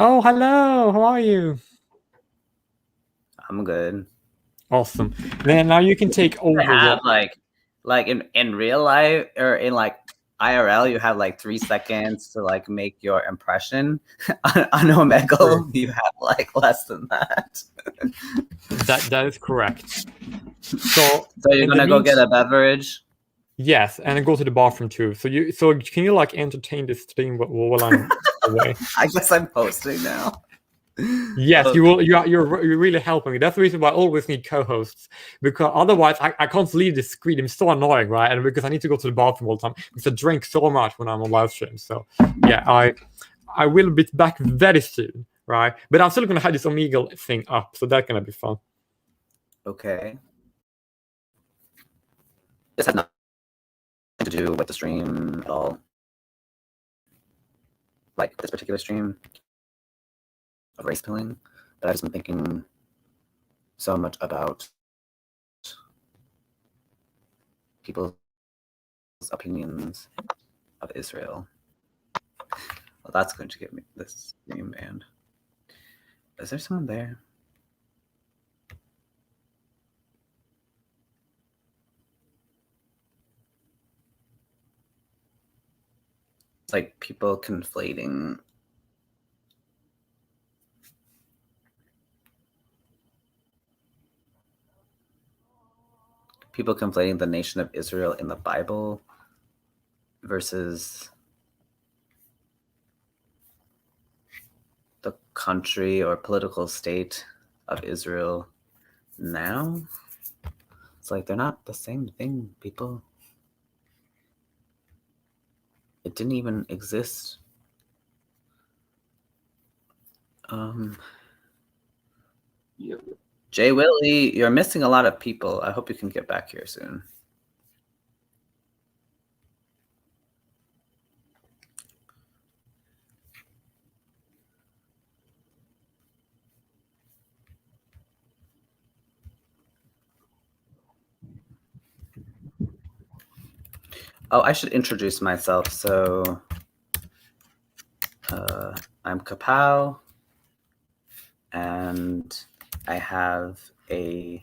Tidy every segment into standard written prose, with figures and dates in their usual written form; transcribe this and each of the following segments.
Oh, hello. How are you? I'm good. Awesome. Then now you can take over. I have like in real life or in like IRL, you have like 3 seconds to like make your impression. On Omegle, you have like less than that. That is correct. So you're gonna go get a beverage? Yes, and then go to the bathroom too. So can you like entertain this stream while I'm away? I guess I'm posting now. Yes, you Okay. will. You're really helping me. That's the reason why I always need co-hosts, because otherwise I can't leave the screen. I'm so annoying, right? And because I need to go to the bathroom all the time because I drink so much when I'm on live stream. So yeah, I will be back very soon, right? But I'm still gonna have this Omegle thing up, so that's gonna be fun. Okay. This has nothing to do with the stream at all. Like this particular stream of Racepilling, but I've just been thinking so much about people's opinions of Israel. Well, that's going to get me this stream banned. Is there someone there? It's like people conflating the nation of Israel in the Bible versus the country or political state of Israel now. It's like they're not the same thing, people. It didn't even exist. Jay Willie, you're missing a lot of people. I hope you can get back here soon. Oh, I should introduce myself. So I'm Kapow, and I have a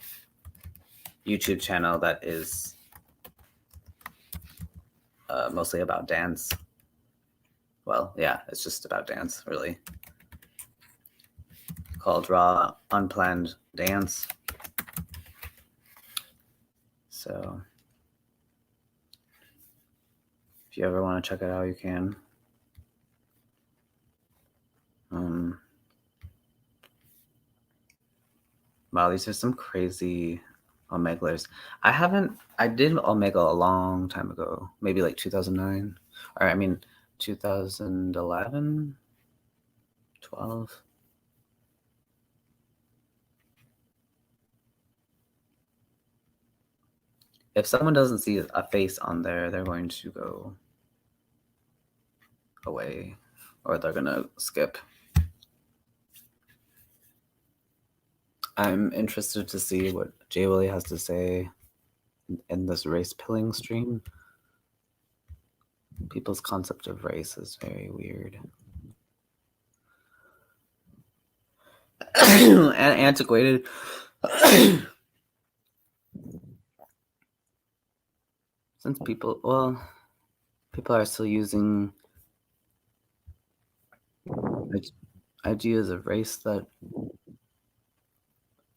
YouTube channel that is mostly about dance. Well, yeah, it's just about dance, really. Called Raw Unplanned Dance. So if you ever want to check it out, you can. Wow, these are some crazy Omeglers. I did Omegle a long time ago, maybe like 2009, or I mean 2011, 12. If someone doesn't see a face on there, they're going to go away or they're gonna skip. I'm interested to see what Jay Willie has to say in this Racepilling stream. People's concept of race is very weird. And antiquated. Since people are still using ideas of race that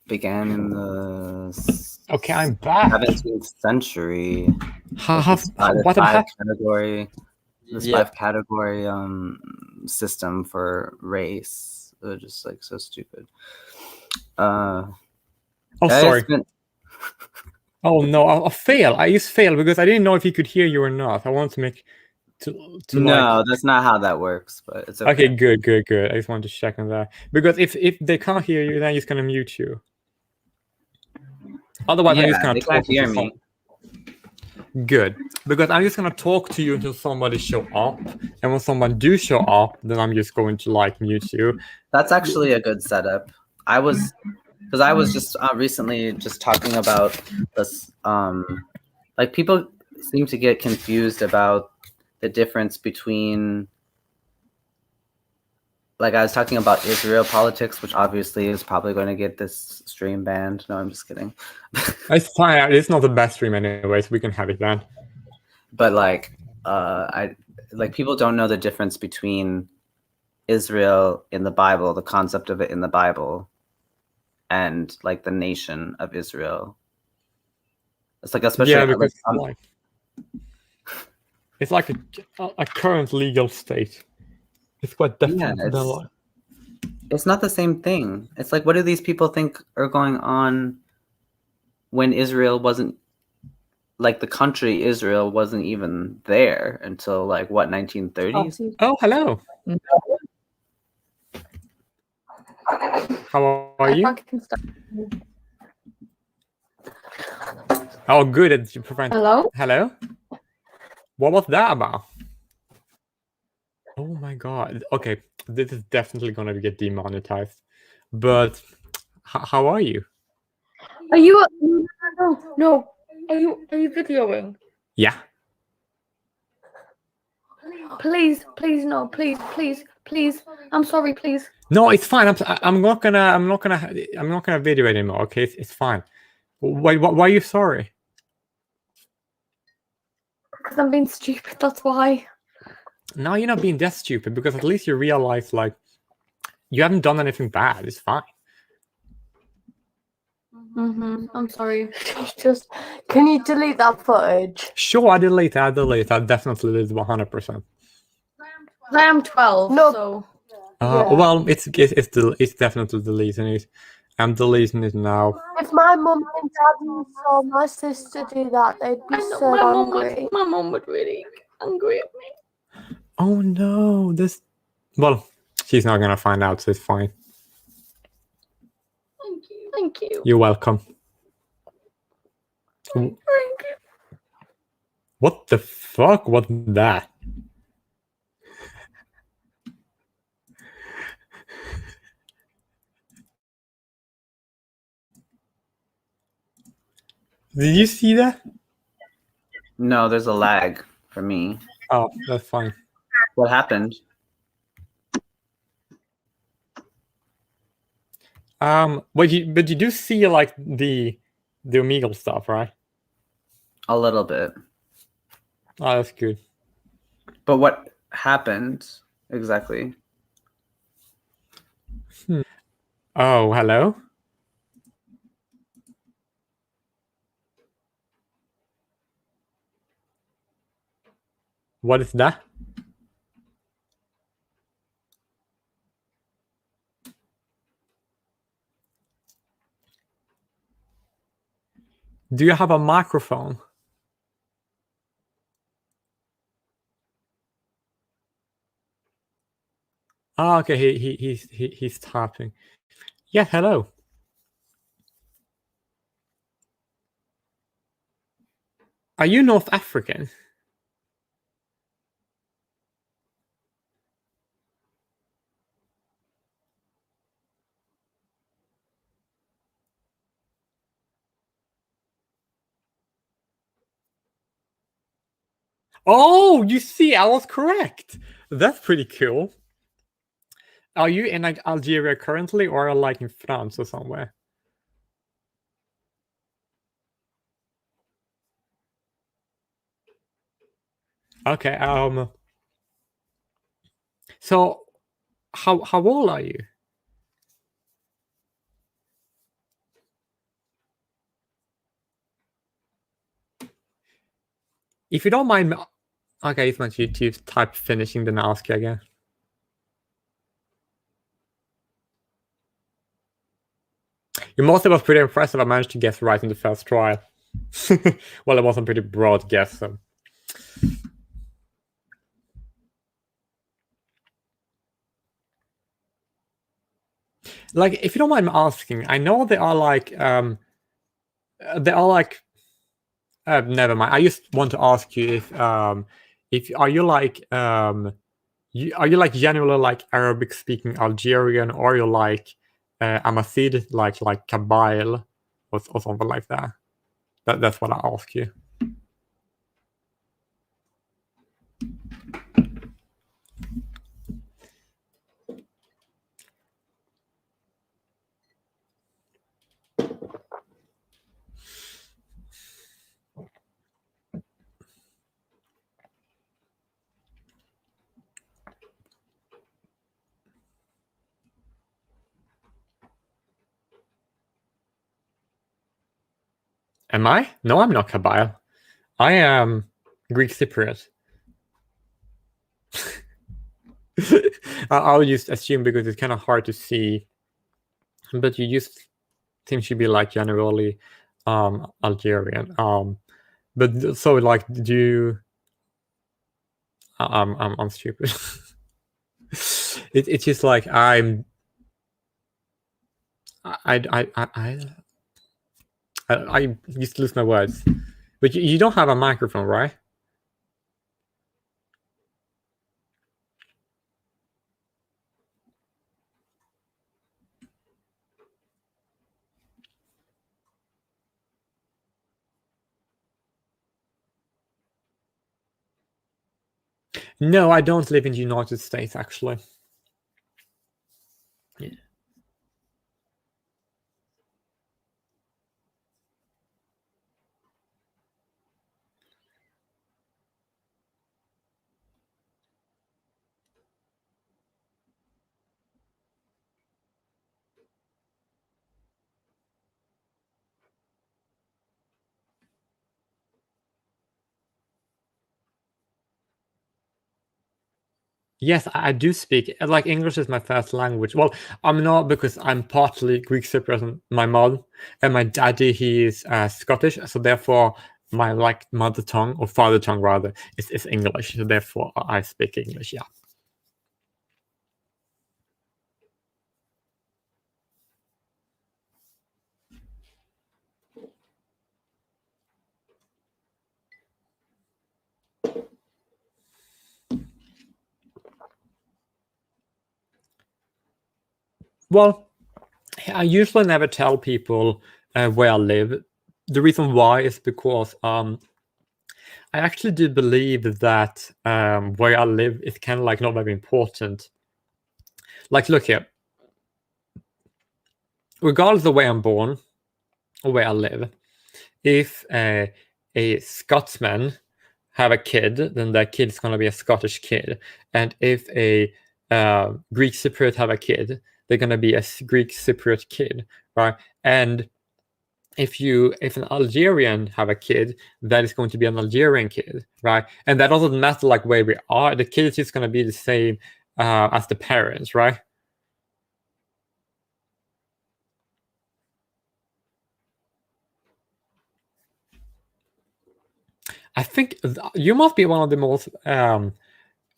began in the I'm back. 17th century. What category five category system for race. They're just like so stupid. Sorry. Oh no, I fail. I just failed because I didn't know if he could hear you or not. I wanted to make no, that's not how that works, but it's okay. Okay, good. I just wanted to check on that. Because if they can't hear you, then he's gonna mute you. Otherwise, I'm just gonna talk to me. Good. Because I'm just gonna talk to you until somebody show up. And when someone do show up, then I'm just going to like mute you. That's actually a good setup. I was just recently just talking about this. Like people seem to get confused about the difference between like I was talking about Israel politics, which obviously is probably going to get this stream banned. No, I'm just kidding. It's fine. It's not the best stream anyway, so we can have it banned. But like, I like people don't know the difference between Israel in the Bible, the concept of it in the Bible, and like the nation of Israel. It's like especially yeah, because it's like a current legal state. It's quite different than like. It's not the same thing. It's like, what do these people think are going on when Israel wasn't, like the country Israel wasn't even there until like what, 1930s? Oh, hello. How are you? Oh, good. Did you prevent? Hello? Hello? What was that about? Oh my god. Okay, this is definitely gonna get demonetized. But how are you? Are you? No. Are you videoing? Yeah. Please, no, please. I'm sorry, please. No, it's fine. I'm not gonna video anymore. Okay, it's fine. Why are you sorry? Because I'm being stupid. That's why. No, you're not being that stupid, because at least you realize like you haven't done anything bad. It's fine. I'm sorry. Just can you delete that footage? Sure, I delete. I definitely delete 100%. I am 12. No. So. Well, it's definitely deleting it. I'm deleting it now. If my mum and dad saw my sister do that, they'd be so angry. My mum would really angry at me. Oh no, this. Well, she's not gonna find out, so it's fine. Thank you. You're welcome. Thank you. What the fuck was that? Did you see that? No, there's a lag for me. Oh, that's fine. What happened? But you do see like the Omegle stuff, right? A little bit. Oh, that's good. But what happened exactly? Oh, hello. What is that? Do you have a microphone? Oh, okay. He's typing. Yeah, hello. Are you North African? Oh, you see, I was correct. That's pretty cool. Are you in like Algeria currently, or like in France or somewhere? Okay. So, how old are you? If you don't mind, okay, it's meant you to type finishing, then I'll ask you again. Your mostly was pretty impressive. I managed to guess right in the first try. Well, it was a pretty broad guess. So. Like, if you don't mind me asking, I know they are like never mind. I just want to ask you if are you like are you like genuinely like Arabic speaking Algerian, or you like Amasid, like Kabyle or something like that? That's what I ask you. Am I? No, I'm not Kabyle. I am Greek Cypriot. I'll just assume because it's kind of hard to see, but you just seem to be like generally Algerian. But so like, do you? I'm stupid. It's just like I just lose my words. But you don't have a microphone, right? No, I don't live in the United States, actually. Yeah. Yes, I do speak. Like, English is my first language. Well, I'm not, because I'm partly Greek Cypriot, and my mom, and my daddy, he is Scottish. So therefore, my like mother tongue, or father tongue rather, is English. So therefore, I speak English. Yeah. Well, I usually never tell people where I live. The reason why is because I actually do believe that where I live is kind of like not very important. Like, look here. Regardless of where I'm born or where I live, if a Scotsman have a kid, then that kid is going to be a Scottish kid. And if a Greek Cypriot have a kid, they're going to be a Greek Cypriot kid, right? And if an Algerian have a kid, that is going to be an Algerian kid, right? And that doesn't matter like where we are. The kid is just going to be the same as the parents, right? I think you must be one of the most.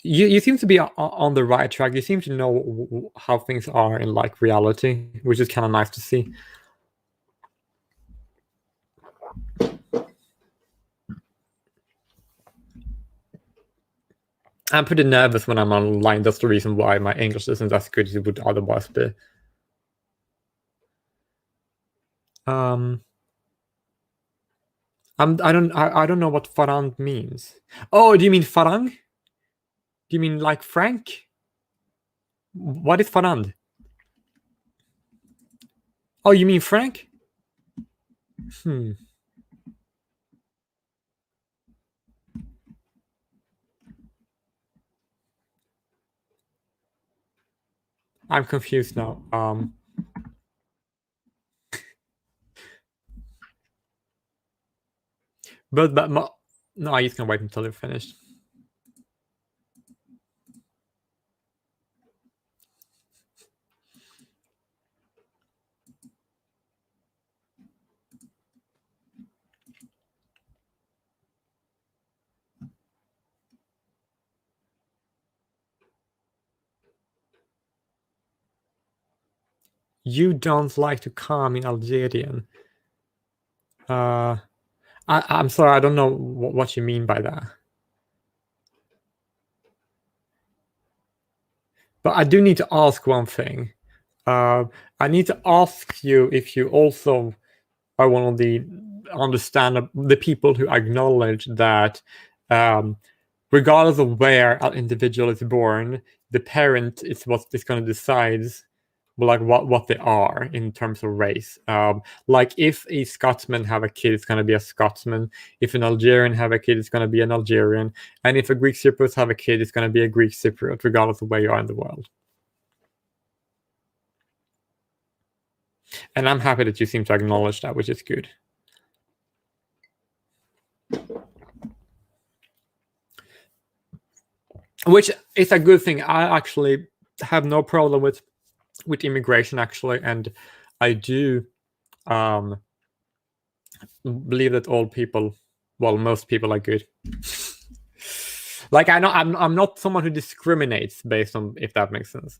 You seem to be on the right track. You seem to know how things are in like reality, which is kind of nice to see. I'm pretty nervous when I'm online. That's the reason why my English isn't as good as it would otherwise be. I don't know what farang means. Oh, do you mean farang? Do you mean like Frank? What is farang? Oh, you mean Frank? I'm confused now. But no, I just can wait until you're finished. You don't like to calm in Algerian. I'm sorry, I don't know what you mean by that. But I do need to ask one thing. I need to ask you if you also are one of the people who acknowledge that regardless of where an individual is born, the parent is what is going to decide like what they are in terms of race. Like if a Scotsman have a kid, it's going to be a Scotsman. If an Algerian have a kid, it's going to be an Algerian. And if a Greek Cypriot have a kid, it's going to be a Greek Cypriot, regardless of where you are in the world. And I'm happy that you seem to acknowledge that, which is good. which is a good thing. I actually have no problem with immigration, actually, and I do believe that all people, well, most people are good. Like, I know I'm not someone who discriminates based on, if that makes sense.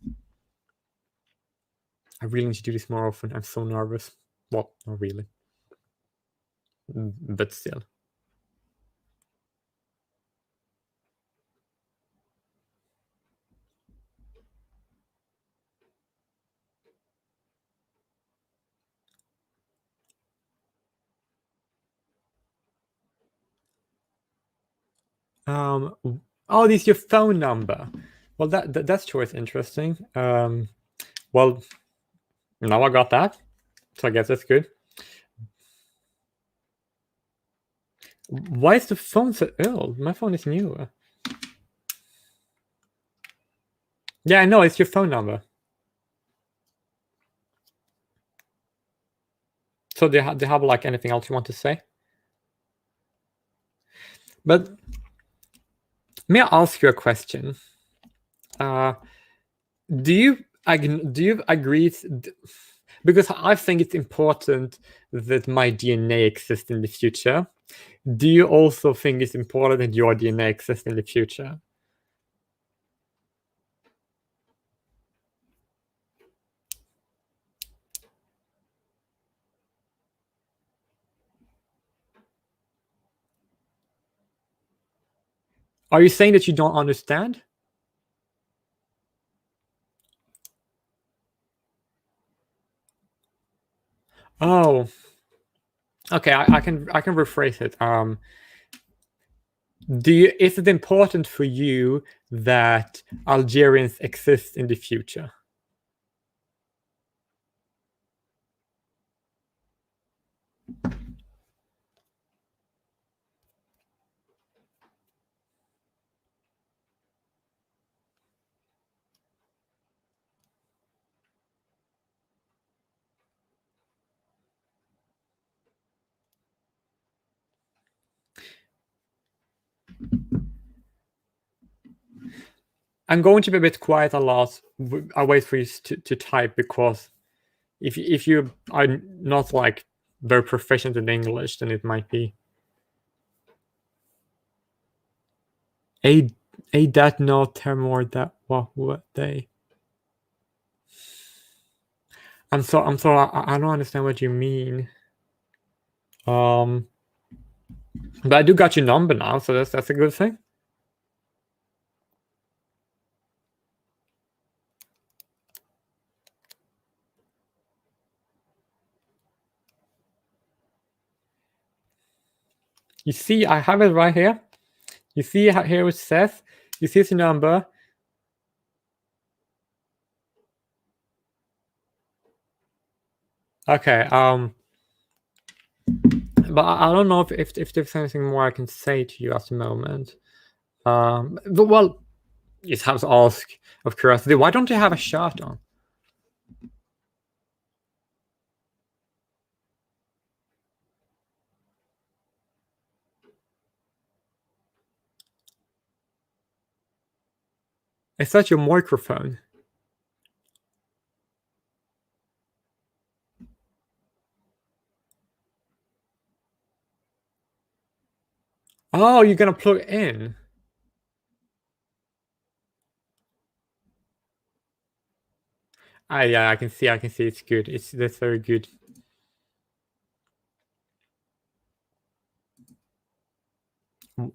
I really need to do this more often. I'm so nervous. Well, not really, but still. Oh, this is your phone number. Well, that's sure is interesting. Well, now I got that, so I guess that's good. Why is the phone so old? My phone is new. Yeah, I know, it's your phone number. So do you have like anything else you want to say? But may I ask you a question? Do you agree? Because I think it's important that my DNA exists in the future. Do you also think it's important that your DNA exists in the future? Are you saying that you don't understand? Oh, okay. I can rephrase it. Is it important for you that Algerians exist in the future? I'm going to be a bit quiet a lot. I'll wait for you to type, because if you are not like very proficient in English, then it might be a that no term or that what they. I'm so I don't understand what you mean. But I do got your number now, so that's a good thing. You see, I have it right here. You see here it says, you see the number. Okay, but I don't know if there's anything more I can say to you at the moment. But, well, you have to ask, of curiosity, why don't you have a shirt on? Is that your microphone? Oh, you're gonna plug it in. Yeah, I can see it's good. That's very good.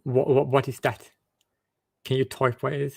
What is that? Can you type what it is?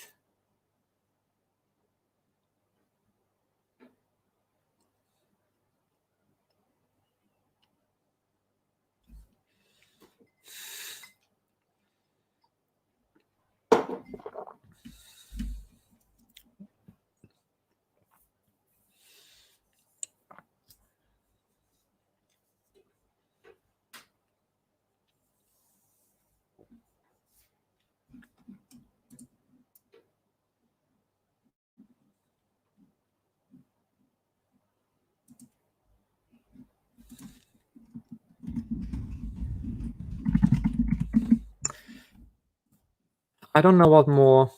I don't know what more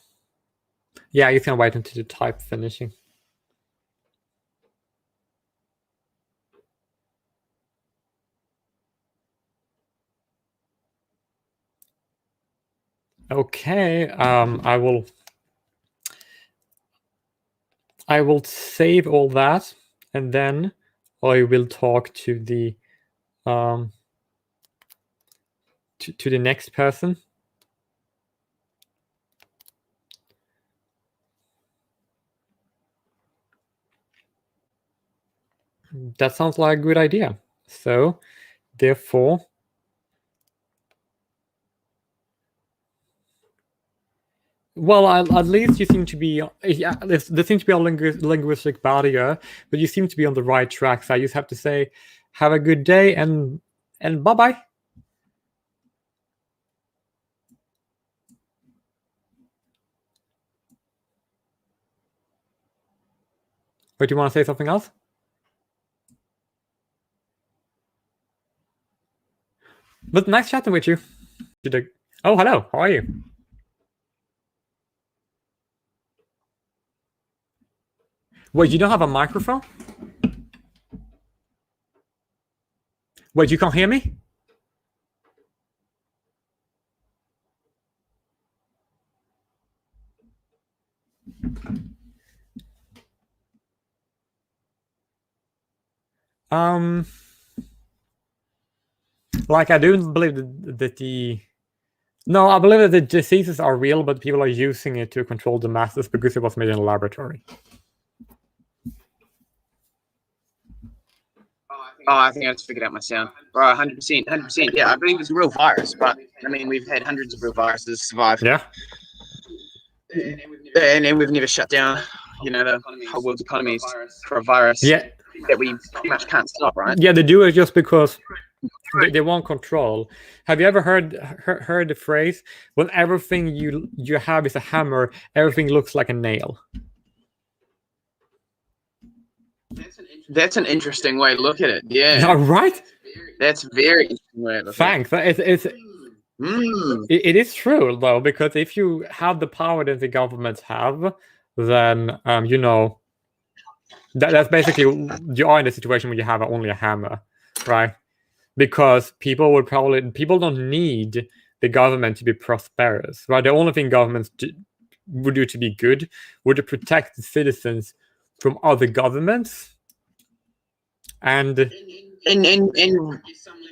Yeah, you can wait until the type finishing. Okay, I will save all that, and then I will talk to the to the next person. That sounds like a good idea. So, therefore, well, at least you seem to be. Yeah, there seems to be a linguistic barrier, but you seem to be on the right track. So I just have to say, have a good day and bye bye. Or do you want to say something else? But nice chatting with you. Oh, hello. How are you? Wait, you don't have a microphone? Wait, you can't hear me? Like I do believe that the no, I believe that the diseases are real, but people are using it to control the masses because it was made in a laboratory. Oh, I think I just figured out my sound. 100%, 100%. Yeah, I believe it's a real virus, but I mean, we've had hundreds of real viruses survive. Yeah. And we've never shut down, the whole world's economies for a virus Yeah. that we pretty much can't stop, right? Yeah, they do it just because they want control. Have you ever heard the phrase, when everything you have is a hammer, everything looks like a nail? That's an interesting way to look at it. Yeah. All right. That's very interesting way to look Thanks. It is true though, because if you have the power that the governments have, then that's basically, you are in the situation where you have only a hammer, right? Because people don't need the government to be prosperous, right? The only thing governments would do to be good would to protect the citizens from other governments, and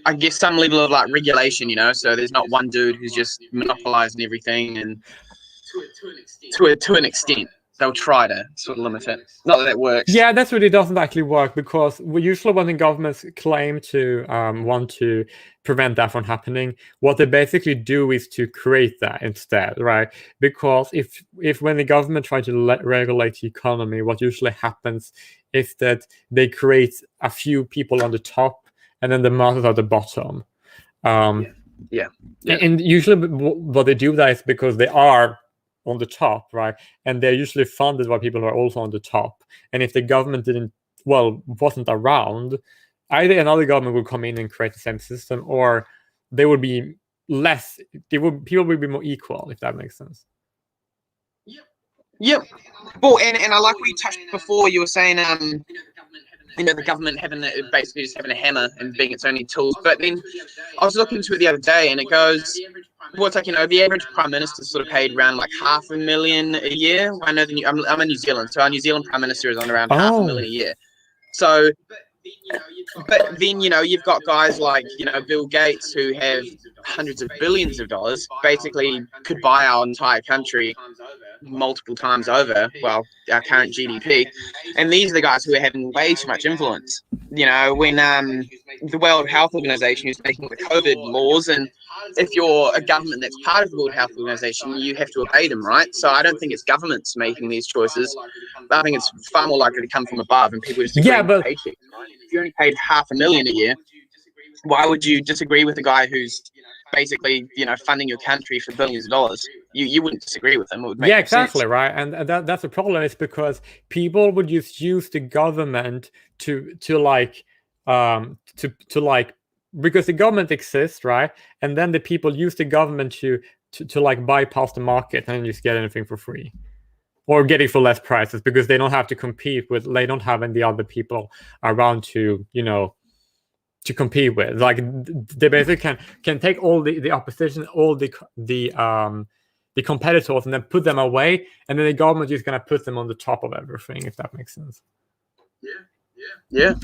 I guess some level of like regulation, so there's not one dude who's just monopolizing everything, and to an extent they'll try to sort of limit it. Not that works. Yeah, that's really doesn't actually work, because usually when the governments claim to want to prevent that from happening, what they basically do is to create that instead, right? Because if when the government try to regulate the economy, what usually happens is that they create a few people on the top and then the masses at the bottom. Yeah. And usually what they do that is because they are on the top, right? And they're usually funded by people who are also on the top. And if the government wasn't around, either another government would come in and create the same system, or they would be less. People would be more equal, if that makes sense. Yep. Well, and I like what you touched before. You were saying, the government basically just having a hammer and being its only tools. But then I was looking into it the other day, and it goes, well, it's like, the average prime minister sort of paid around like $500,000 a year. I know I'm in New Zealand, so our New Zealand prime minister is on around $500,000 a year. So, but then you've got guys like Bill Gates, who have hundreds of billions of dollars, basically could buy our entire country multiple times over, well, our current GDP. And these are the guys who are having way too much influence. When the World Health Organization is making the COVID laws, and if you're a government that's part of the World Health Organization, you have to obey them, right? So I don't think it's governments making these choices. I think it's far more likely to come from above, and people just agree with paychecks, right? If you only paid $500,000 a year, why would you disagree with a guy who's basically funding your country for billions of dollars? You wouldn't disagree with them. It would make exactly sense. Right. And that's the problem, is because people would just use the government to because the government exists, right? And then the people use the government to bypass the market and just get anything for free. or getting for less prices because they don't have to compete with. They don't have any other people around to to compete with. Like they basically can take all the opposition, all the competitors, and then put them away, and then the government is gonna put them on the top of everything. If that makes sense. Yeah.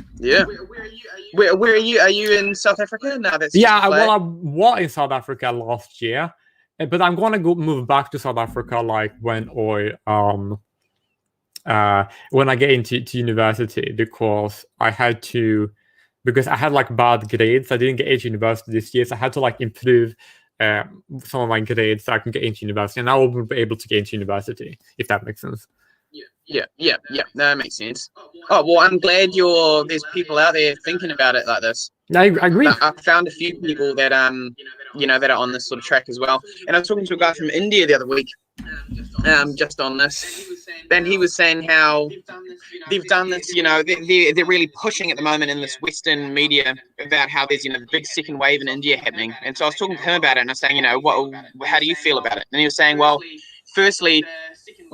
Where are you? Are you in South Africa? No, that's well, I was in South Africa last year, but I'm gonna move back to South Africa like when I get into university, because I had like bad grades. I didn't get into university this year, so I had to like improve some of my grades so I can get into university, and I will be able to get into university, if that makes sense. Yeah. No, that makes sense. Oh well, I'm glad there's people out there thinking about it like this. I agree. I found a few people that that are on this sort of track as well. And I was talking to a guy from India the other week, just on this, and he was saying how they've done this. They're really pushing at the moment in this Western media about how there's the big second wave in India happening. And so I was talking to him about it, and I was saying, how do you feel about it? And he was saying, well, firstly,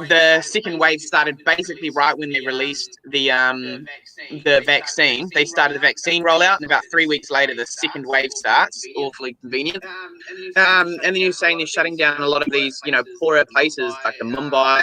the second wave started basically right when they released the vaccine. They started the vaccine rollout, and about 3 weeks later, the second wave starts. Awfully convenient. And then you're saying they're shutting down a lot of these, poorer places like the Mumbai,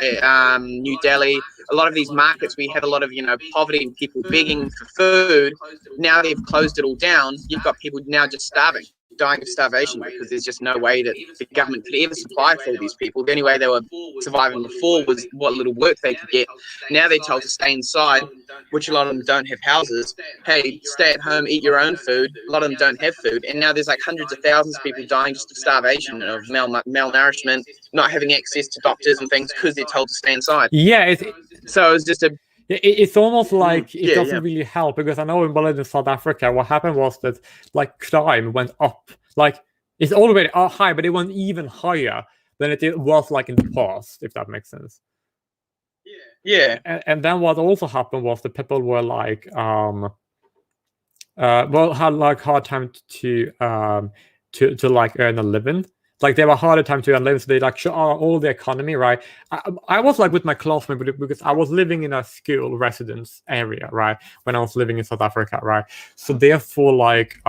New Delhi, a lot of these markets. We have a lot of, poverty and people begging for food. Now they've closed it all down. You've got people now just starving, dying of starvation, because there's just no way that the government could ever supply for all these people. The only way they were surviving before was what little work they could get. Now they're told to stay inside, which a lot of them don't have houses. Hey, stay at home, eat your own food. A lot of them don't have food. And now there's like hundreds of thousands of people dying just of starvation, of malnourishment, not having access to doctors and things because they're told to stay inside. Yeah, so it's just it's almost like it doesn't really help, because I know in South Africa, what happened was that like crime went up. Like it's already high, but it went even higher than it was like in the past, if that makes sense. Yeah. And then what also happened was the people were like had like hard time to like earn a living. Like they were harder time to earn living, so they like shut all the economy, right? I was like with my classmate, because I was living in a school residence area, right, when I was living in South Africa, right? So therefore, like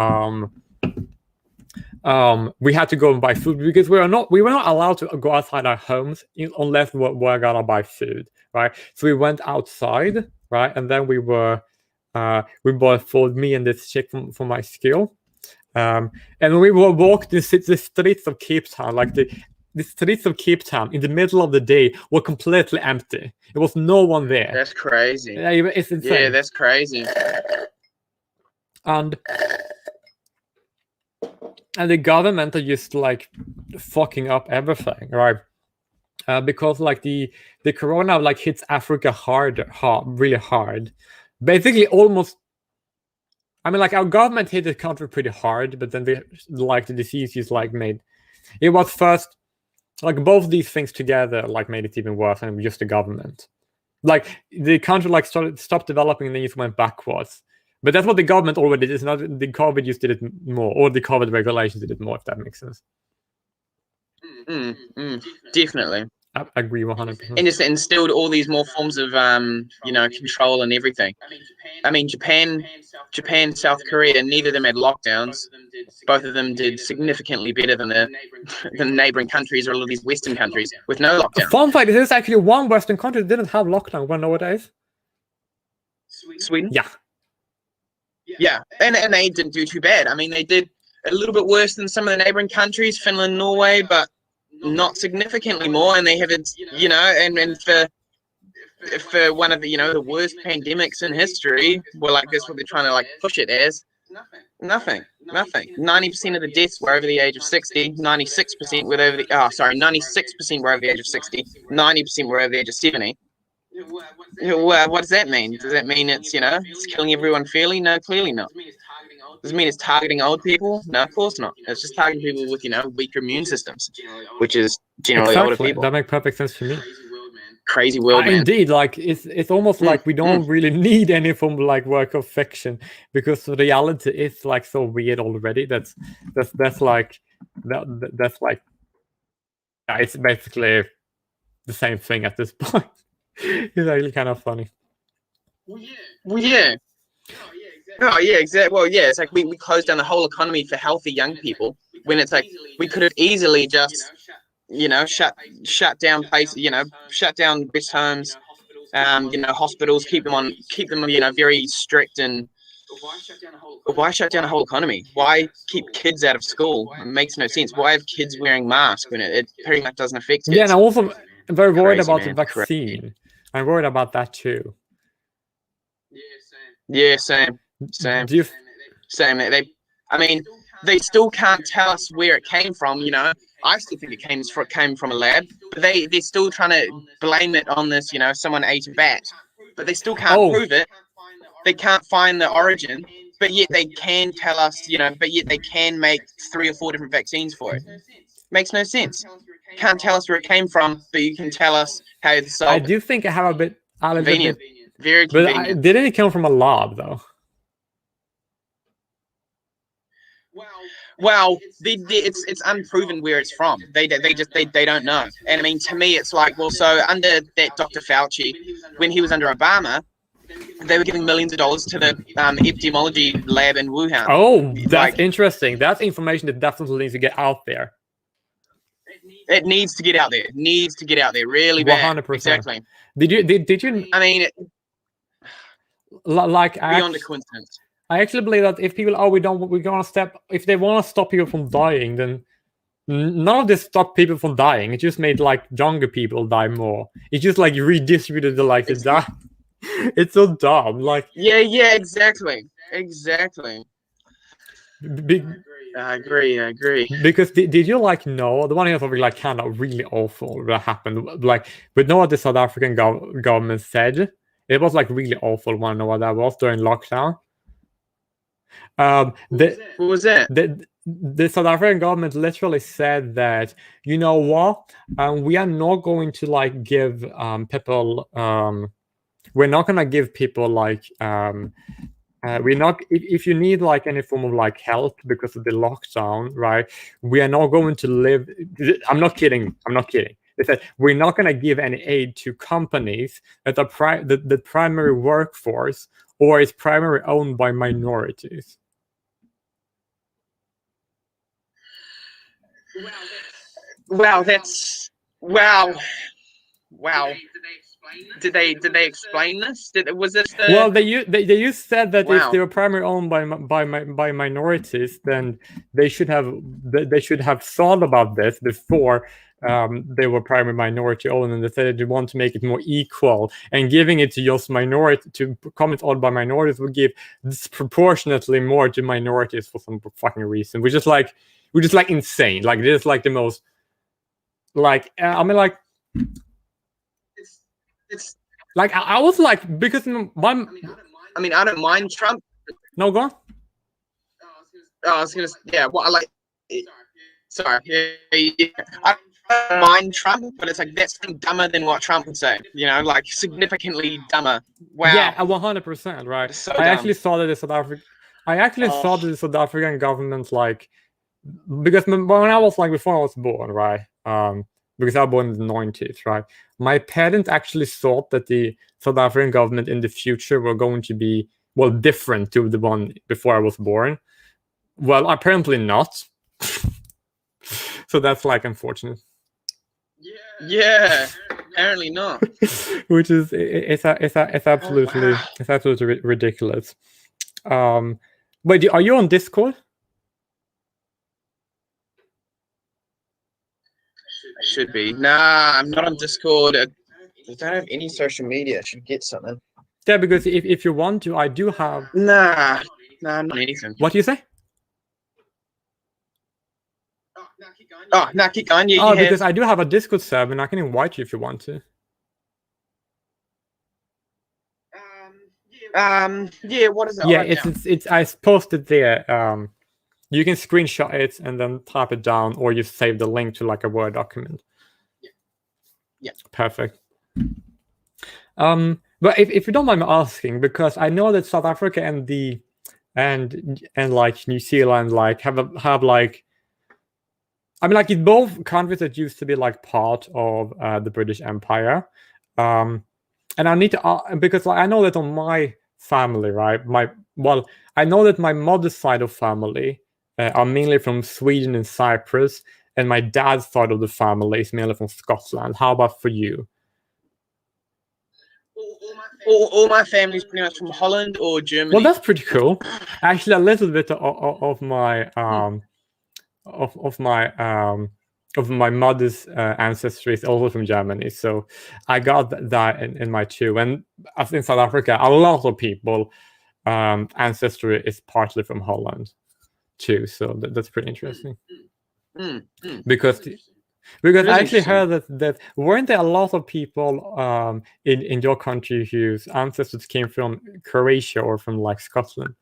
we had to go and buy food, because we were not allowed to go outside our homes unless we're gonna buy food, right? So we went outside, right, and then we bought for me and this chick from my school. And we were walking the streets of Cape Town, like the streets of Cape Town in the middle of the day were completely empty. There was no one there. That's crazy. Yeah, it's insane. Yeah, that's crazy. And the government are just like fucking up everything, right? Because like the corona like hits Africa really hard. Basically, almost. I mean, like our government hit the country pretty hard, but then the disease is like made. It was first, like both these things together, like made it even worse, and just the government. Like the country like stopped developing, and then just went backwards. But that's what the government already did. It's not the COVID just did it more, or the COVID regulations did it more, if that makes sense. Definitely. I agree 100%. And just instilled all these more forms of control and everything. I mean, Japan, South Korea, neither of them had lockdowns. Both of them did significantly better than the neighboring countries, or all of these Western countries with no lockdown. Fun fact: there's actually one Western country that didn't have lockdown. Want to know what it is? Sweden. Yeah, and they didn't do too bad. I mean, they did a little bit worse than some of the neighboring countries, Finland, Norway, but not significantly more. And they have it, and for one of the the worst pandemics in history, well, like that's what they're trying to like push it as. Nothing. 90% of the deaths were over the age of 60. 96% were over the 96% were over the age of 60. 90% were over the age of 70. Well, what does that mean? Does that mean it's it's killing everyone fairly? No, clearly not. Does it mean it's targeting old people? No, of course not. It's just targeting people with weaker immune systems, which is generally older people. That makes perfect sense to me. Crazy world, man. Indeed, like it's almost like we don't really need any form of like work of fiction, because the reality is like so weird already. That's like it's basically the same thing at this point. It's actually kind of funny. Well, yeah. Oh, yeah, exactly. Well, yeah, it's like we closed down the whole economy for healthy young people when it's like we could have easily just, shut down places, shut down rest homes, hospitals, keep them, very strict and. Why shut down a whole economy? Why keep kids out of school? It makes no sense. Why have kids wearing masks when it pretty much doesn't affect kids? Yeah, and I'm also very worried Crazy, about man. the vaccine. I'm worried about that too. Yeah, same. Do you Same. They still can't tell us where it came from. I still think it came from a lab, but they're still trying to blame it on this. Someone ate a bat, but they still can't prove it. They can't find the origin, but yet they can tell us. But yet they can make 3 or 4 different vaccines for it. Makes no sense. Can't tell us where it came from, but you can tell us how to solve I it. do think I have a bit Convenient. Very but convenient. didn't it come from a lab though? Well, it's unproven where it's from. They don't know. And I mean, to me, it's like, well, so under that Dr. Fauci, when he was under Obama, they were giving millions of dollars to the epidemiology lab in Wuhan. Oh, that's interesting. That's information that definitely needs to get out there. It needs to get out there. Needs to get out there really bad. 100%. Exactly. Did you? I mean, Like beyond a coincidence. I actually believe that if people, if they want to stop people from dying, then none of this stopped people from dying. It just made like younger people die more. It just like redistributed the die. It's so dumb. Like yeah, exactly. Big. I agree. Because did you know the one thing that's kind of really awful that happened? But know what the South African government said? It was really awful. Want to know what that was during lockdown? What was that? The South African government literally said that, you know what, we are not going to give people. We're not gonna give people we're not if you need any form of help because of the lockdown, right? We are not going to live. I'm not kidding. They said we're not going to give any aid to companies that are the primary workforce or is primarily owned by minorities. Wow, that's wow. Did they explain this? Was this the... Well, they said that Wow. if they were primarily owned by minorities, then they should have thought about this before they were primary minority owned, and they said they want to make it more equal, and giving it to just comments owned by minorities would give disproportionately more to minorities for some fucking reason, which is insane. This is the most It's I was because my. I mean, I don't mind Trump. No, go on. I was gonna. Yeah. Well, I like. Sorry. Yeah. I don't mind Trump, but it's that's dumber than what Trump would say. Significantly dumber. Wow. Yeah, 100%. Right. So I dumb. actually saw that the South African. I actually saw that the South African government because when I was before I was born, right? Because I was born in the 90s, right? My parents actually thought that the South African government in the future were going to be, different to the one before I was born. Well, apparently not. So that's unfortunate. Yeah. Apparently not. Which is it's absolutely it's absolutely ridiculous. Wait, are you on Discord? Should be. Nah, I'm not on Discord. I don't have any social media. I should get something. Yeah, because if you want to, I do have. Nah, not anything. What do you say? Oh, no, keep going. Yeah, because I do have a Discord server, and I can invite you if you want to. Yeah. What is it? Yeah, it's I posted there. You can screenshot it and then type it down, or you save the link to a Word document. Yeah. Perfect. But if you don't mind me asking, because I know that South Africa and New Zealand have I mean, like in both countries that used to be like part of the British Empire, and I need to because like, I know that on my family, right? I know that my mother's side of family are mainly from Sweden and Cyprus, and my dad's side of the family is mainly from Scotland. How about for you? All my family's pretty much from Holland or Germany. Well, that's pretty cool. Actually, a little bit of my of my mother's ancestry is also from Germany, so I got that in my too. And as in South Africa, a lot of people ancestry is partly from Holland too, so that's pretty interesting. Because I actually heard that weren't there a lot of people in your country whose ancestors came from Croatia or from like Scotland?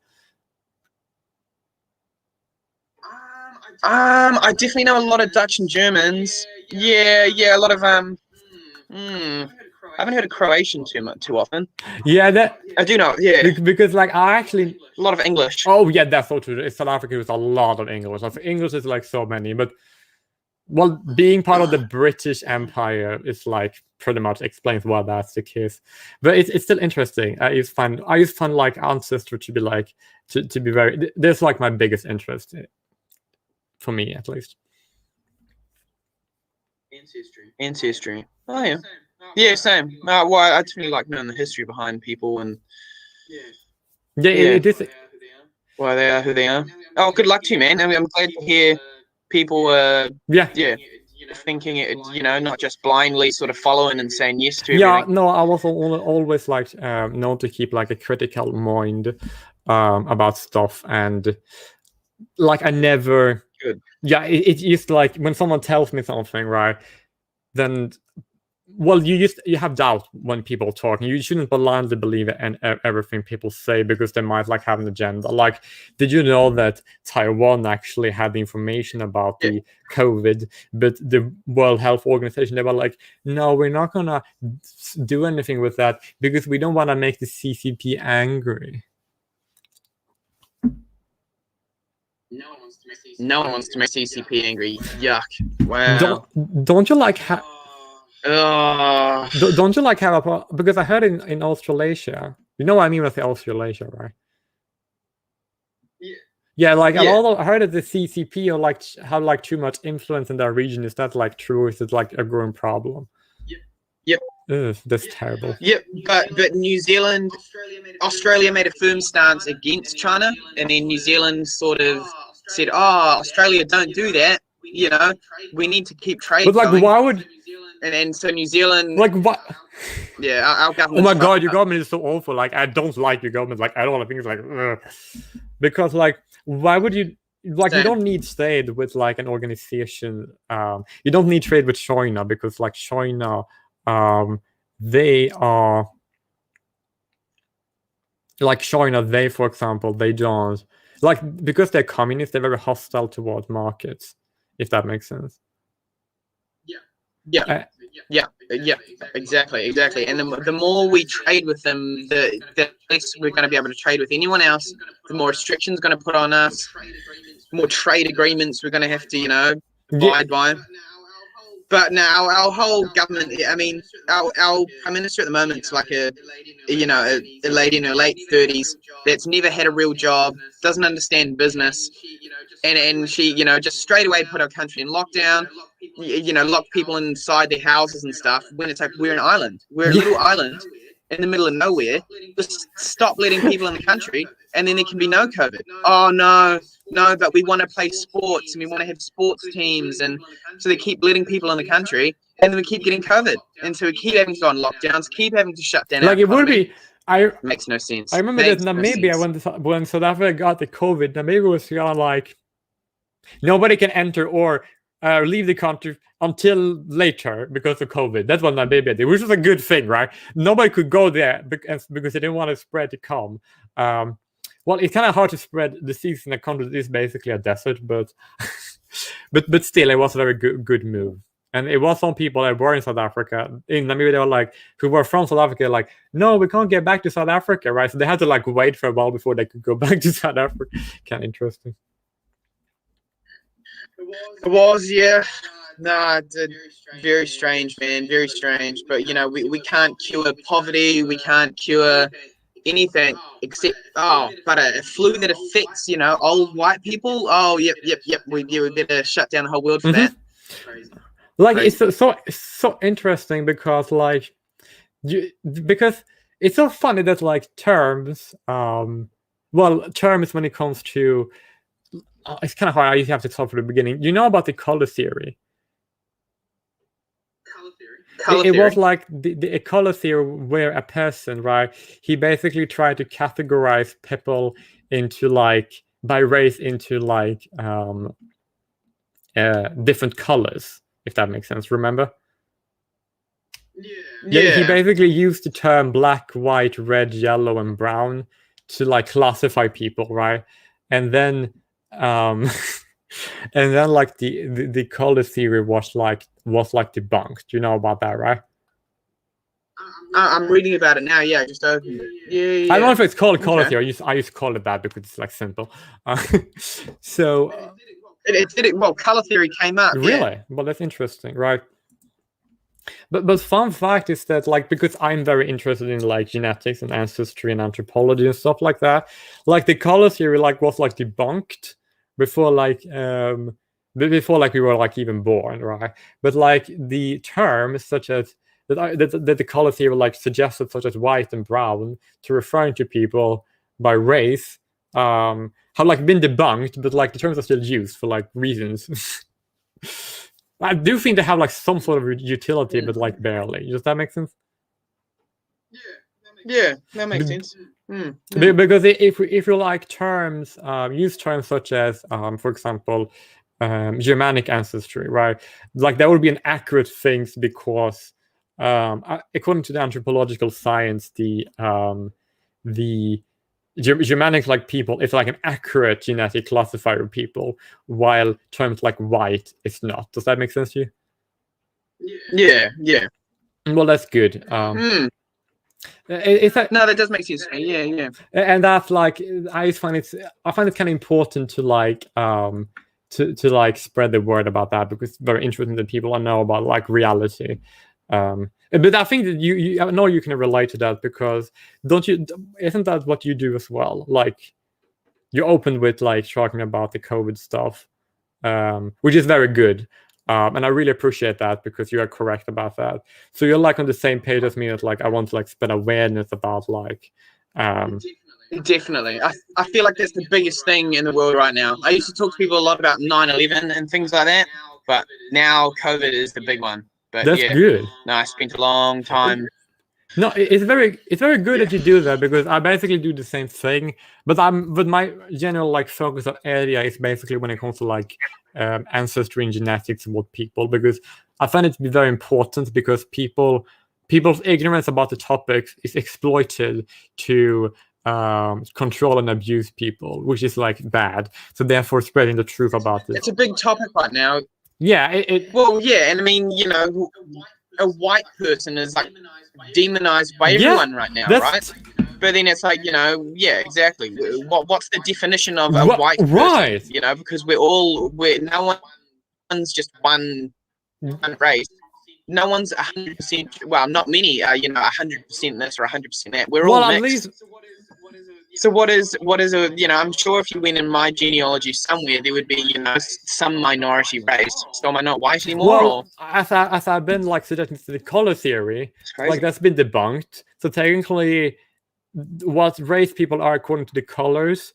I definitely know a lot of Dutch and Germans. Yeah, a lot of I haven't heard of Croatian too often. Yeah, that I do know. Yeah, because like I actually a lot of English. Oh yeah, that's so true. South Africa is a lot of English. English is like so many, but well, being part of the British Empire is like pretty much explains why that's the case. But it's still interesting. I just find like ancestry to be like to be very. There's like my biggest interest. For me, at least. Ancestry. Oh yeah. Yeah, same. Well, I definitely like knowing the history behind people and. Yeah. It is. Why they are who they are. Oh, good luck to you, man. I mean, I'm glad to hear people. Thinking it, not just blindly sort of following and saying yes to everything. Yeah, no, I was always like known to keep like a critical mind about stuff, and like I never. Good. Yeah, it's just like when someone tells me something, right? Then, well, you have doubt when people talk, and you shouldn't blindly believe it and everything people say because they might like have an agenda. Like, did you know that Taiwan actually had the information about the COVID, but the World Health Organization, they were like, no, we're not gonna do anything with that because we don't want to make the CCP angry. No one wants to make CCP angry. Yuck. Wow. Don't you like don't you like have a because I heard in Australasia, you know what I mean with the Australasia, right? Yeah, like a lot of, I heard that the CCP are like have like too much influence in that region. Is that like true? Is it like a growing problem? Yep. Ugh, that's terrible. Yep, but New Zealand, Australia made a firm stance against China, and then New Zealand sort of said, "Oh, Australia, don't do that. We need to keep trade." But like, going. why would? And so New Zealand, like what? Yeah, our government. Oh my god, your government is so awful. Like, I don't like your government. Like, I don't want to think it's like, because like, why would you? Like, you don't need trade with like an organization. You don't need trade with China because like China, they are like China. They, for example, they don't like because they're communists. They're very hostile towards markets. If that makes sense. Yeah, exactly. And the more we trade with them, the less we're going to be able to trade with anyone else. The more restrictions going to put on us. More trade agreements we're going to have to, abide by. But now our whole government, I mean, our prime minister at the moment is like a lady in her late 30s that's never had a real job, doesn't understand business, and she, just straight away put our country in lockdown, lock people inside their houses and stuff. When it's like we're an island, we're a little island in the middle of nowhere. Just stop letting people in the country, and then there can be no COVID. Oh no, but we want to play sports and we want to have sports teams, and so they keep letting people in the country, and then we keep getting COVID, and so we keep having to go on lockdowns, keep having to shut down. Like it would be. Makes no sense. I remember that Namibia when South Africa got the COVID, Namibia was kind of like nobody can enter or leave the country until later because of COVID. That's what Namibia did, which was a good thing, right? Nobody could go there because they didn't want to spread to come. Well, it's kind of hard to spread disease in a country that is basically a desert, but but still, it was a very good move. And it was some people that were in South Africa, in Namibia, they were like, who were from South Africa, like, no, we can't get back to South Africa, right? So they had to like wait for a while before they could go back to South Africa. Kind of interesting. It was, yeah. Nah, very strange, man. Very strange. But we can't cure poverty. We can't cure anything except but a flu that affects old white people. Oh, yep. We better shut down the whole world for that. Like Crazy. it's so interesting because like because it's so funny that like terms terms when it comes to it's kind of hard. I have to start from the beginning. You know about the color theory? It was like the color theory where a person, right? He basically tried to categorize people into like by race into like different colors, if that makes sense. Remember? Yeah. He basically used the term black, white, red, yellow, and brown to like classify people, right? And then and then like the color theory was like debunked. You know about that, right? I'm reading about it now. Yeah, just opened it. Yeah. I don't know if it's called color theory. I used to call it that because it's like simple. So it did it. Well, color theory came up. Really? Yeah. Well, that's interesting, right? But fun fact is that like because I'm very interested in like genetics and ancestry and anthropology and stuff like that, like the color theory like was like debunked before like we were like even born, right? But like the terms such as that the color theory like suggested, such as white and brown, to referring to people by race, have like been debunked, but like the terms are still used for like reasons. I do think they have like some sort of utility, but like barely. Does that make sense? Yeah, that makes sense. Because if you like terms, use terms such as, for example, Germanic ancestry, right? Like that would be an accurate thing because, according to the anthropological science, the Germanic like people is like an accurate genetic classifier of people, while terms like white is not. Does that make sense to you? Yeah. Well, that's good. No, that does make sense. Yeah. And that's like I find it kind of important to like to like spread the word about that because it's very interesting that people know about like reality. But I think that I know you can relate to that because isn't that what you do as well? Like you opened with like talking about the COVID stuff, which is very good. And I really appreciate that because you are correct about that. So you're like on the same page as me that like I want to like spread awareness about like Definitely. I feel like that's the biggest thing in the world right now. I used to talk to people a lot about 9/11 and things like that, but now COVID is the big one. But that's good. No, I spent a long time. No, it's very good that you do that because I basically do the same thing. But my general like focus of area is basically when it comes to like ancestry and genetics and what people, because I find it to be very important because people's ignorance about the topics is exploited to control and abuse people, which is like bad. So therefore, spreading the truth about this. It's a big topic right now. Yeah. Well, yeah, and I mean, a white person is like demonized by everyone right now, right? But then it's like, yeah, exactly. What's the definition of a white person? Right. Because no one's just one race. No one's 100%. Well, not many. 100% this or 100% that. We're all mixed. So what is I'm sure if you went in my genealogy somewhere, there would be, some minority race. So am I not white anymore? Well, as I've been like suggesting to the color theory, like that's been debunked. So technically, what race people are according to the colors,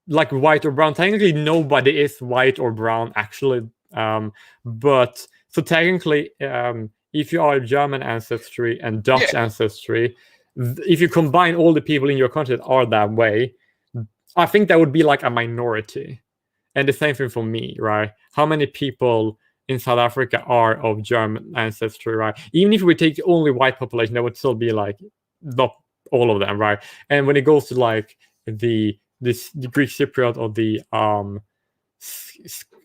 like white or brown, technically nobody is white or brown actually. But so technically, if you are German ancestry and Dutch ancestry, if you combine all the people in your country that are that way, I think that would be like a minority. And the same thing for me, right? How many people in South Africa are of German ancestry, right? Even if we take only white population, that would still be like not all of them, right? And when it goes to like the Greek Cypriot or the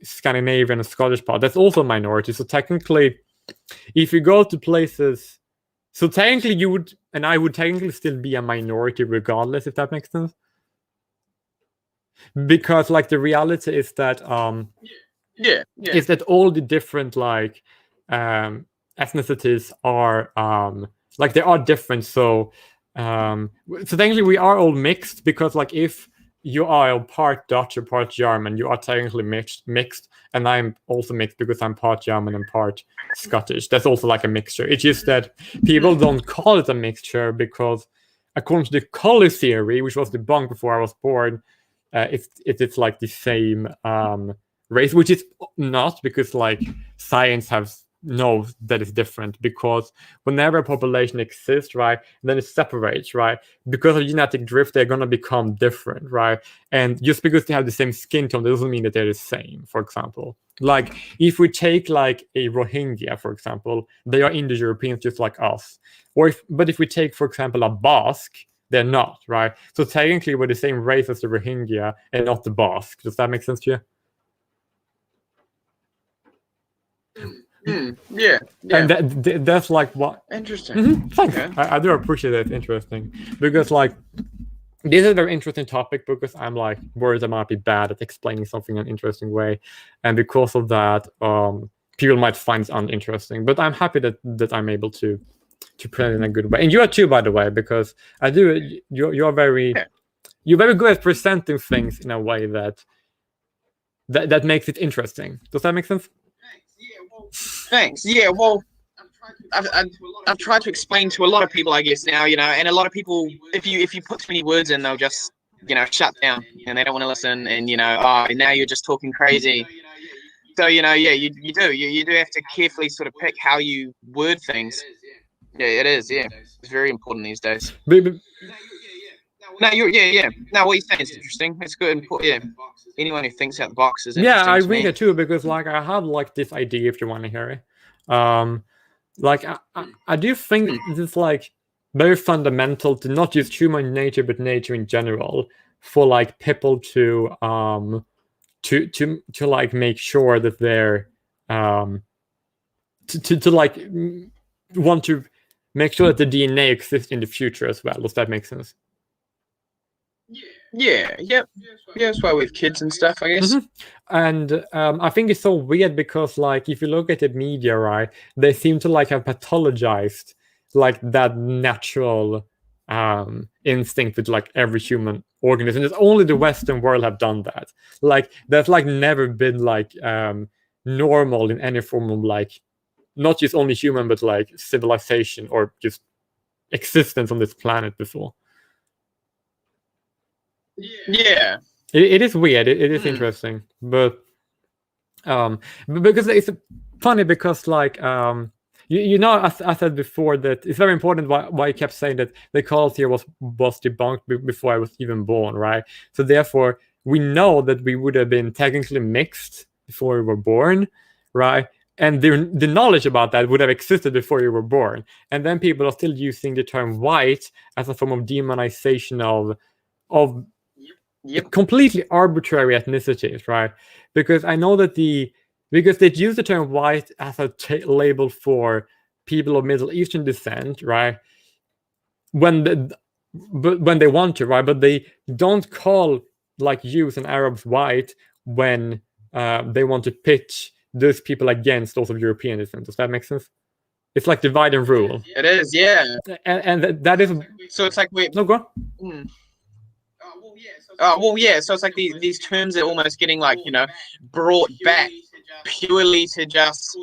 Scandinavian and Scottish part, that's also a minority. So technically, if you go to places, so technically you would, and I would technically still be a minority regardless, if that makes sense. Because like the reality is that Yeah. is that all the different like ethnicities are like they are different. So technically we are all mixed, because like if you are part Dutch or part German, you are technically mixed, and I'm also mixed because I'm part German and part Scottish. That's also like a mixture. It's just that people don't call it a mixture because, according to the color theory, which was debunked before I was born, it's like the same race, which is not, because like science knows that it's different, because whenever a population exists, right, then it separates, right, because of genetic drift, they're going to become different, right, and just because they have the same skin tone, that doesn't mean that they're the same. For example, like if we take like a Rohingya, for example, they are Indo-Europeans just like us. But if we take, for example, a Basque, they're not, right? So technically we're the same race as the Rohingya and not the Basque. Does that make sense to you? Yeah. And that's like what. Interesting. Thanks. Okay. I do appreciate it. Interesting, because like this is a very interesting topic, because I'm like worried I might be bad at explaining something in an interesting way, and because of that, people might find it uninteresting. But I'm happy that I'm able to present it in a good way, and you are too, by the way, because I do. You're very good at presenting things in a way that makes it interesting. Does that make sense? Thanks. Yeah. Well, I've tried to explain to a lot of people, I guess, now, and a lot of people, if you put too many words in, they'll just, shut down, and they don't want to listen, and now you're just talking crazy. So you do have to carefully sort of pick how you word things. Yeah, it is. Yeah, it's very important these days. No, No, what you're saying is interesting. It's good. Yeah, anyone who thinks out the box is interesting. Yeah, I read it too, because like I have like this idea, if you want to hear it. Like I do think this is like very fundamental to not just human nature, but nature in general, for like people to like make sure that they're to like want to make sure that the DNA exists in the future as well. Does that make sense? Yeah, yep. Yeah, that's why we have kids and stuff, I guess. And I think it's so weird, because like if you look at the media, right, they seem to like have pathologized like that natural instinct with like every human organism. It's only the Western world have done that. Like that's like never been like normal in any form of like, not just only human, but like civilization or just existence on this planet before. Yeah, it is weird. It is interesting, but because it's funny, because like I said before that it's very important why I kept saying that the cult here was debunked before I was even born, right? So therefore we know that we would have been technically mixed before we were born, right? And the knowledge about that would have existed before you were born. And then people are still using the term white as a form of demonization of completely arbitrary ethnicities, right? Because I know that because they use the term white as a label for people of Middle Eastern descent, right? When they want to, right? But they don't call like Jews and Arabs white when they want to pitch those people against those of European descent. Does that make sense? It's like divide and rule. It is, yeah. And that is. So it's like No, go on. Well, yeah. So it's like these terms are almost getting like brought back purely to just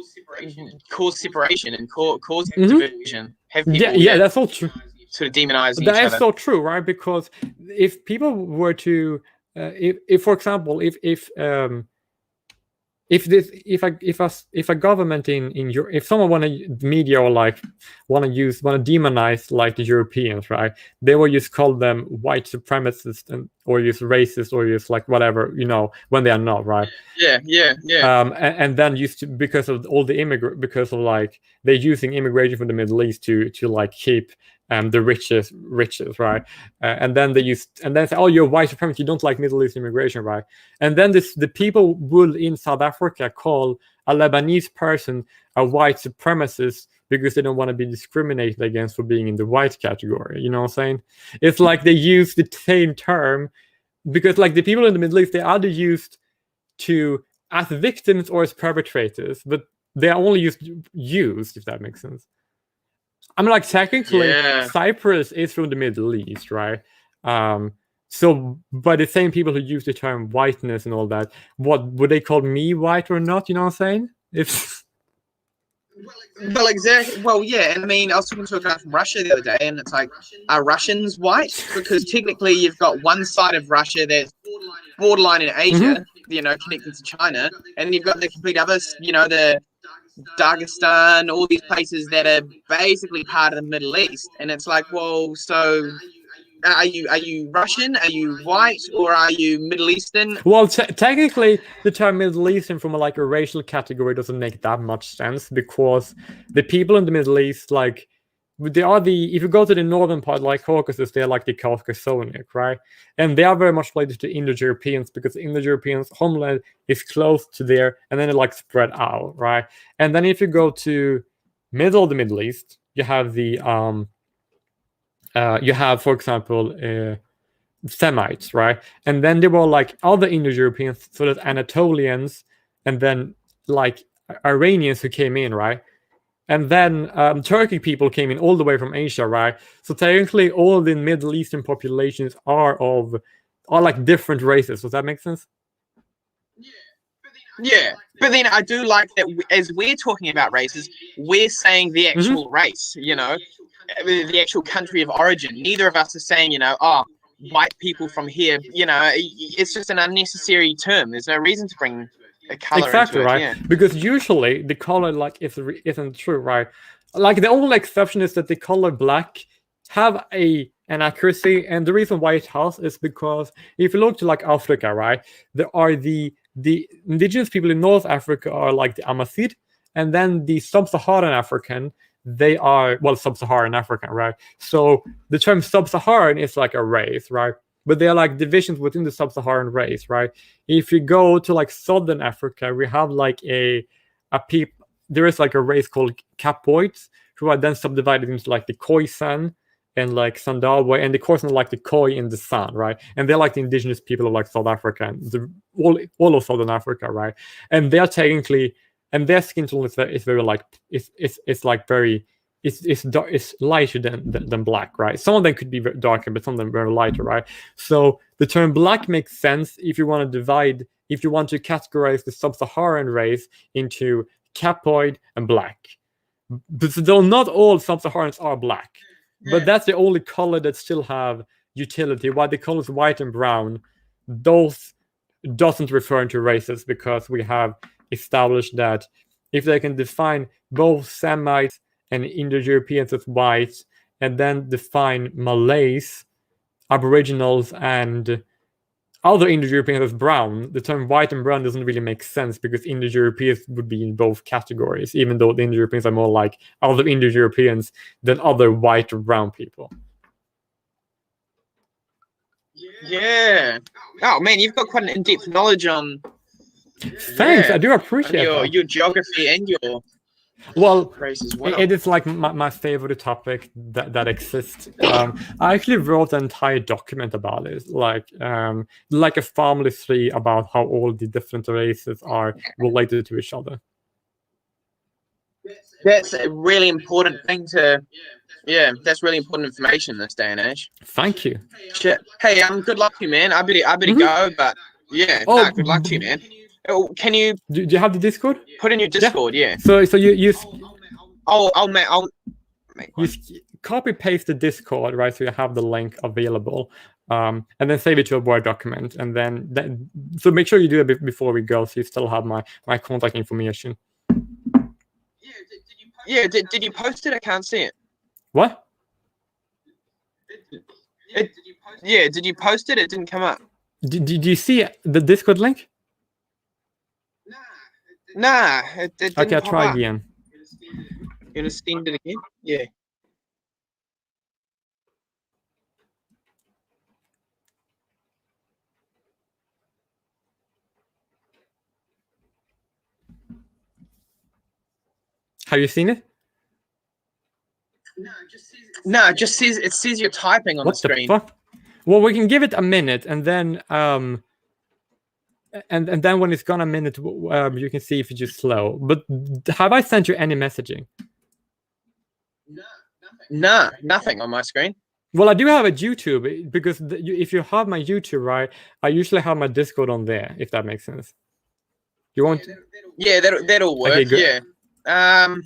cause separation and cause division. Have people yeah, that's all true. Sort of demonize each That other. is so true, right? Because if people were to, if for example, if a government in Europe, if someone want to media or like want to demonize like the Europeans, right? They will just call them white supremacists or just racist or just like whatever, when they are not, right? Yeah. And then because of all the because of like they're using immigration from the Middle East to like keep the richest, right? And then they say, oh, you're white supremacist, you don't like Middle East immigration, right? And then the people will in South Africa call a Lebanese person a white supremacist because they don't want to be discriminated against for being in the white category. You know what I'm saying? It's like they use the same term because like the people in the Middle East, they either used to as victims or as perpetrators, but they are only used, if that makes sense. I mean, like, technically, Cyprus is from the Middle East, right? So, by the same people who use the term whiteness and all that, what would they call me white or not? You know what I'm saying? If Well, exactly. Well, yeah. And I mean, I was talking to a guy from Russia the other day, and it's like, are Russians white? Because technically, you've got one side of Russia that's borderline in Asia, you know, connected to China, and you've got the complete other, you know, the Dagestan, all these places that are basically part of the Middle East. And it's like, well, so are you Russian? Are you white? Or are you Middle Eastern? Well, technically, the term Middle Eastern from a racial category doesn't make that much sense, because the people in the Middle East, like, they are if you go to the northern part, like Caucasus, they're like the Caucasonic, right? And they are very much related to Indo-Europeans, because Indo-Europeans' homeland is close to there, and then it like spread out, right? And then if you go to middle of the Middle East, you have the for example, Semites, right? And then there were like other Indo-Europeans, so that Anatolians, and then like Iranians who came in, right? And then Turkic people came in all the way from Asia, right? So technically, all the Middle Eastern populations are like different races. Does that make sense? Yeah, but then I do like that as we're talking about races, we're saying the actual race, you know, the actual country of origin. Neither of us are saying, you know, oh, white people from here, you know, it's just an unnecessary term. There's no reason to bring a color exactly into it, right. yeah. Because usually the color like isn't true, right? Like the only exception is that the color black have an accuracy, and the reason why it has is because if you look to like Africa, right, there are the indigenous people in North Africa are like the Amazigh, and then the sub-Saharan African, they are, well, sub-Saharan African, right? So the term sub-Saharan is like a race, right? But they are like divisions within the sub-Saharan race, right? If you go to like Southern Africa, we have like there is like a race called Capoids, who are then subdivided into like the Khoisan and like Sandawe, and the Khoisan are like the Khoi in the sun, right? And they're like the indigenous people of like South Africa and all of Southern Africa, right? And they're technically, and their skin tone is very like it's like very it's lighter than black, right? Some of them could be darker, but some of them very lighter, right? So the term black makes sense if you want to categorize the sub-Saharan race into Capoid and black. But though not all sub-Saharans are black, but that's the only color that still have utility. While the colors white and brown, those doesn't refer to races, because we have established that if they can define both Semites and Indo-Europeans as white, and then define Malays, Aboriginals, and other Indo-Europeans as brown, the term white and brown doesn't really make sense, because Indo-Europeans would be in both categories, even though the Indo-Europeans are more like other Indo-Europeans than other white or brown people. Yeah. Oh man, you've got quite an in-depth knowledge on. Thanks, I do appreciate your geography and your race as well. It is like my favorite topic that exists. I actually wrote an entire document about it, like a family tree about how all the different races are related to each other. That's a really important thing to. Yeah, that's really important information in this day and age. Thank you. Shit. Hey, good luck to you, man. I better go, but yeah, good luck to you, man. Can you? Do you have the Discord? Put in your Discord, yeah. So you. I'll you copy paste the Discord, right? So you have the link available, and then save it to a Word document, and then so make sure you do it before we go, so you still have my contact information. Yeah. Did you post it? I can't see it. What? Did you post it? It didn't come up. Did you see the Discord link? Nah, it didn't Okay, I'll pop try up. again. You gonna send it again? Yeah. Have you seen it? No, it just says you're typing on What the screen. the fuck? Well, we can give it a minute, and then and then when it's gone a minute, you can see if it's just slow. But have I sent you any messaging? Nah, nothing on my screen. Well, I do have a YouTube because if you have my YouTube, right, I usually have my Discord on there. If that makes sense. You want? Yeah, that'll work. Okay, good. Yeah.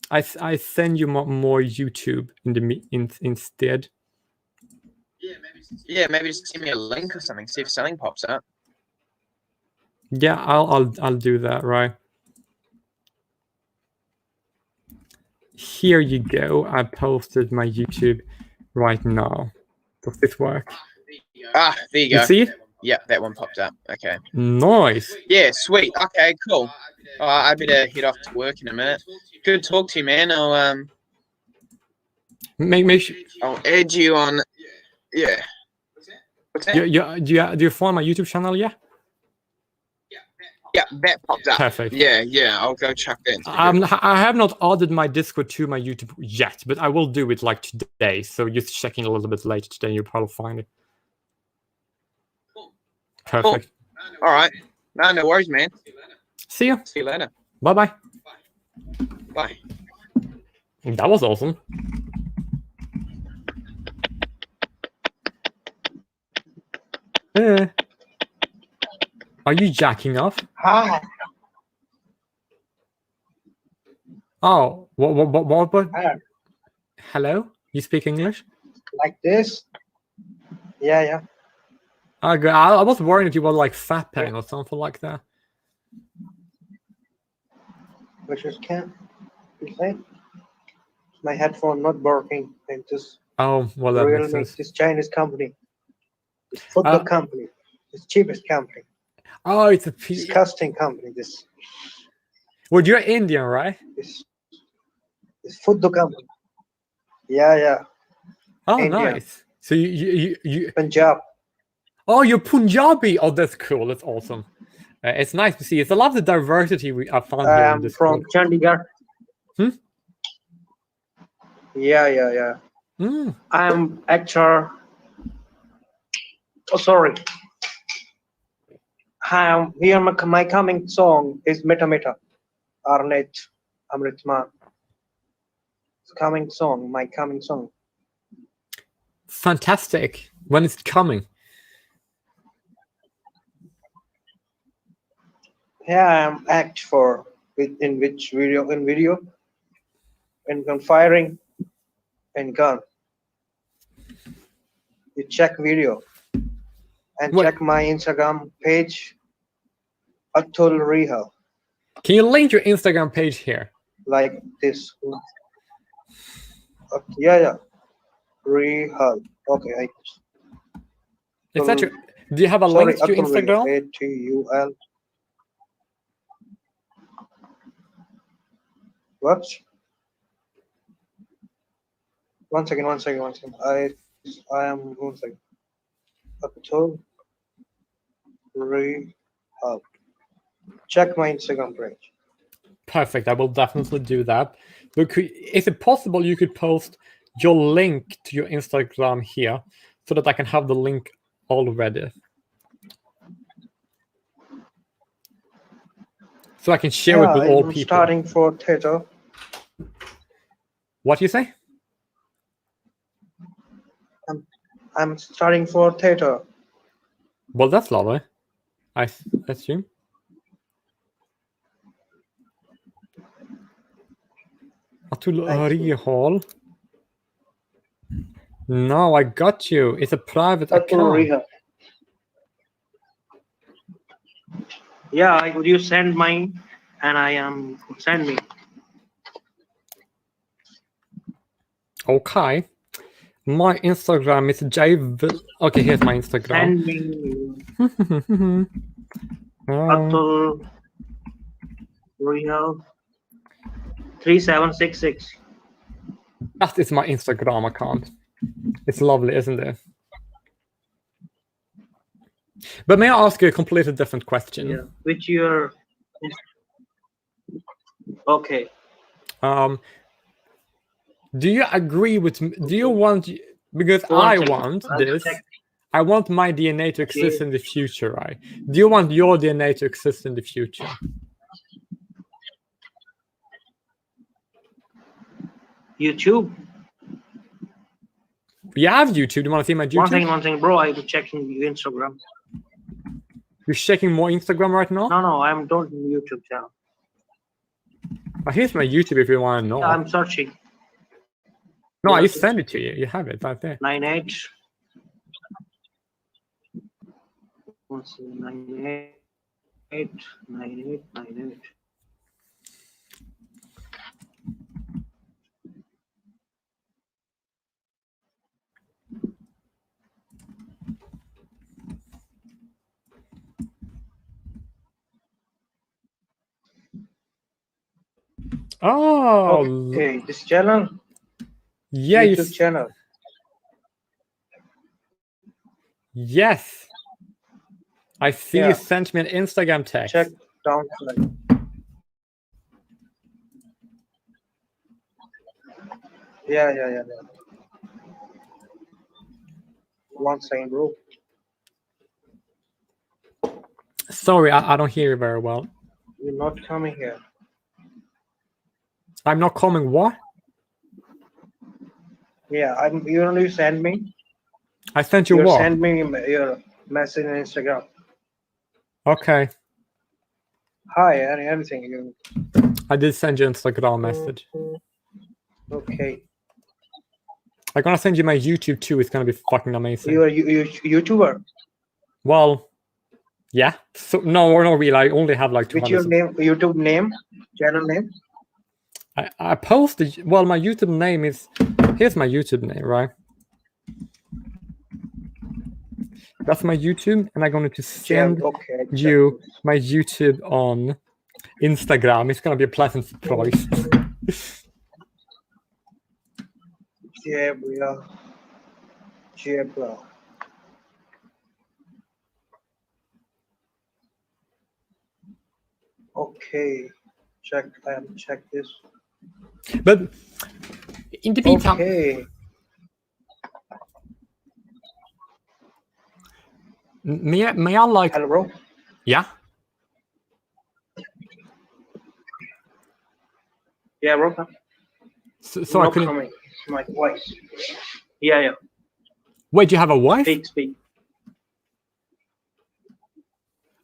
I send you more YouTube instead. Yeah, maybe just send me a link or something. See if something pops up. Yeah, I'll do that, right. Here you go. I posted my YouTube right now. Does this work? Ah, there you go. You see it? Yeah, that one popped up. Okay. Nice. Yeah, sweet. Okay, cool. I better head off to work in a minute. Good to talk to you, man. I'll Make sure. I'll add you on. Yeah. What's that? Do you follow my YouTube channel? Yeah. Yeah, that popped up. Perfect. Yeah. I'll go check that. I have not added my Discord to my YouTube yet, but I will do it like today. So just checking a little bit later today, you'll probably find it. Perfect. Cool. All right. No worries, man. See you. See you later. Bye. Bye. That was awesome. Are you jacking off? Hi. Oh, what? Hi. Hello? You speak English? Like this? Yeah. Oh, good. I was worried if you were like fapping or something like that. Which is can you say? My headphone not working. And this Oh, well, that makes Realme, sense. this Chinese company, this football company, this cheapest company, Oh, it's a disgusting company. This Well, you're Indian, right? this football company. Yeah. Oh, Indian. nice. So you Punjab. Oh, you're Punjabi. Oh, that's cool. That's awesome. It's nice to see. It's a lot of the diversity I found here in this From group. Chandigarh. Yeah. Mm. I'm actor. Oh, sorry. Hi, here my coming song is Meta Arnett Amritman. My coming song. Fantastic. When is it coming? Yeah, I'm act for in which video? In firing and gun. You check video and What? check my Instagram page. Atul Rihal, Can you link your Instagram page here? like this. Yeah. Rihal. Okay. Is that your? Do you have a Sorry, link to your Atul Instagram? Rihal. ATUL. What? One second. I am 1 second. Atul Rihal. Check my Instagram page. Perfect. I will definitely do that. But is it possible you could post your link to your Instagram here so that I can have the link already? So I can share it with all I'm people. starting for theater. What you say? I'm starting for theater. Well, that's lovely. I assume. Atul Rihal. No, I got you. It's a private Atul account. Rihal. Yeah, you send mine, and I am send me. Okay. My Instagram is Okay, here's my Instagram. Send me Atul Rihal 3766. That is my Instagram account. It's lovely, isn't it? But may I ask you a completely different question? Yeah. Which year? Okay. Do you agree with me? Do you want? Because One I second. want I'll this. check. I want my DNA to exist in the future, right? Do you want your DNA to exist in the future? YouTube. You have YouTube. Do you want to see my YouTube? One thing, bro. I'm checking your Instagram. You're checking more Instagram right now? No, I'm not on YouTube channel. But here's my YouTube if you want to know. Yeah, I'm searching. No, I Yeah. just send it to you. You have it right there. 98. 98. 98. Oh, Okay, this channel. yeah. YouTube channel. Yes. I see Yeah. you sent me an Instagram text. Check down. Yeah. One second, bro. Sorry, I don't hear you very well. You're not coming here. I'm not coming. What? Yeah, you only send me. I sent you You what? send me your message on Instagram. Okay. Hi, anything. You I did send you an Instagram message. okay? I'm gonna send you my YouTube too. It's gonna be fucking amazing. You're YouTuber. Well, yeah. So no, not really. I only have like 200. Which your name? YouTube name? Channel name? I posted. Well, my YouTube name is. Here's my YouTube name, right? That's my YouTube, and I'm going to send you my YouTube on Instagram. It's gonna be a pleasant surprise. Yeah, bro. Okay, check this. But in the meantime, Okay. may I like? Hello, bro. Yeah. Yeah, bro. So I couldn't. Coming. It's my voice. Yeah. Wait, you have a wife? Speak.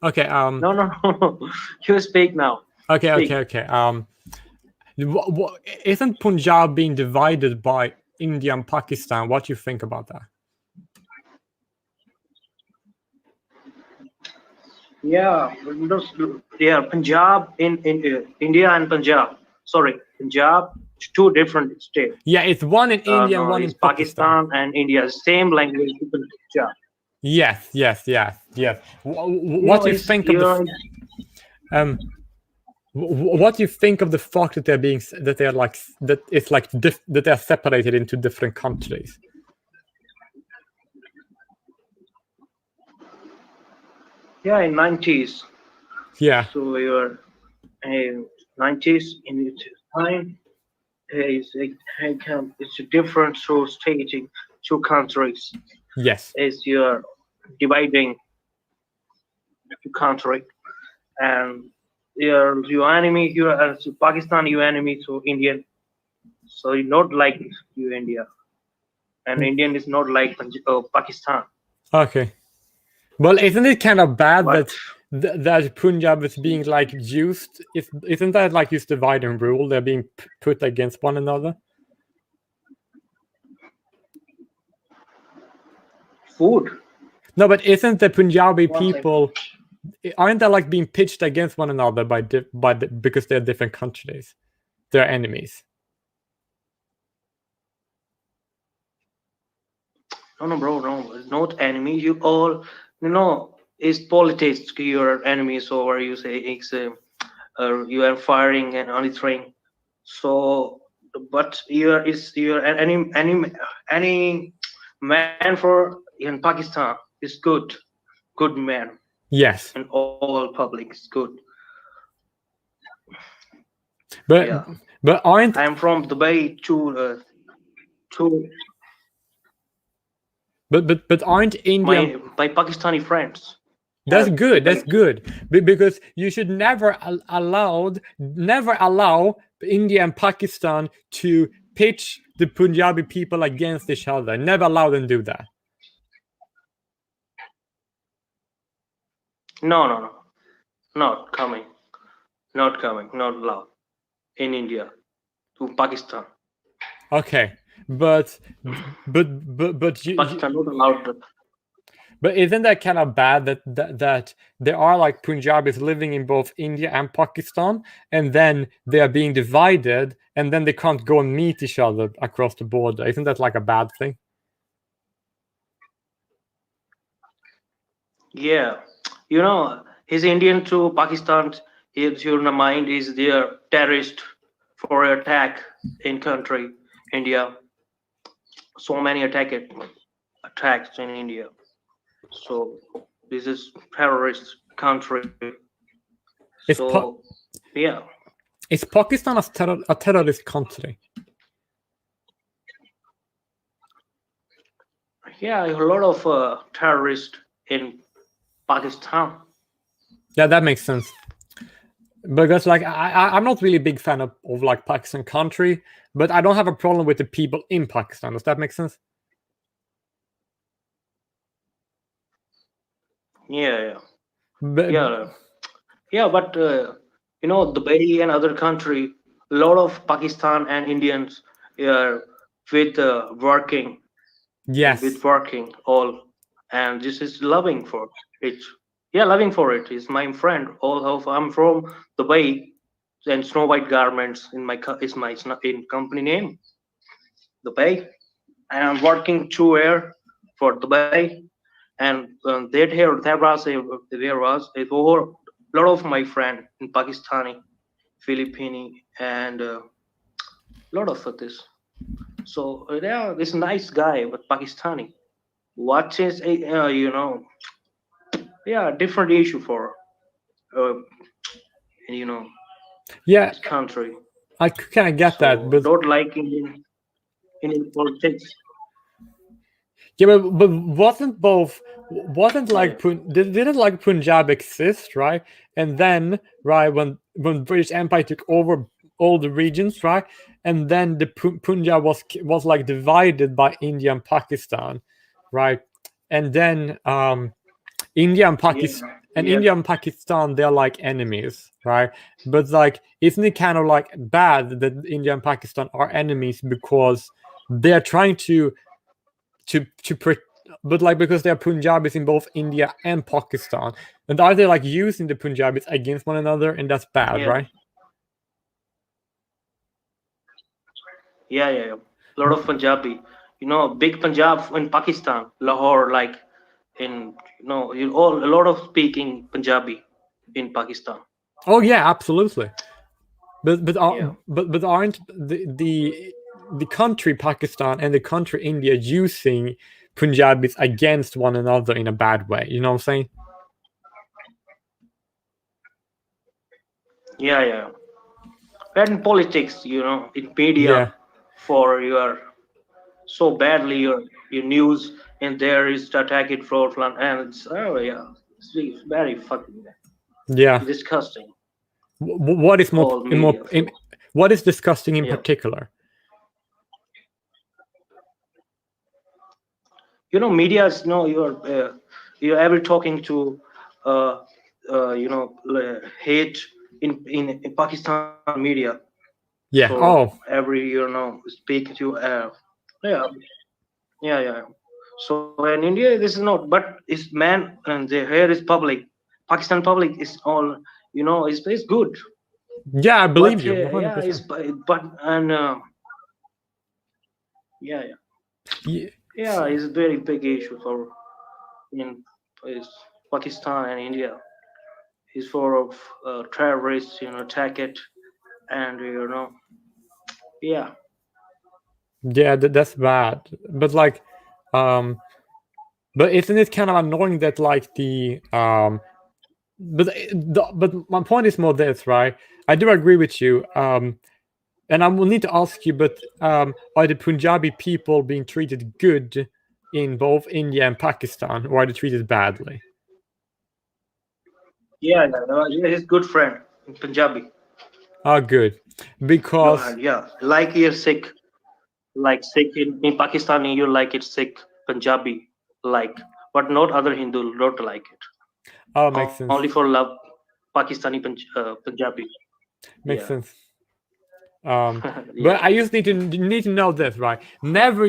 Okay. No. You speak now. Okay. Speak. Okay. Isn't Punjab being divided by India and Pakistan? What do you think about that? Yeah, Punjab in India and Punjab. Sorry, Punjab, two different states. Yeah, it's one in India and one in Pakistan and India. Same language, Punjab. Yes. What do you think of the? What do you think of the fact that they're separated into different countries? Yeah, in 90s. Yeah. So you're 90s in its time. It's a different stating two countries. Yes. Is you're dividing two country, and your enemy, you Pakistan, your enemy, so Indian. So you not like you India, and Indian is not like Pakistan. Okay. Well, isn't it kind of bad that Punjab is being like used? Isn't that like just divide and rule? They're being put against one another. Food. No, but isn't the Punjabi people? Aren't they like being pitched against one another because they're different countries? They're enemies. No, bro, no, it's not enemy. You all, it's politics. Your enemies, or you say it's you are firing and anything. So, but any man for in Pakistan is good man. Yes. And all public is good. But aren't I'm from Dubai to But aren't India? my Pakistani friends. That's have good. That's debated. good. Because you should never allow India and Pakistan to pitch the Punjabi people against each other. Never allow them to do that. No. Not coming. Not allowed in India to Pakistan. Okay, but you, Pakistan not allowed. but isn't that kind of bad that there are like Punjabis living in both India and Pakistan, and then they are being divided, and then they can't go and meet each other across the border? Isn't that like a bad thing? Yeah, he's Indian to Pakistan. His your mind is their terrorist for attack in country India. So many attacks in India. So this is terrorist country. Is So yeah, is Pakistan a terrorist country? yeah, a lot of terrorists in Pakistan. Yeah, that makes sense. Because like I'm not really a big fan of like Pakistan country, but I don't have a problem with the people in Pakistan. Does that make sense? Yeah. But, But Dubai and other country, a lot of Pakistan and Indians are with working, yes. with working all, and this is loving for it. Yeah, loving for it is my friend. Although I'm from Dubai, and Snow White Garments is my in company name, Dubai, and I'm working through air for Dubai, and there was a lot of my friend in Pakistani, Filipino, and a lot of this. So yeah, this nice guy, but Pakistani. What is different issue for uh, you know Yeah, this country. I kind of get that, but don't like Indian politics. yeah, but wasn't like didn't like Punjab exist, right? And then right when British Empire took over all the regions, right? And then the Punjab was like divided by India and Pakistan, right? And then India and Pakistan India and Pakistan, they're like enemies, right? But like, isn't it kind of like bad that India and Pakistan are enemies because they're trying but like because they're Punjabis in both India and Pakistan, and are they like using the Punjabis against one another, and that's bad, right? Yeah. A lot of Punjabi, big Punjab in Pakistan, Lahore, like in a lot of speaking Punjabi in Pakistan. Oh yeah, absolutely. But aren't the country Pakistan and the country India using Punjabis against one another in a bad way? You know what I'm saying? Yeah. And in politics, in media, for your so badly your news, and there is attacking fraudulent, and it's it's very fucking disgusting. What is what is disgusting in particular? Media is you're ever talking to hate in Pakistan media. Yeah. So every speak to yeah. So in India this is not, but it's man, and the hair is public. Pakistan public is all it's good. Yeah, I believe you. 100%. Yeah, it's but and yeah, it's a very big issue for Pakistan and India. Is for terrorists, attack it, and yeah. Yeah, that's bad. But like, but isn't it kind of annoying that like but my point is more this, right? I do agree with you. And I will need to ask you, but are the Punjabi people being treated good in both India and Pakistan, or are they treated badly? Yeah, his good friend in Punjabi. Oh, good. Because Yeah, like you're Sikh, like Sikh in Pakistani, you like it Sikh, Punjabi, like, but not other Hindu don't like it. oh, makes sense. Only for love, Pakistani Punjabi. Makes Yeah. sense. Yeah. But I just need to know this, right? Never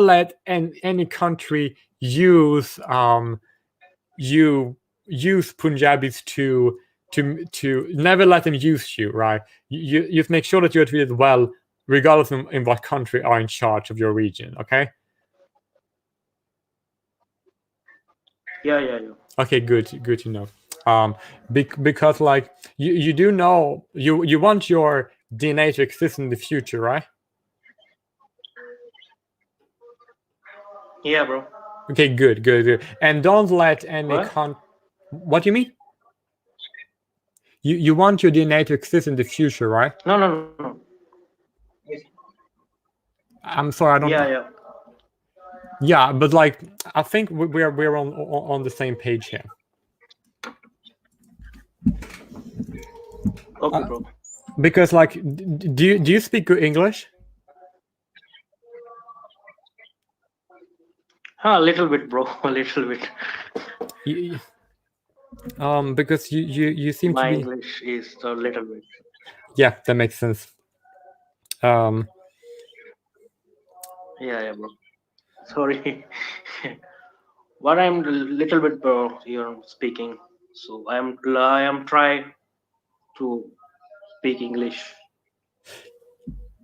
let any country use use Punjabis to never let them use you, right? You just make sure that you're treated well, regardless of in what country are in charge of your region. Okay. Yeah. Okay, good to know. Because like you do know you want your DNA to exist in the future, right? Yeah, bro. Okay, good. And don't let any What? What do you mean? You want your DNA to exist in the future, right? No. I'm sorry, I don't. Yeah. Yeah, but like I think we're on the same page here. Okay, bro. Because like, do you speak good English? A little bit, bro. A little bit. Because you seem My to be. English is a little bit. Yeah, that makes sense. Yeah, bro. Sorry. But I'm a little bit, bro, here speaking. So I am trying to speak English.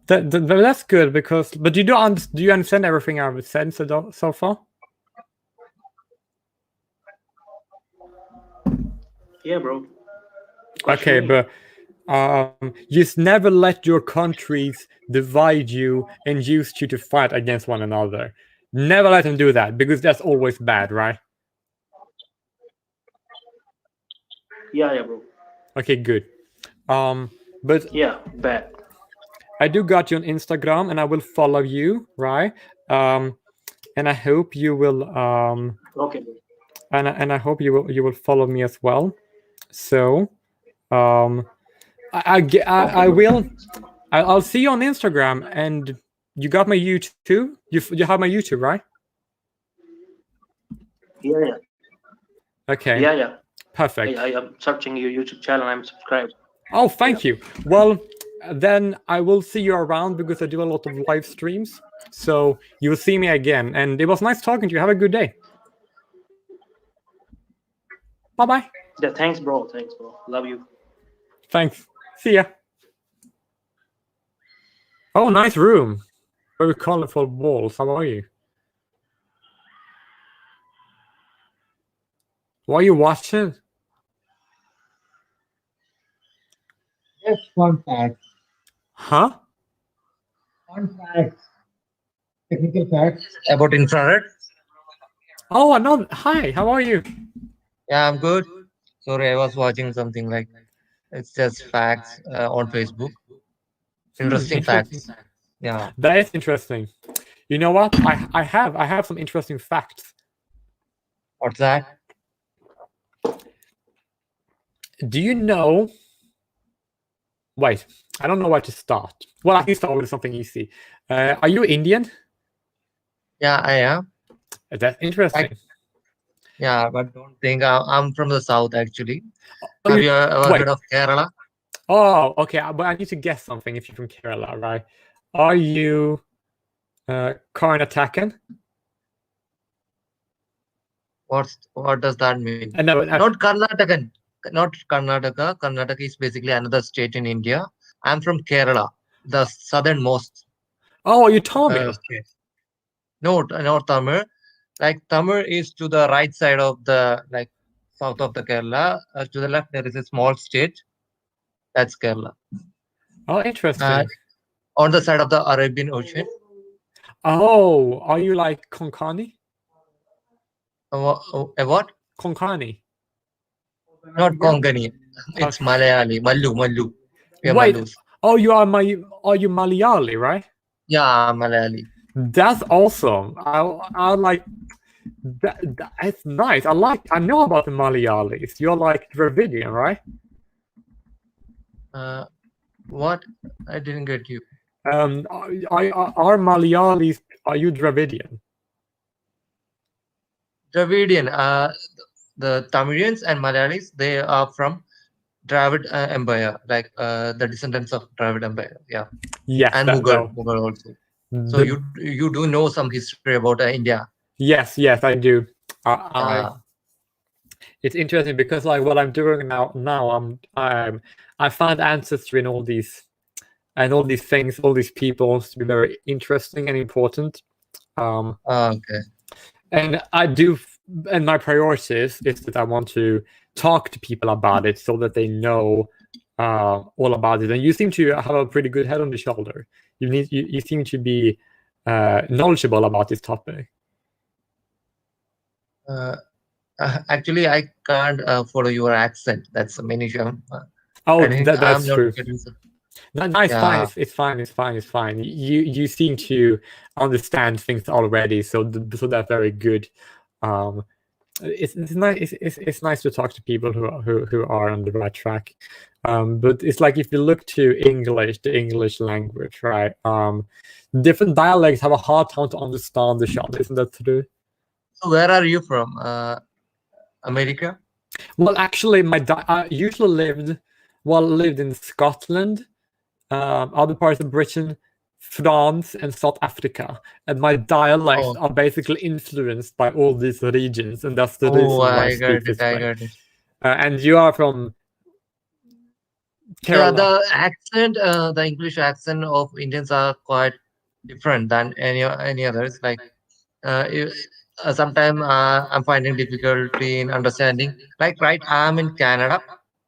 That's good because. But do you understand everything I've said so far? Yeah, bro. Okay, but just never let your countries divide you and use you to fight against one another. Never let them do that because that's always bad, right? Yeah, bro. Okay, good. But yeah, bad. I do got you on Instagram, and I will follow you, right? And I hope you will. Okay, bro. And I hope you will follow me as well. So, I will. I'll see you on Instagram, and you got my YouTube. You have my YouTube, right? Yeah. Okay. Yeah. Perfect. I am searching your YouTube channel. I'm subscribed. Oh, thank you. Well, then I will see you around because I do a lot of live streams. So you will see me again. And it was nice talking to you. Have a good day. Bye-bye. Yeah, thanks, bro. Love you. Thanks. See ya. Oh, nice room. Very colorful walls. How are you? What are you watching? Just fun facts. Huh? Fun facts. Technical facts about infrared. Oh, no. Hi, how are you? Yeah, I'm good. Sorry, I was watching something like it's just facts on Facebook. Interesting facts. Yeah. That is interesting. You know what? I have some interesting facts. What's that? Do you know? Wait, I don't know where to start. Well, I can start with something easy. Are you Indian? Yeah, I am. That's interesting. Yeah, but don't think I'm from the south actually. Have you ever heard of Kerala? Oh, okay. But I need to guess something if you're from Kerala, right? Are you Karnatakan? What does that mean? No, not Karnataka. Not Karnataka. Karnataka is basically another state in India. I'm from Kerala, the southernmost. Oh, are you Tamil? No, not Tamil. Like Tamil is to the right side of the south of the Kerala. To the left there is a small state. That's Kerala. Oh, interesting. On the side of the Arabian Ocean. Oh, are you like Konkani? What? Konkani. Not Konkani. It's Malayali. Mallu. Wait. Oh, are you Malayali, right? Yeah, Malayali. That's awesome. I like that. It's nice. I know about the Malayalis. You're like Dravidian, right? What? I didn't get you. Are Malayalis? Are you Dravidian? Dravidian. The Tamilians and Malayalis, they are from Dravid Empire, like the descendants of Dravid Empire. Yeah, Yes, and Mughal also. So you do know some history about India. Yes, I do. It's interesting because like what I'm doing now I find ancestry and all these things, all these people to be very interesting and important. Okay. And I do, and my priority is that I want to talk to people about it so that they know all about it. And you seem to have a pretty good head on the shoulder. You seem to be knowledgeable about this topic. Actually, I can't follow your accent. That's the main issue. That's true. No, it's Yeah. fine. It's fine. You seem to understand things already, so that's very good. It's nice. It's nice to talk to people who are on the right track. But it's like if you look to English, the English language, right? Different dialects have a hard time to understand each other. Isn't that true? So where are you from? America? Well, actually, I usually lived in Scotland, other parts of Britain, France, and South Africa, and my dialects are basically influenced by all these regions, and that's the reason why I speak this way. I got it. And you are from Kerala. Yeah, the accent, the English accent of Indians are quite different than any others. Like, sometimes I'm finding difficulty in understanding. Like, right, I'm in Canada,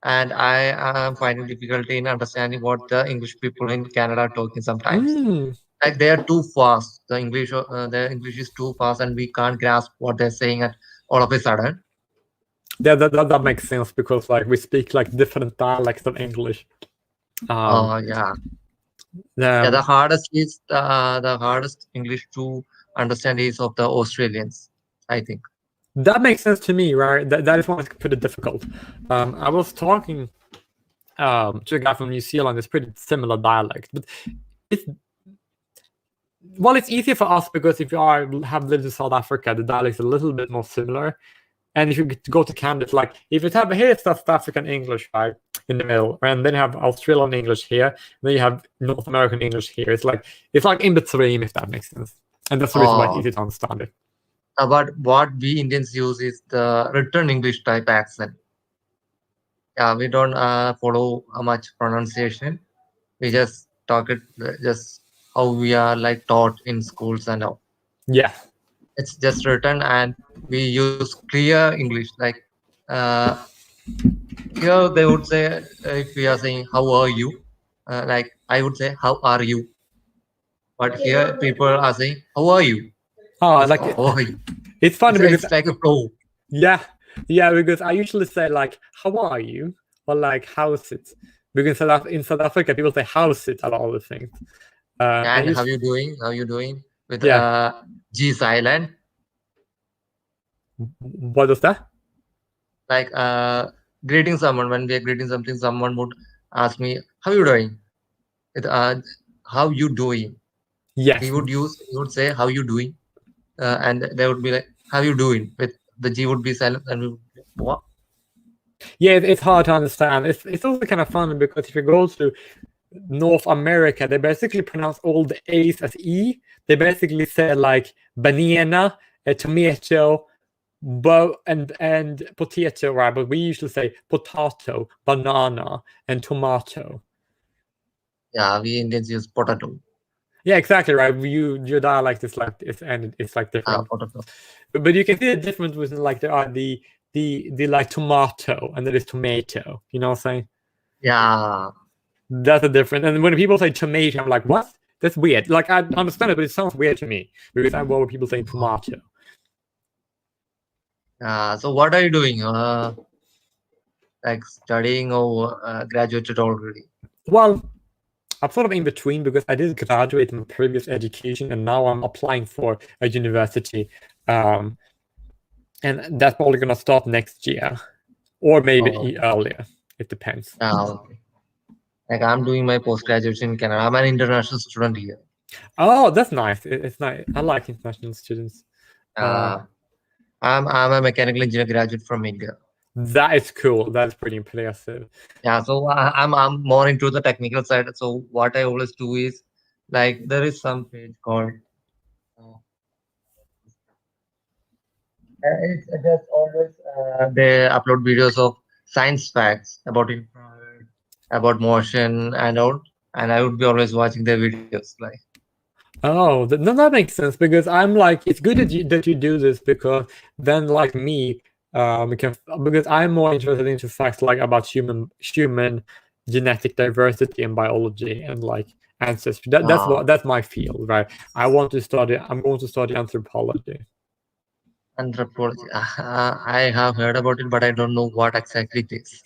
and I am finding difficulty in understanding what the English people in Canada are talking sometimes. Like, they are too fast. The English is too fast, and we can't grasp what they're saying at all of a sudden. Yeah, that makes sense because like we speak like different dialects of English. Yeah. The hardest English to understand is of the Australians, I think. That makes sense to me, right? That is why it's pretty difficult. I was talking to a guy from New Zealand. It's pretty similar dialect, but it's easier for us because if you have lived in South Africa, the dialect's a little bit more similar. And if you go to Canada, it's like if you have here South African English, right, in the middle, and then you have Australian English here, and then you have North American English here. It's like in between, if that makes sense. And that's the reason why it's easy to understand it. But what we Indians use is the written English type accent. Yeah, we don't follow much pronunciation. We just talk it just how we are like taught in schools and all. Yeah. It's just written, and we use clear English. Like here they would say, if we are saying how are you, like I would say how are you, but here people are saying how are you. It's funny because it's like a flow. Yeah, because I usually say like how are you or like how's it, because in South Africa people say how's it a lot of the things. And how you doing with G silent. What is that? Like greeting someone, when we are greeting something, someone would ask me how you doing, with how you doing. Yes, he would say how you doing, and they would be like how you doing, with the G would be silent, and we would be, what? Yeah, it's hard to understand. It's also kind of funny because if you go to North America, they basically pronounce all the A's as E. They basically say like banana, tomato, and potato, right? But we usually say potato, banana, and tomato. Yeah, we Indians use potato. Yeah, exactly right. Your dialect is like it's like different. But you can see the difference between like there are the like tomato and there is tomato. You know what I'm saying? Yeah. That's a difference. And when people say tomato, I'm like, what? That's weird. Like I understand it, but it sounds weird to me because I'm what people saying tomato. So what are you doing? Like studying or graduated already? Well, I'm sort of in between because I did graduate in previous education and now I'm applying for a university, and that's probably gonna start next year, or maybe earlier. It depends. Okay. Like I'm doing my post graduation in Canada. I'm an international student here. Oh, that's nice. It's nice. I like international students. I'm a mechanical engineer graduate from India. That is cool. That's pretty impressive. Yeah, so I'm more into the technical side. So what I always do is like there is some page called it's just always they upload videos of science facts about infrared, about motion and all, and I would be always watching their videos. Like, Oh, no, that makes sense because I'm like, it's good that you do this because then, like me, because I'm more interested into facts like about human genetic diversity and biology and like ancestry. That's my field, right? I'm going to study anthropology. anthropology. I have heard about it, but I don't know what exactly it is.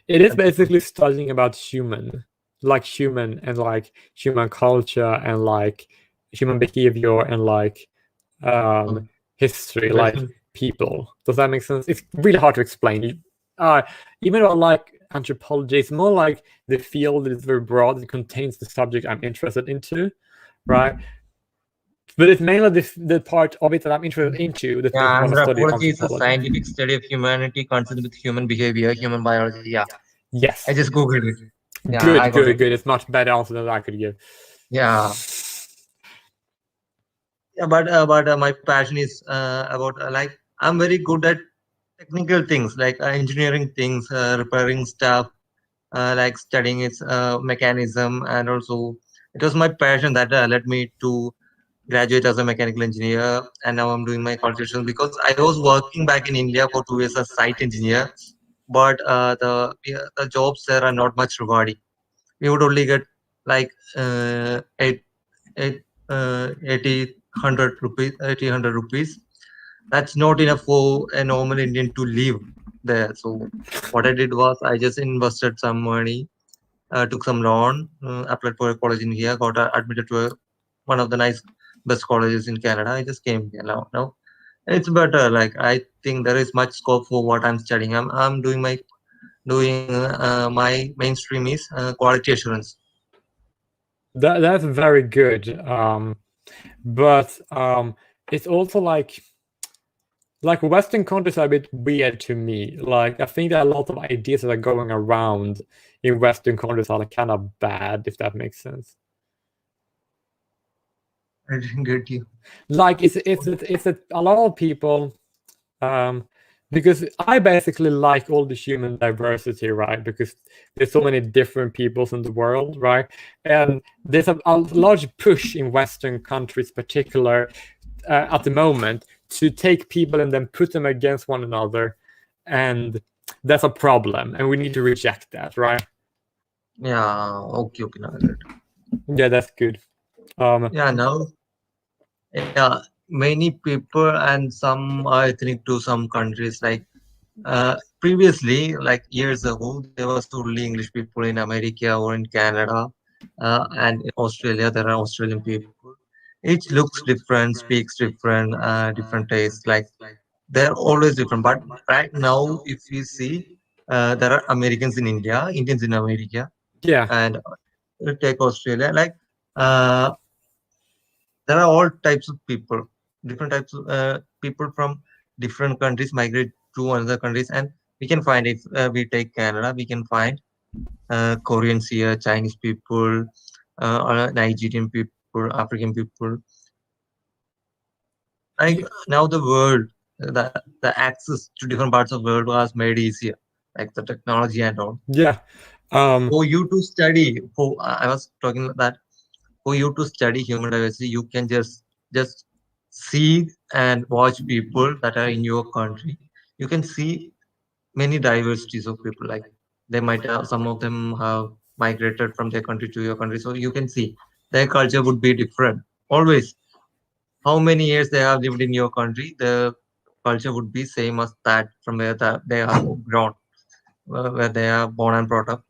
It is basically studying about human and like human culture and like human behavior and like history, like people. Does that make sense? It's really hard to explain. Even though like anthropology, it's more like the field is very broad. It contains the subject I'm interested into, right? But it's mainly the part of it that I'm interested into. Anthropology is a scientific study of humanity concerned with human behavior, human biology. Yeah. Yes. I just googled it. Yeah, good. It's much better answer than I could give. Yeah. Yeah, but my passion is about like I'm very good at technical things like engineering things, repairing stuff, like studying its mechanism, and also it was my passion that led me to graduate as a mechanical engineer, and now I'm doing my qualifications because I was working back in India for 2 years as site engineer, but the jobs there are not much rewarding. We would only get like 100 rupees. That's not enough for a normal Indian to live there. So what I did was I just invested some money, took some loan, applied for a college in here, got admitted to one of the best colleges in Canada. I just came here now. It's better. Like I think there is much scope for what I'm studying. I'm doing my mainstream is quality assurance. That's very good. But it's also like Western countries are a bit weird to me. Like I think there are a lot of ideas that are going around in Western countries are like kind of bad, if that makes sense. I didn't get you. Like it's a lot of people, because I basically like all the human diversity, right? Because there's so many different peoples in the world, right? And there's a large push in Western countries, particular at the moment, to take people and then put them against one another, and that's a problem, and we need to reject that, right? Yeah. Okay. Yeah, that's good. Yeah. Now. Yeah, many people and some are ethnic to some countries. Like previously, like years ago, there was only English people in America or in Canada, and in Australia there are Australian people. Each looks different, speaks different, different tastes. Like they're always different. But right now, if you see, there are Americans in India, Indians in America, Yeah. and take Australia. Like there are all types of people, different types of people from different countries migrate to other countries, and we can find if we take Canada, we can find Koreans here, Chinese people, Nigerian people, African people. Like now, the world, the access to different parts of the world was made easier, like the technology and all. Yeah. For you to study, I was talking that for you to study human diversity, you can just see and watch people that are in your country. You can see many diversities of people. Like they might have, some of them have migrated from their country to your country, so you can see their culture would be different. Always, how many years they have lived in your country, the culture would be same as that from where they are grown, where they are born and brought up.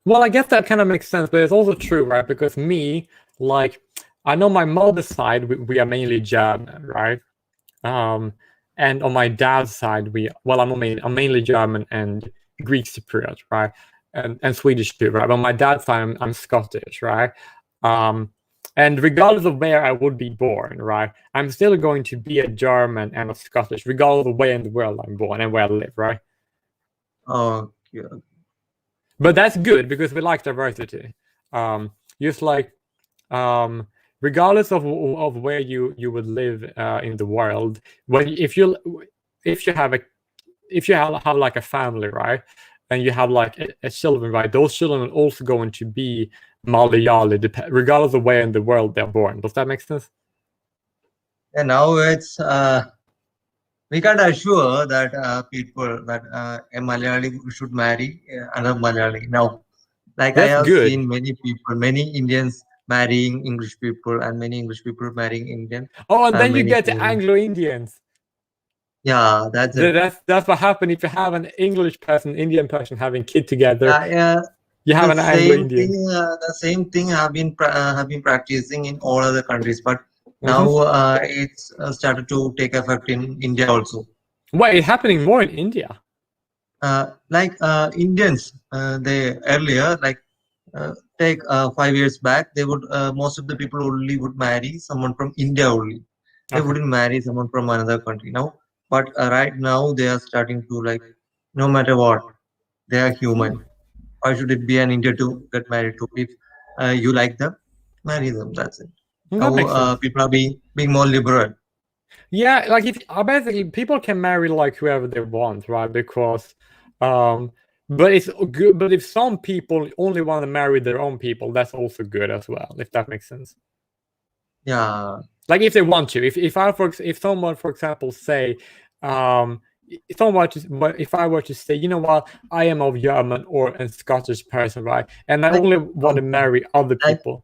Well, I guess that kind of makes sense, but it's also true, right? Because me, like, I know my mother's side, we are mainly German, right? And on my dad's side, I'm mainly German and Greek Cypriot, right? And Swedish too, right? But on my dad's side, I'm Scottish, right? And regardless of where I would be born, right, I'm still going to be a German and a Scottish, regardless of where in the world I'm born and where I live, right? Oh, yeah. But that's good because we like diversity. Just like, regardless of where you would live in the world, if you have like a family, right, and you have like a children, right, those children are also going to be Malayali, regardless of where in the world they're born. Does that make sense? And now it's we can't assure that people that a Malayali should marry another Malayali. Now, like I That's have good. seen many people, many Indians marrying English people, and many English people marrying Indian. Oh, and then you many get the Korean. Anglo-Indians. Yeah, that's it. That's what happens if you have an English person, Indian person having kid together. Yeah, You have the an same Anglo-Indian. thing. The same thing have been practicing in all other countries, but now it's started to take effect in India also. Wait, it's happening more in India. Like Indians, they earlier take 5 years back, they would most of the people only would marry someone from India only. They Okay. wouldn't marry someone from another country now. But right now they are starting to like, no matter what, they are human. Why should it be an India to get married to? If you like them, marry them. That's it. That makes Now sense. people are being more liberal. Yeah, like basically people can marry like whoever they want, right? Because, but it's good. But if some people only want to marry their own people, that's also good as well. If that makes sense. Yeah. Like if they want to, if someone, for example, say, if I were to say, you know what, I am of German or a Scottish person, right, and I Like, only want to marry other like, people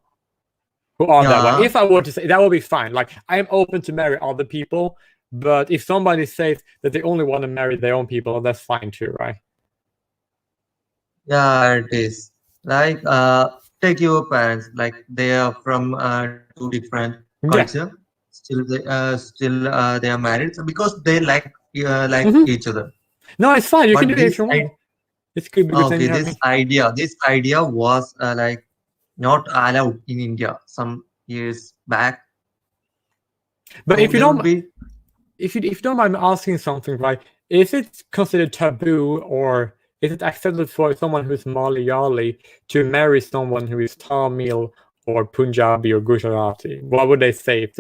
who are that way. yeah. If I were to say that, would be fine. Like I am open to marry other people, but if somebody says that they only want to marry their own people, that's fine too, right? Yeah, it is. Like, take your parents. Like, they are from two different Yeah. culture. Still, they are married because they like Mhm. each other. No, it's fine. You But can do it if this, you want. It's good because then okay, you have me. this idea was like not allowed in India some years back. But So if you there would don't, be if you don't mind me asking something, right? Is it considered taboo or is it accepted for someone who's Malayali to marry someone who is Tamil or Punjabi or Gujarati? What would they say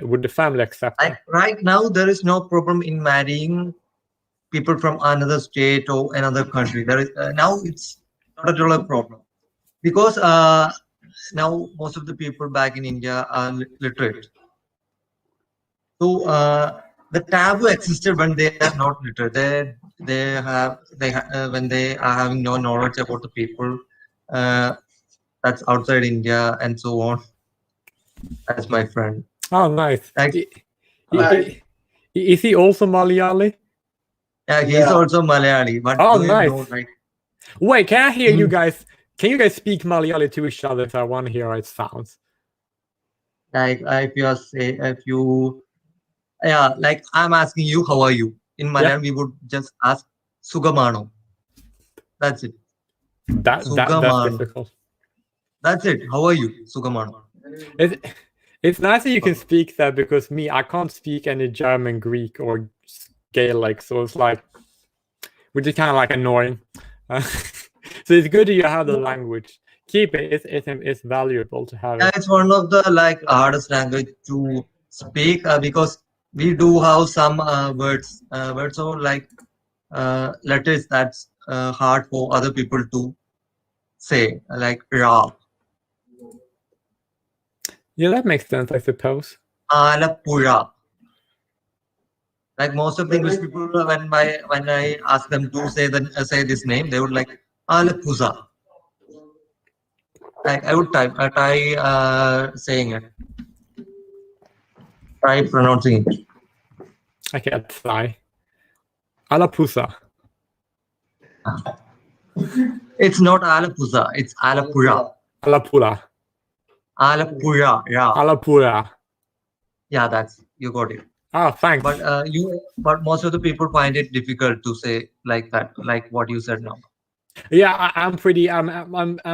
would the family accept like that? right now there is no problem in marrying people from another state or another country. There is now it's not at all a problem because now most of the people back in India are literate. So the taboo existed when they are not literate. When they are having no knowledge about the people that's outside India and so on. That's my friend. Oh, nice. Like, Is he also Malayali? yeah, he's also Malayali, but Oh, do you nice. know, like, Wait, can I hear you guys? Can you guys speak Malayali to each other if I want to hear how it sounds? like yeah, like I'm asking you, how are you? In Malayalam, we would just ask Sugamano. That's it. That's Sugamano. difficult. That's it. How are you, Sugamano? It's nice that you can speak that because I can't speak any German, Greek, or Gaelic, so it's like, which is kind of like annoying. So it's good that you have the language. Keep it. It's valuable to have it. It's one of the like hardest language to speak because we do have some words or like letters that's hard for other people to say, like ra. Yeah, that makes sense, I suppose. Alapura. Like most of the English people, when I ask them to say this name, they would like Alapuza. Like I would try saying it, try pronouncing it. I can't try. Alapusa. It's not Alappuzha. It's Alappuzha. Alapura. Alappuzha. Yeah. Alapura. Yeah, that's you got it. Ah, thanks. But most of the people find it difficult to say like that, like what you said now. Yeah, I'm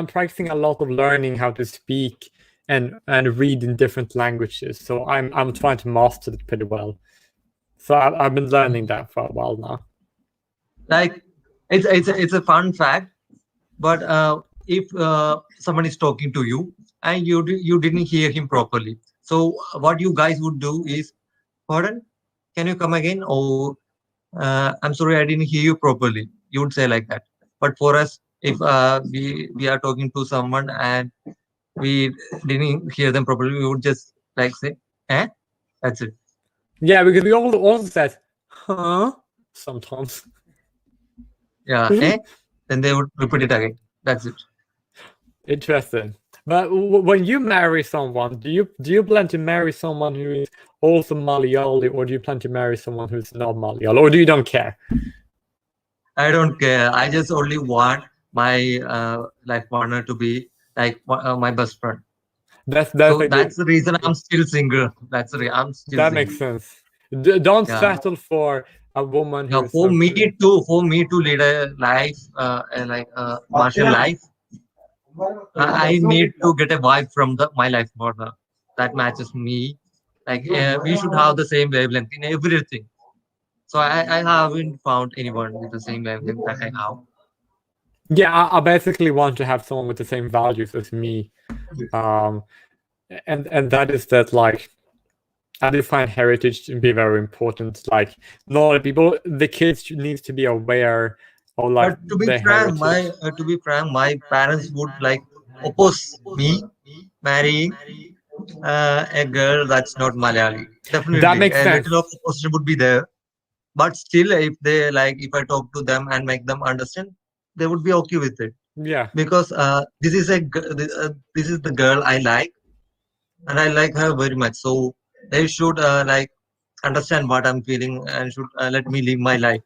practicing a lot of learning how to speak and read in different languages. So I'm trying to master it pretty well. So I've been learning that for a while now. Like it's a fun fact, but if someone is talking to you and you didn't hear him properly, so what you guys would do is, pardon, can you come again? Or I'm sorry, I didn't hear you properly. You would say like that. But for us, if we are talking to someone and we didn't hear them properly, we would just like say, eh? That's it. Yeah, because we all also said, huh? Sometimes. Yeah, eh? Then they would repeat it again. That's it. Interesting. But when you marry someone, do you plan to marry someone who is also Malayali, or do you plan to marry someone who's not Malayali, or do you don't care? I don't care. I just only want my life partner to be like my best friend. That's the reason I'm still single. I'm still that single. Makes sense. Don't settle for a woman who. For me to lead a life, like a martial life, I need to get a vibe from my life partner that matches me. Like we should have the same wavelength in everything. So I haven't found anyone with the same wavelength that I have. Yeah, I basically want to have someone with the same values as me, and that is that, like, I define heritage to be very important. Like, not people, the kids needs to be aware of, like, but to be frank, my parents would like oppose me marrying a girl that's not Malayali. Definitely, that makes sense. Little of opposition would be there, but still, if they like, if I talk to them and make them understand, they would be okay with it. Yeah, because this is the girl I like, and I like her very much. So they should like understand what I'm feeling and should let me live my life.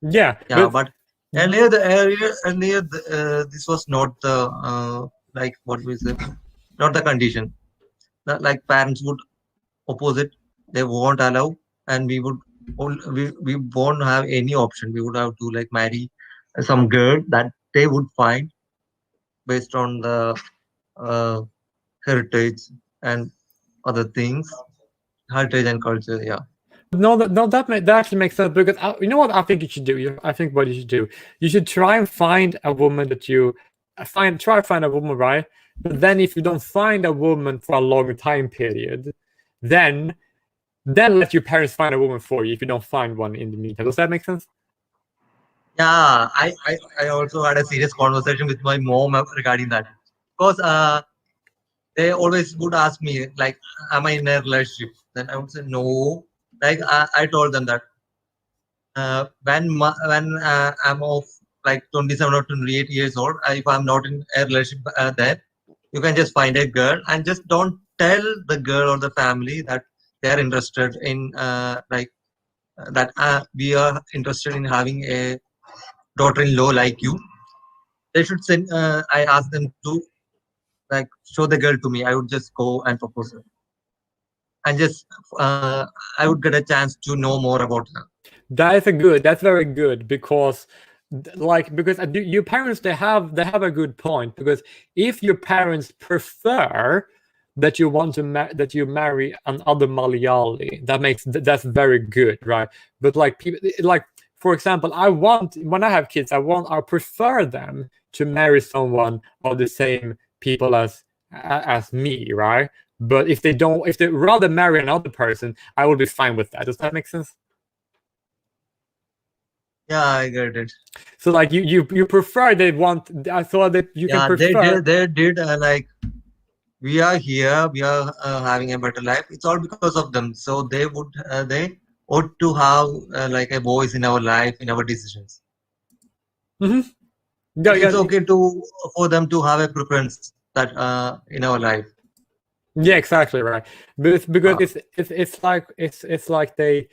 Yeah, but earlier this was not the like what we say, not the condition. Like parents would oppose it, they won't allow, and we won't have any option. We would have to like marry some girl that they would find based on the heritage and other things, heritage and culture. Yeah. No, that actually makes sense, because you know what I think you should do. I think what you should do, you should try and find a woman that you try to find a woman, right? But then if you don't find a woman for a long time period, then let your parents find a woman for you if you don't find one in the meantime. Does that make sense? Yeah, I also had a serious conversation with my mom regarding that, because they always would ask me like, am I in a relationship? Then I would say no. Like I told them that when I'm of like 27 or 28 years old, if I'm not in a relationship, then you can just find a girl and just don't tell the girl or the family that they're interested in like that we are interested in having a daughter-in-law like you. They should send. I asked them to like show the girl to me. I would just go and propose her, and just I would get a chance to know more about her. That's very good, because your parents, they have a good point, because if your parents prefer that you want to that you marry another Malayali, that's very good, right? But like people, like, for example, when I have kids, I prefer them to marry someone of the same people as me, right? But if they rather marry another person, I will be fine with that. Does that make sense? Yeah, I get it. So like you prefer, I thought that you can prefer. They did like, we are here, we are having a better life. It's all because of them. So they ought to have like a voice in our life, in our decisions. It's okay for them to have a preference that in our life. Yeah, exactly right. Because it's like they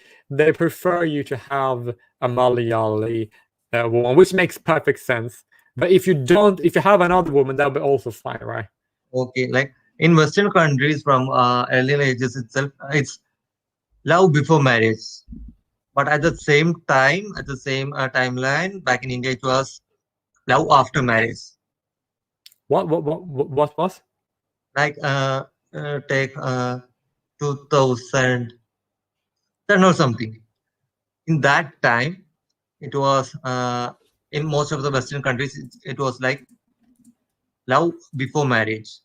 prefer you to have a Malayali woman, which makes perfect sense. But if you don't, if you have another woman, that'll be also fine, right? Okay, like in Western countries from earlier ages itself, it's love before marriage. But at the same time, at the same timeline, back in India, it was love after marriage. What was? Like take 2010 or something. In that time, it was in most of the Western countries, it was like love before marriage.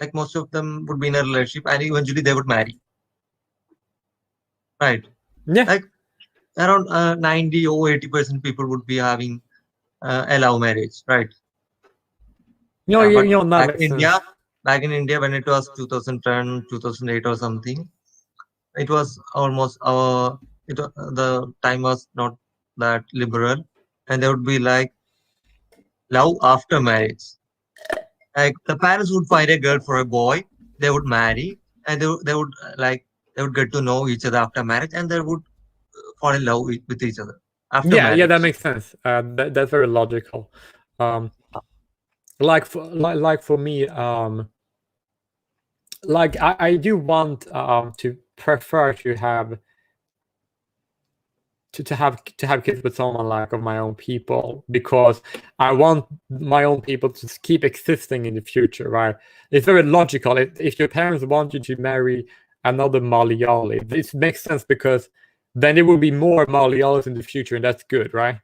Like most of them would be in a relationship and eventually they would marry. Right. Yeah. Like around 90 or 80% people would be having a love marriage, right? You know, Yeah, but that back makes in India, sense. when it was 2010, 2008 or something, it was almost the time was not that liberal, and there would be like love after marriage. Like the parents would find a girl for a boy, they would marry, and they would get to know each other after marriage, and they would fall in love with each other after Yeah, that marriage. makes sense. That's very logical. Like for me, like I do want to prefer to have kids with someone like of my own people, because I want my own people to keep existing in the future, right? It's very logical. If your parents want you to marry another Malayali, it makes sense, because then there will be more Malayalis in the future, and that's good, right?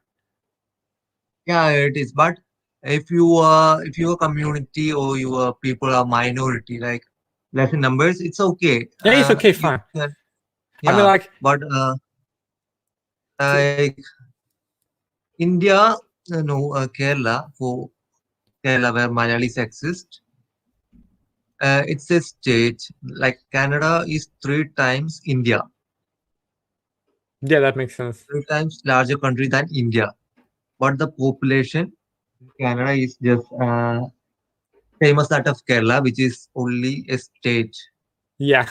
Yeah, it is. But if your community or your people are minority, like less in numbers, it's okay. Yeah, it's okay, You fine. can, I mean, yeah, like, but like India, no, Kerala, where Malayalis exist, it's a state. Like Canada is 3 times India, yeah, that makes sense. 3 times larger country than India. But the population in Canada is just famous out of Kerala, which is only a state. Yeah,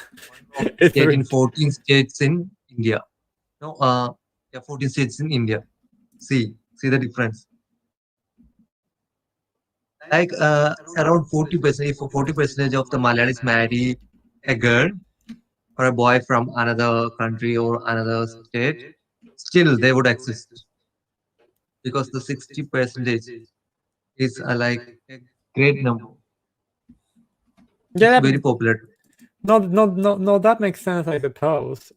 One of it's state very in 14 states in India. No, yeah, 14 states in India. See the difference. Like around 40%, if 40% of the Malayalis marry a girl or a boy from another country or another state, still they would exist because the 60% is like a great number. It's yeah. very popular. No, that makes sense, I suppose.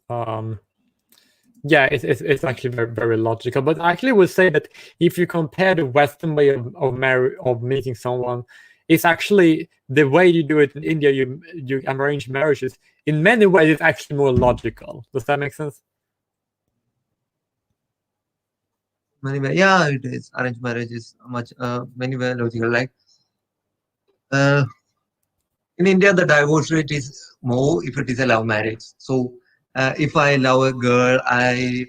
Yeah, it's actually very logical. But I actually would say that if you compare the Western way of meeting someone, it's actually the way you do it in India. You arrange marriages. In many ways, it's actually more logical. Does that make sense? Yeah, it is. Arranged marriage is much many way logical. Like uh, in India, the divorce rate is more if it is a love marriage. So if I love a girl, I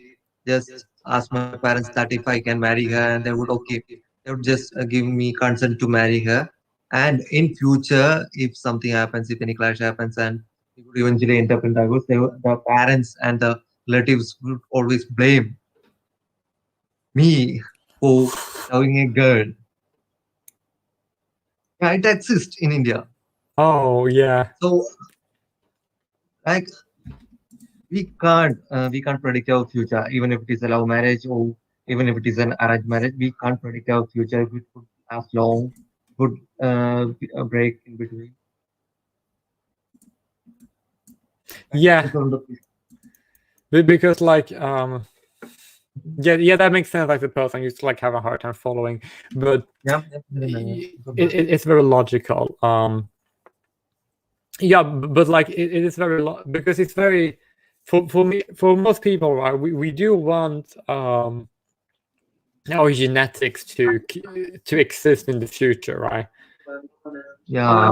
just ask my parents that if I can marry her, and they would okay, they would just give me consent to marry her. And in future, if something happens, if any clash happens, and it would eventually end up in divorce, the parents and the relatives would always blame me for loving a girl. Yeah, it exists in India. Oh yeah. So like we can't predict our future, even if it is a love marriage or even if it is an arranged marriage. We can't predict our future if it would last long, would be a break in between. Yeah. Depends on the- Because like yeah, that makes sense, I suppose. I used to like have a hard time following, but yeah, it's very logical. Yeah, but like it is very because it's very for me, for most people, right? We do want our genetics to exist in the future, right? yeah,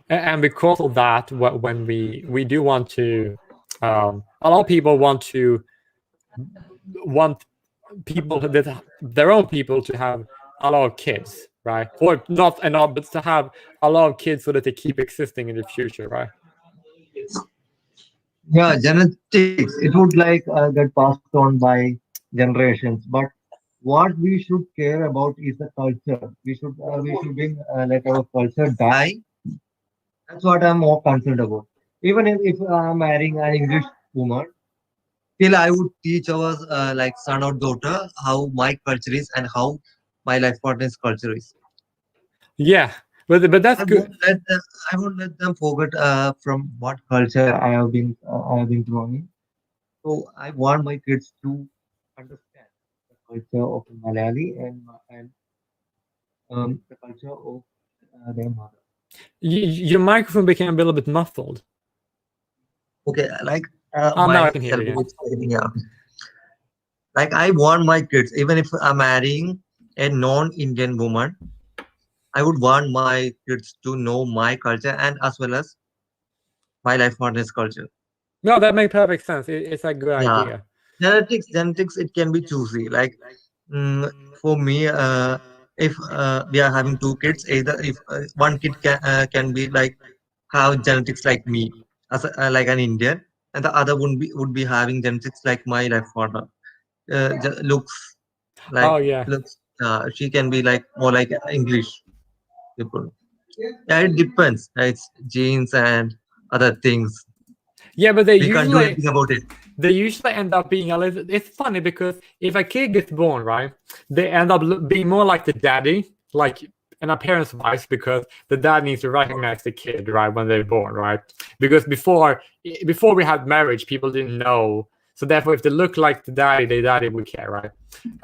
And because of that, when we do want to, a lot of people want people that their own people to have a lot of kids, right? Or not enough, but to have a lot of kids so that they keep existing in the future, right? yeah. Genetics, it would like get passed on by generations, but what we should care about is the culture. We shouldn't let our culture die. That's what I'm more concerned about. Even if I'm marrying an English woman, still I would teach our like son or daughter how my culture is and how my life partner's culture is. Yeah, but that's I good. won't let them, I won't let them forget from what culture I have been growing in. So I want my kids to understand the culture of Malayali and the culture of their mother. Your microphone became a little bit muffled. Okay, like Oh, now I my can hear you elbow again. is fading out. Like I want my kids, even if I'm marrying a non-Indian woman, I would want my kids to know my culture and as well as my life partner's culture. No, that makes perfect sense. It's a good Yeah, idea. genetics, it can be choosy. Like mm, for me, if we are having two kids, either if one kid can be like have genetics like me, as like an Indian, and the other would be having genetics like my life partner. Looks like Oh yeah. looks. She can be like more like English people. Yeah, it depends. It's genes and other things. Yeah, but they We can't do usually anything about it. end up being a little. It's funny because if a kid gets born, right, they end up being more like the daddy, like an appearance wise, because the dad needs to recognize the kid, right, when they're born, right? Because before we had marriage, people didn't know. So therefore, if they look like the daddy would care, right?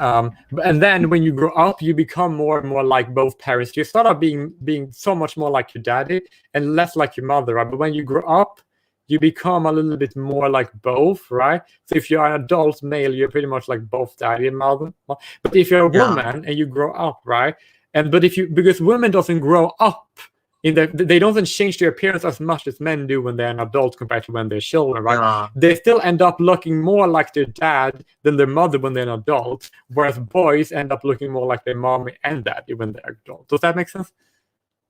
And then when you grow up, you become more and more like both parents. You start out being so much more like your daddy and less like your mother, right? But when you grow up, you become a little bit more like both, right? So if you're an adult male, you're pretty much like both daddy and mother. But if you're a Yeah, woman and you grow up, right? But because women doesn't grow up they don't change their appearance as much as men do when they're an adult compared to when they're children, right? yeah, They still end up looking more like their dad than their mother when they're an adult, whereas boys end up looking more like their mommy and daddy when they're adult. Does that make sense?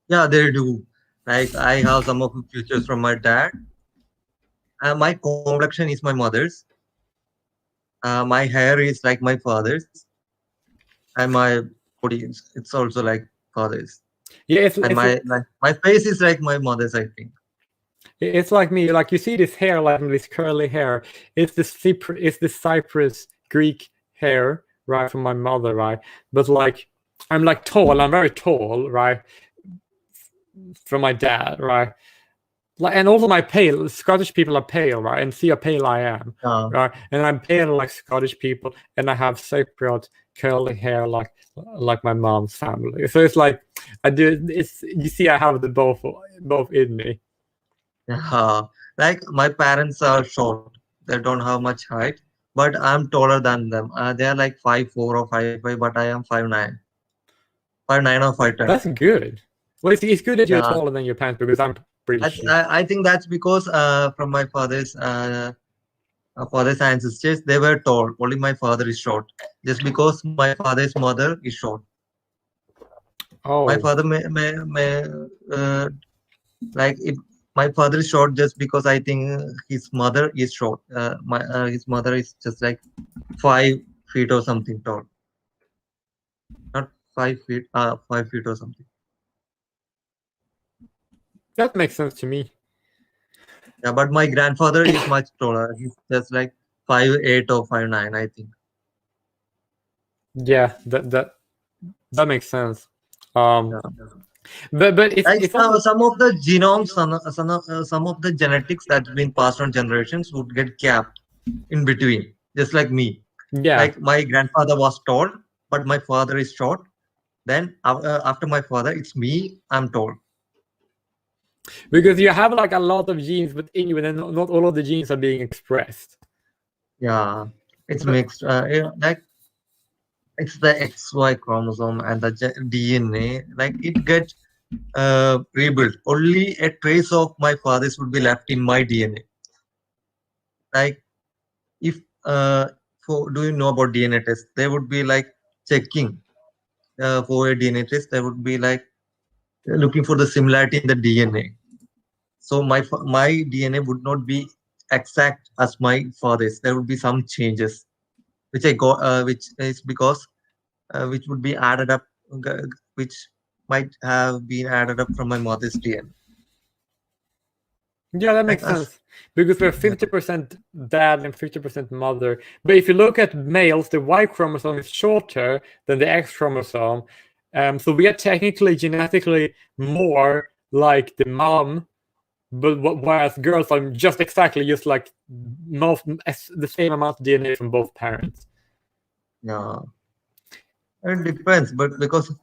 yeah. They do. Like I have some of the pictures from my dad. My complexion is my mother's. My hair is like my father's, and my body it's also like father's. Yeah, And my face is like my mother's, I think. it's like me. Like you see this hair, like this curly hair. It's the Cyprus Greek hair, right, from my mother, right? But like I'm like tall. I'm very tall, right, from my dad, right? Like, and also my pale Scottish people are pale, right? And see how pale I am, Yeah, right? And I'm pale like Scottish people, and I have Cypriot curly hair like my mom's family. So it's like I do. It's you see, I have the both in me. yeah. Like my parents are short. They don't have much height, but I'm taller than them. They are like 5'4" or 5'5", but I am 5'9", 5'9" or 5'10". That's good. Well, it's good that you're Yeah, taller than your parents because I'm pretty short. I think that's because from my father's ancestors, they were tall. Only my father is short. Just because my father's mother is short. My Oh, father may like if my father is short just because I think his mother is short. His mother is just like 5 feet or something tall, not 5 feet, 5 feet or something. that makes sense to me. Yeah, but my grandfather is much taller. He's just like 5'8" or 5'9", I think. Yeah, that makes sense. Um, Yeah. but Like it's also some of the genomes, some of the genetics that's been passed on generations would get capped in between, just like me. yeah. Like my grandfather was tall, but my father is short. Then after my father, it's me. I'm tall. Because you have like a lot of genes within you, and then not all of the genes are being expressed. Yeah, it's But mixed. Like it's the XY chromosome and the DNA. Like it gets rebuilt. Only a trace of my father's would be left in my DNA. Like if for do you know about DNA test? They would be like checking for a DNA test. They would be like looking for the similarity in the DNA. So my DNA would not be exact as my father's. There would be some changes, which I got, which is because which would be added up, which might have been added up from my mother's DNA. Yeah, that makes sense. Because we're 50% dad and 50% mother. But if you look at males, the Y chromosome is shorter than the X chromosome. So we are technically genetically more like the mom, but whereas girls are just like the same amount of DNA from both parents. Yeah, it depends, but because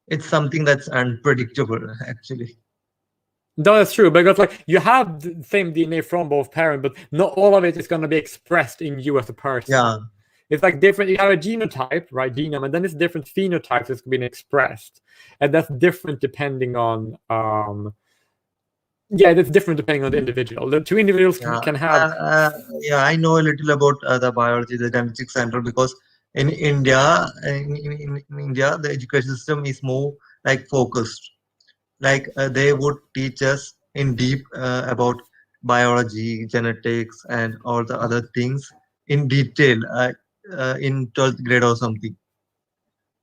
it's something that's unpredictable, actually. No, that's true, because like you have the same DNA from both parents, but not all of it is going to be expressed in you as a person. Yeah. It's like different. You have a genotype, right, genome, and then it's different phenotypes that's being expressed, and that's different depending on. Yeah, that's different depending on the individual. The two individuals can have. Yeah, I know a little about the biology, the genetic center, because in India, in India, the education system is more like focused. Like they would teach us in deep about biology, genetics, and all the other things in detail in 12th grade or something.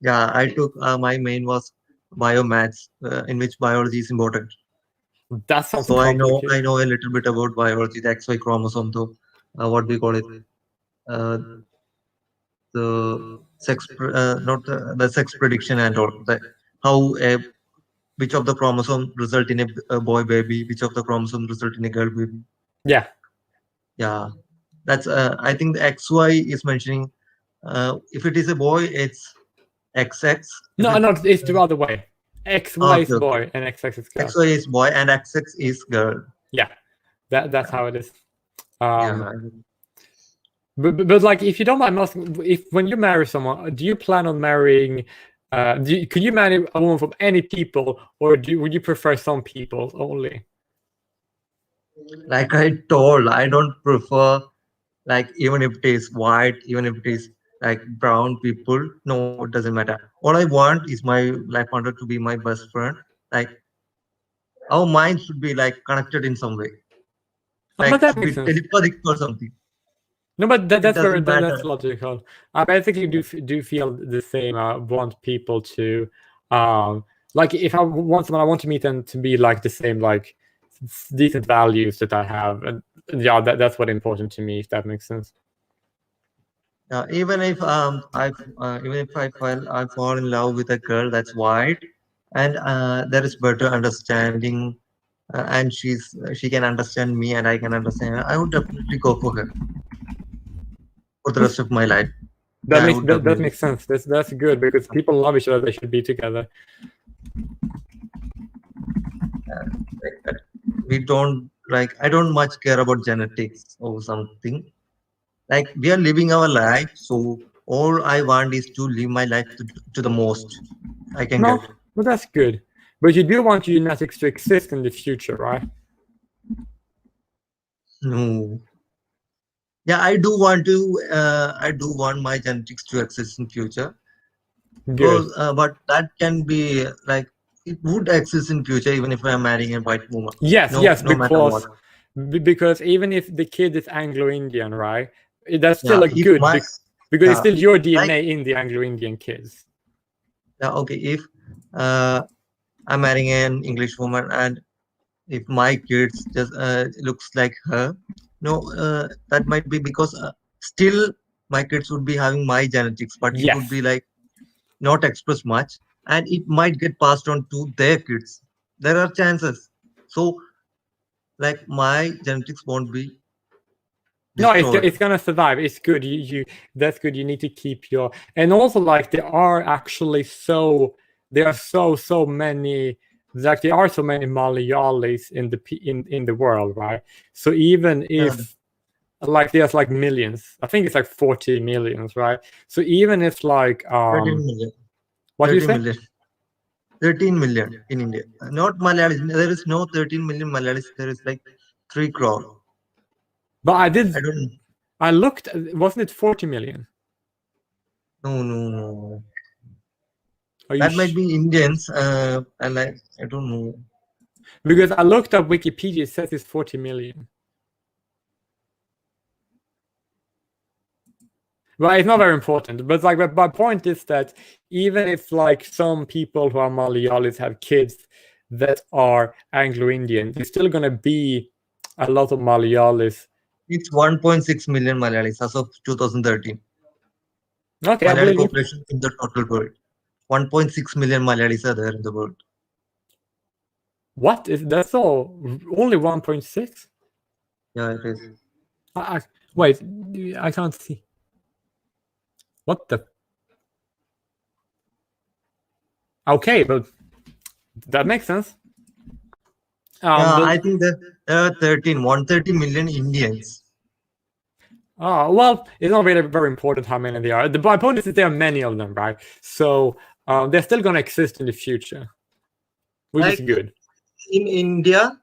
Yeah, I took my main was biomaths, in which biology is important. That sounds So complicated. I know a little bit about biology, the XY chromosome, though, what we call it, uh, the sex, not the sex prediction and all, how which of the chromosome result in a boy baby, which of the chromosome result in a girl baby. Yeah. Yeah, that's I think the XY is mentioning if it is a boy, it's XX. No, it's the other way. XY is boy and XX is girl. XY is boy and XX is girl. Yeah, that's how it is. Yeah. But like, if you don't mind asking, if when you marry someone, do you plan on marrying? Could you marry a woman from any people, or would you prefer some people only? Like I told, I don't prefer, like, even if it is white, even if it is like brown people, no, it doesn't matter. All I want is my life partner to be my best friend. Like our minds should be like connected in some way, like that should be makes sense. telepathic or something. No, but that's matter. logical. I basically do feel the same. I want people to, like, if I want someone, I want to meet them to be like the same, like decent values that I have, and yeah, that's what important to me. If that makes sense. Even if I fall in love with a girl that's white, and there is better understanding, and she can understand me and I can understand her, I would definitely go for her for the rest of my life. That makes sense. That's good, because people love each other. They should be together. We don't like. I don't much care about genetics or something. Like we are living our life, so all I want is to live my life to the most I can get. Well, that's good. But you do want your genetics to exist in the future, right? No. Yeah, I do want to. I do want my genetics to exist in future. Good. But that can be like it would exist in future even if I'm marrying a white woman. Yes, no matter what. Because even if the kid is Anglo-Indian, right? That's still good because it's still your DNA in the Anglo-Indian kids. Yeah, okay. If I'm marrying an English woman and if my kids just looks like her, no, that might be because still my kids would be having my genetics, but it would be like not expressed much, and it might get passed on to their kids. There are chances. So, like my genetics won't be destroyed. No, it's gonna survive. It's good. That's good. You need to keep your, and also like there are so many. Like there are so many Malayalis in the world, right? So even if like there's like millions, I think it's like 40 millions, right? So even if like 13 million. What do you say? 13 million in India. Not Malayalis. There is no 13 million Malayalis. There is like 3 crore. But I don't know. I looked. Wasn't it 40 million? No. That might be Indians. I don't know. Because I looked up Wikipedia. It says it's 40 million. Well, it's not very important, but like, my point is that even if like some people who are Malayalis have kids that are Anglo-Indian, there's still gonna be a lot of Malayalis. It's 1.6 million Malayalis as of 2013. Okay, I Malayali believe you. population in the total world. 1.6 million Malayalis are there in the world. What is that's all? Only 1.6? Yeah, it is. Wait, I can't see. What the? Okay, but that makes sense. Yeah, But- I think that there are 130 million Indians. Oh, well, it's not really very important how many there are. My point is that there are many of them, right? So they're still going to exist in the future, which is Like, good. In India,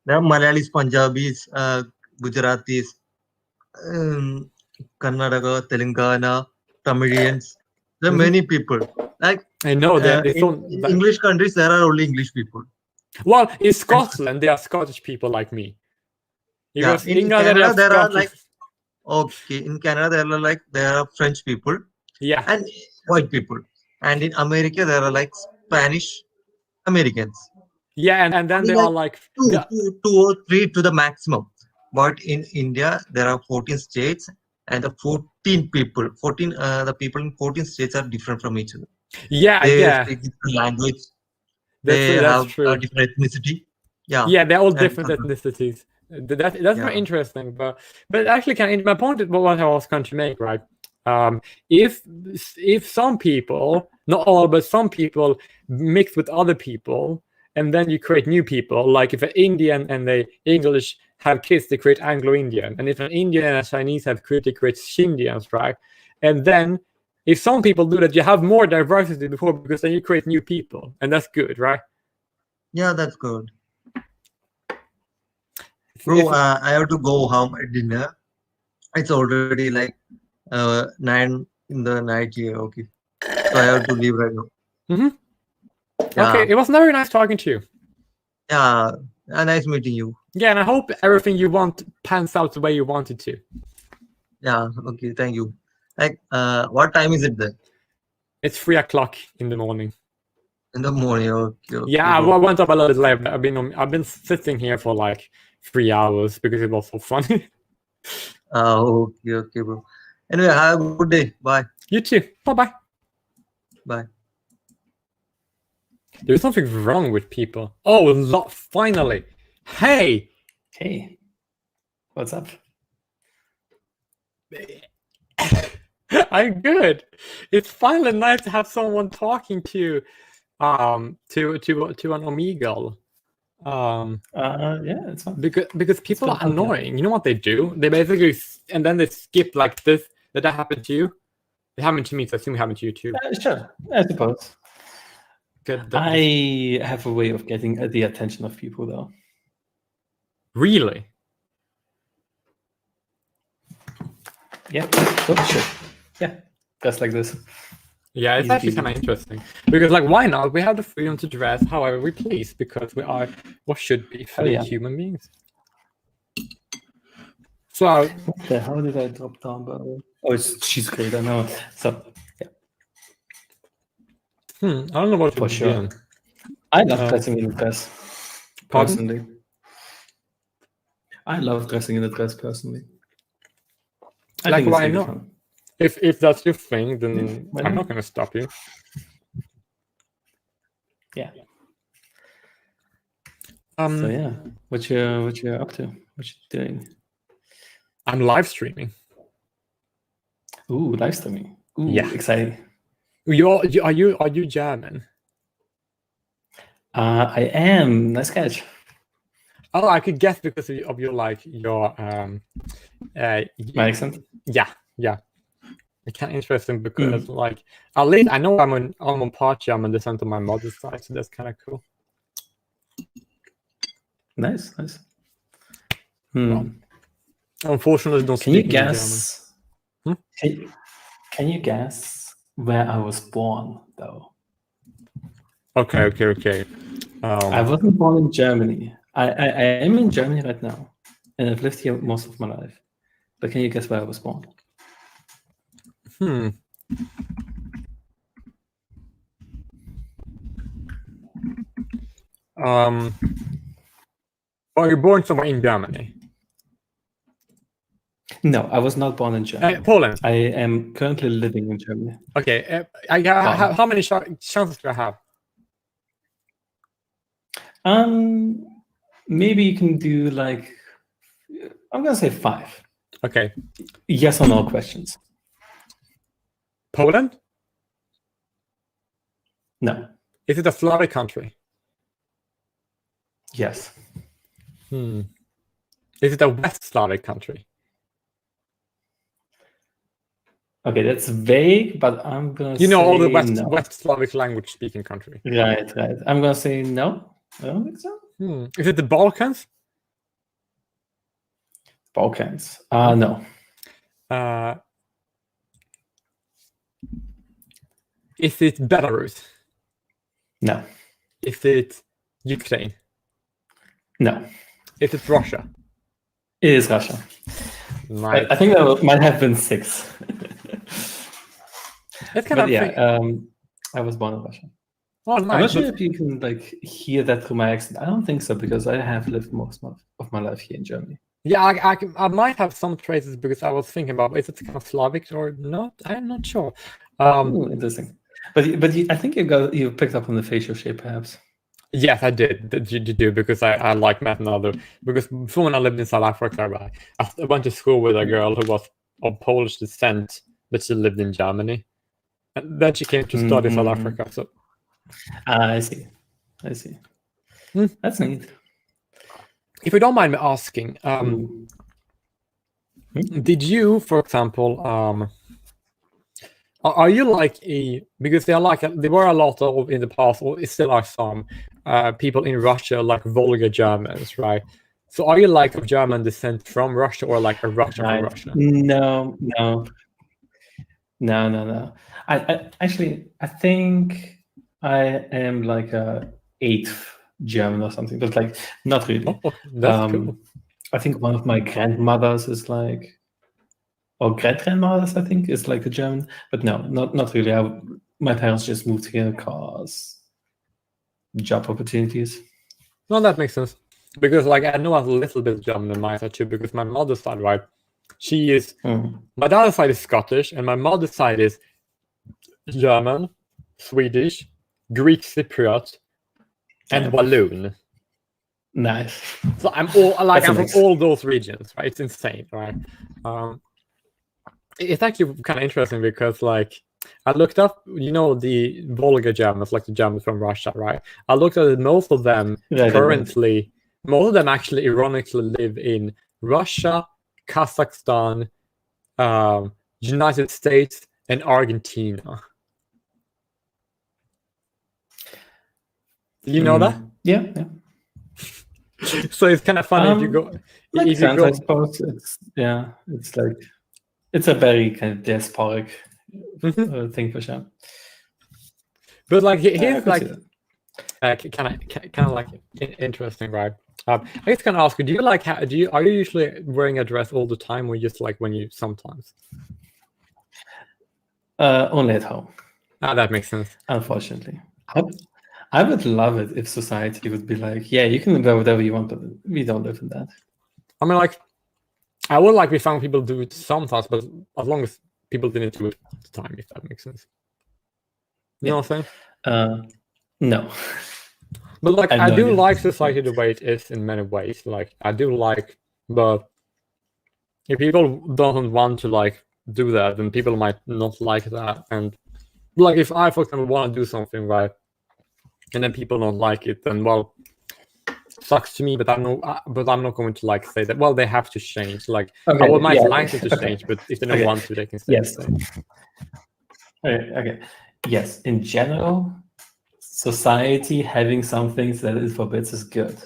there are Malayalis, Punjabis, Gujaratis, Karnataka, Telangana, Tamilians. There are many people. Like I know that in English countries, there are only English people. Well, in Scotland, there are Scottish people like me. Yeah, Because in England, Canada, there are Scottish- like in Canada there are French people yeah, and white people, and in America there are like Spanish Americans. yeah, and then Only there like are like two or three to the maximum. But in India, there are 14 states and the 14 people. 14 the people in 14 states are different from each other. They speak different language. They that's have true. a different ethnicity. Yeah, they're all and different something. ethnicities. That's very interesting. But actually, my point is what I was going to make, right? If some people, not all, but some people mix with other people, and then you create new people. Like if an Indian and the English have kids, they create Anglo-Indian, and if an Indian and a Chinese have kids, they create Shindians, right? And then if some people do that, you have more diversity before, because then you create new people, and that's good, right? Yeah, that's good. Bro, I have to go home at dinner. It's already like 9 in the night here. Okay, so I have to leave right now. Mm-hmm. Yeah. Okay, it was very nice talking to you. Yeah, nice meeting you. Yeah, and I hope everything you want pans out the way you want it to. Yeah, okay, thank you. Like, what time is it then? It's 3 o'clock in the morning. In the morning, okay. Yeah, I went up a little bit late. But I've been sitting here for like 3 hours because it was so funny. Okay, bro. Anyway, have a good day. Bye. You too. Bye. Bye. There's something wrong with people. Oh, finally. Hey. Hey. What's up? I'm good. It's finally nice to have someone talking to an Omegle. Yeah, it's fine. Because people are annoying. You know what they do? They basically and then they skip like this. Did that happen to you? It happened to me, so I assume it happened to you too. Sure, I suppose. Good. I have a way of getting the attention of people, though. Really? Yeah. Oh, sure. Yeah, just like this. Yeah, it's actually kind of interesting because, like, why not? We have the freedom to dress however we please because we are what should be fully human beings. So, what the hell did I drop down? By the way? Oh, she's great. I know. So, yeah. I don't know what for sure. I love dressing in the dress. Personally, I love dressing in the dress personally. Like, why not? If that's your thing, then Yeah, I'm not going to stop you. Yeah. So yeah, what you up to? What you doing? I'm live streaming. Ooh, live streaming. Ooh, yeah, exciting. Are you German? I am. Nice catch. Oh, I could guess because of your my accent. Yeah. It's kind of interesting because like at least I know I'm on part German descent on my mother's side, so that's kind of cool. Nice. Well, unfortunately, don't Can you speak guess? German. Can you guess where I was born, though? Okay. I wasn't born in Germany. I am in Germany right now, and I've lived here most of my life. But can you guess where I was born? Hmm. Were you born somewhere in Germany? No, I was not born in Germany. Poland. I am currently living in Germany. Okay. How many chances do I have? Maybe you can do like, I'm gonna say 5. Okay. Yes or no questions. Poland? No. Is it a Slavic country? Yes. Is it a West Slavic country? Okay, that's vague, but I'm gonna You know, say all the no. West Slavic language speaking country. Right. I'm gonna say no. I don't think so. Is it the Balkans? Balkans. No. Is it Belarus? No. Is it Ukraine? No. Is it Russia? It is Russia. Nice. I think that might have been 6. It's kind of I was born in Russia. Oh, I'm not nice. sure if you can like hear that through my accent. I don't think so because I have lived most of my life here in Germany. Yeah, I might have some traces because I was thinking about is it kind of Slavic or not? I'm not sure. Interesting. But I think you picked up on the facial shape perhaps. Yes, I did. You do because I like met another. Because before when I lived in South Africa, I went to school with a girl who was of Polish descent, but she lived in Germany, and then she came to study South Africa. So I see. That's neat. If you don't mind me asking, did you, for example, are you like because there were a lot of in the past, or still are some people in Russia like Volga Germans, right? So are you like of German descent from Russia or like a Russian from Russia? No. I actually think I am like a 8th German or something, but like not really. Oh, that's cool. I think one of my grandmothers is like, or great-grandmothers, I think, is like a German, but no, not really. My parents just moved here because job opportunities. No, that makes sense. Because like I know a little bit of German in my side too, because my mother's side, right? She is my dad's side is Scottish, and my mother's side is German, Swedish, Greek Cypriot, and Walloon. Nice. So I'm from all those regions, right? It's insane, right? It's actually kind of interesting because like I looked up, the Volga Germans, like the Germans from Russia, right? I looked at it, most of them currently, most of them actually ironically live in Russia, Kazakhstan, United States, and Argentina. You know that? Yeah. So it's kind of funny if you go. Makes sense, I suppose. It's like it's a very kind of diasporic thing for sure. But like here's like kind of like interesting, right? I just kind of ask you: do you like are you usually wearing a dress all the time, or just like when you sometimes? Only at home. That makes sense. Unfortunately, I would love it if society would be like, yeah, you can wear whatever you want, but we don't live in that. I mean, like, I would like we found people do it sometimes, but as long as people didn't do it all the time, if that makes sense. You know what I'm saying? No. But like, I do like society the way it is in many ways. Like, I do like, but if people don't want to like do that, then people might not like that. And like, if I, for example, want to do something right, and then people don't like it, then well, sucks to me. But I'm not going to like say that. Well, they have to change. Like, I would might like them to change, but if they don't want to, they can stay. Yes. Okay. Yes. In general, society having some things that it forbids is good,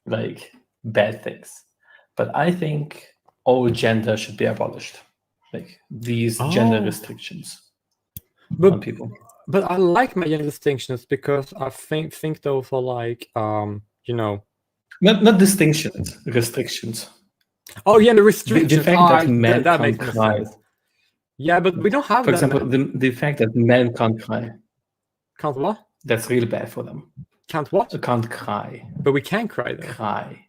like bad things. But I think all gender should be abolished, like these gender restrictions on people. But I like my gender distinctions because I think those are like not distinctions, restrictions. Oh yeah, the restrictions. The fact that men that can't makes cry. sense. Yeah, but we don't have For that. example, the fact that men can't cry. Can't what? That's really bad for them. Can't what? Can't cry. But we can cry though. Cry.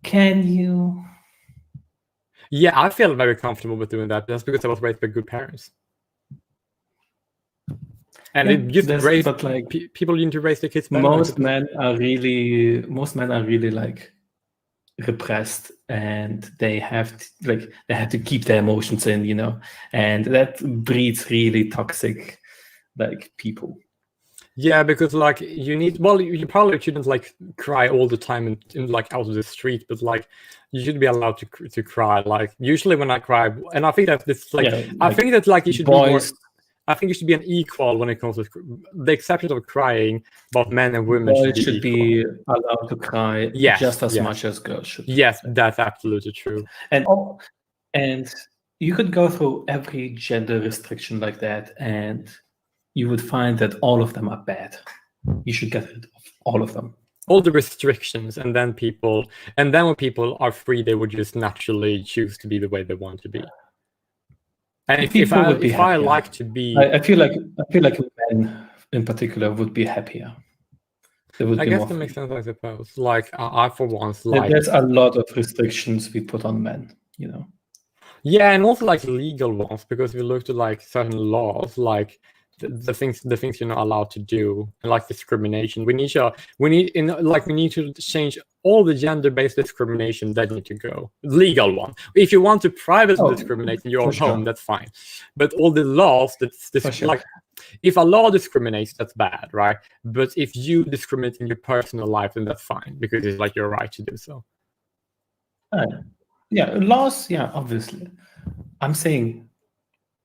Can you? Yeah, I feel very comfortable with doing that. That's because I was raised by good parents. And Yeah, it just that's- raised, but like people need to raise their kids better. most men are really like repressed, and they have to keep their emotions in, you know, and that breeds really toxic like people. Yeah, because like you probably shouldn't like cry all the time in like out of the street, but like you should be allowed to cry. Like usually when I cry, and I think that this like Yeah, I think that like you should be more. boys, I think you should be an equal when it comes to the exception of crying. Both men and women boys should be equal. allowed to cry Yes, just as yes. much as girls should. Yes, that's absolutely true. And you could go through every gender restriction like that, and you would find that all of them are bad. You should get rid of all of them. All the restrictions, and then when people are free, they would just naturally choose to be the way they want to be. And if I like to be, I feel like men in particular would be happier. They would I be guess more that makes free. sense. I suppose. Like I for once like. There's a lot of restrictions we put on men, you know. Yeah, and also like legal ones, because if you look to like certain laws, like the things you're not allowed to do, and like discrimination, we need to change all the gender-based discrimination that need to go. Legal one. If you want to privately discriminate in your own home, that's fine. But all the laws like if a law discriminates, that's bad, right? But if you discriminate in your personal life, then that's fine, because it's like your right to do so. Yeah, laws, yeah, obviously. I'm saying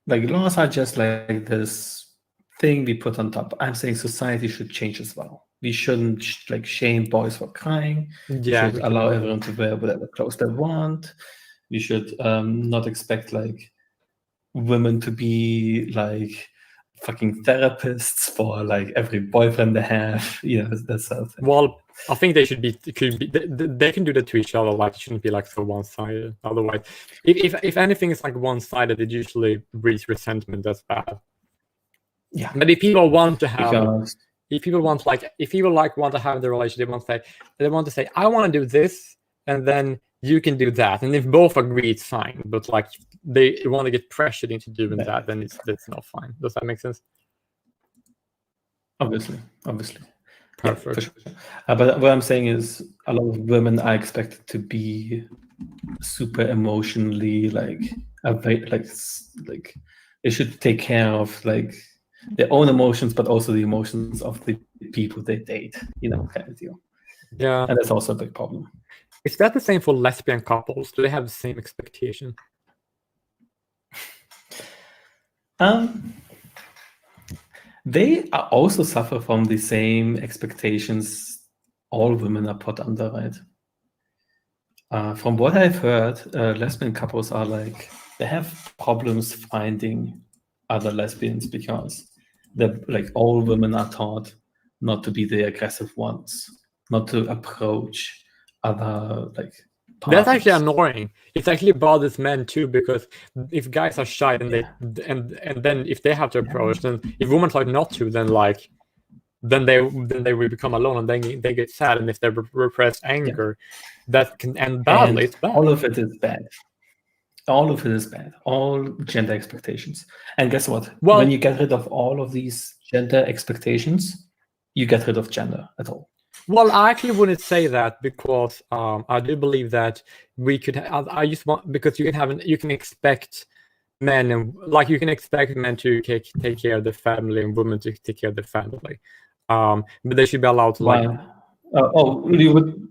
like laws are just like this thing we put on top. I'm saying society should change as well. We shouldn't like shame boys for crying. Yeah, We should allow everyone to wear whatever clothes they want. We should not expect like women to be like fucking therapists for like every boyfriend they have. You know, that sort of thing. Well, I think they should be. They can do that to each other. Like, it shouldn't be like so one-sided. Otherwise, if anything is like one-sided, it usually breeds resentment. That's bad. Yeah. But if people want to have, if people want to have the relationship, they want to say, I want to do this, and then you can do that. And if both agree, it's fine. But like they want to get pressured into doing that, then that's not fine. Does that make sense? Obviously. Perfect. Yeah, for sure. But what I'm saying is, a lot of women are expected to be super emotionally like they should take care of like their own emotions, but also the emotions of the people they date. You know, kind of deal. Yeah, and that's also a big problem. Is that the same for lesbian couples? Do they have the same expectation? They also suffer from the same expectations all women are put under, right? From what I've heard, lesbian couples are like, they have problems finding other lesbians because like all women are taught not to be the aggressive ones, not to approach other like partners. That's actually annoying. It actually bothers men too, because if guys are shy, then then if they have to approach, then if women like not to, then like then they will become alone, and then they get sad, and if they repress anger, that can end badly. It's bad. All of it is bad. All of it is bad. All gender expectations. And guess what? Well, when you get rid of all of these gender expectations, you get rid of gender at all. Well, I actually wouldn't say that, because I do believe that we could. I just want, because you can expect men, and like you can expect men to take care of the family and women to take care of the family, but they should be allowed to like. You would.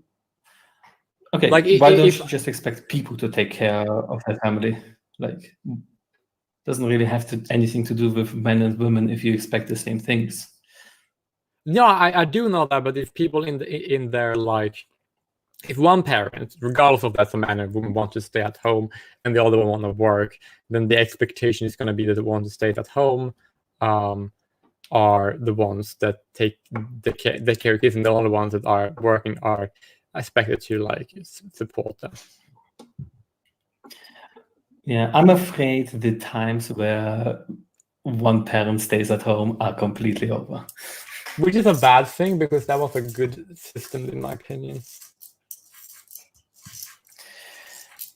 Okay, like why don't you just expect people to take care of their family? Like, doesn't really have anything to do with men and women if you expect the same things. No, I do know that, but if people in their like, if one parent, regardless of that's a man and woman, want to stay at home and the other one want to work, then the expectation is going to be that the ones that stay at home are the ones that take the care of kids, and the only ones that are working are expected to like support them. Yeah, I'm afraid the times where one parent stays at home are completely over. Which is a bad thing because that was a good system in my opinion.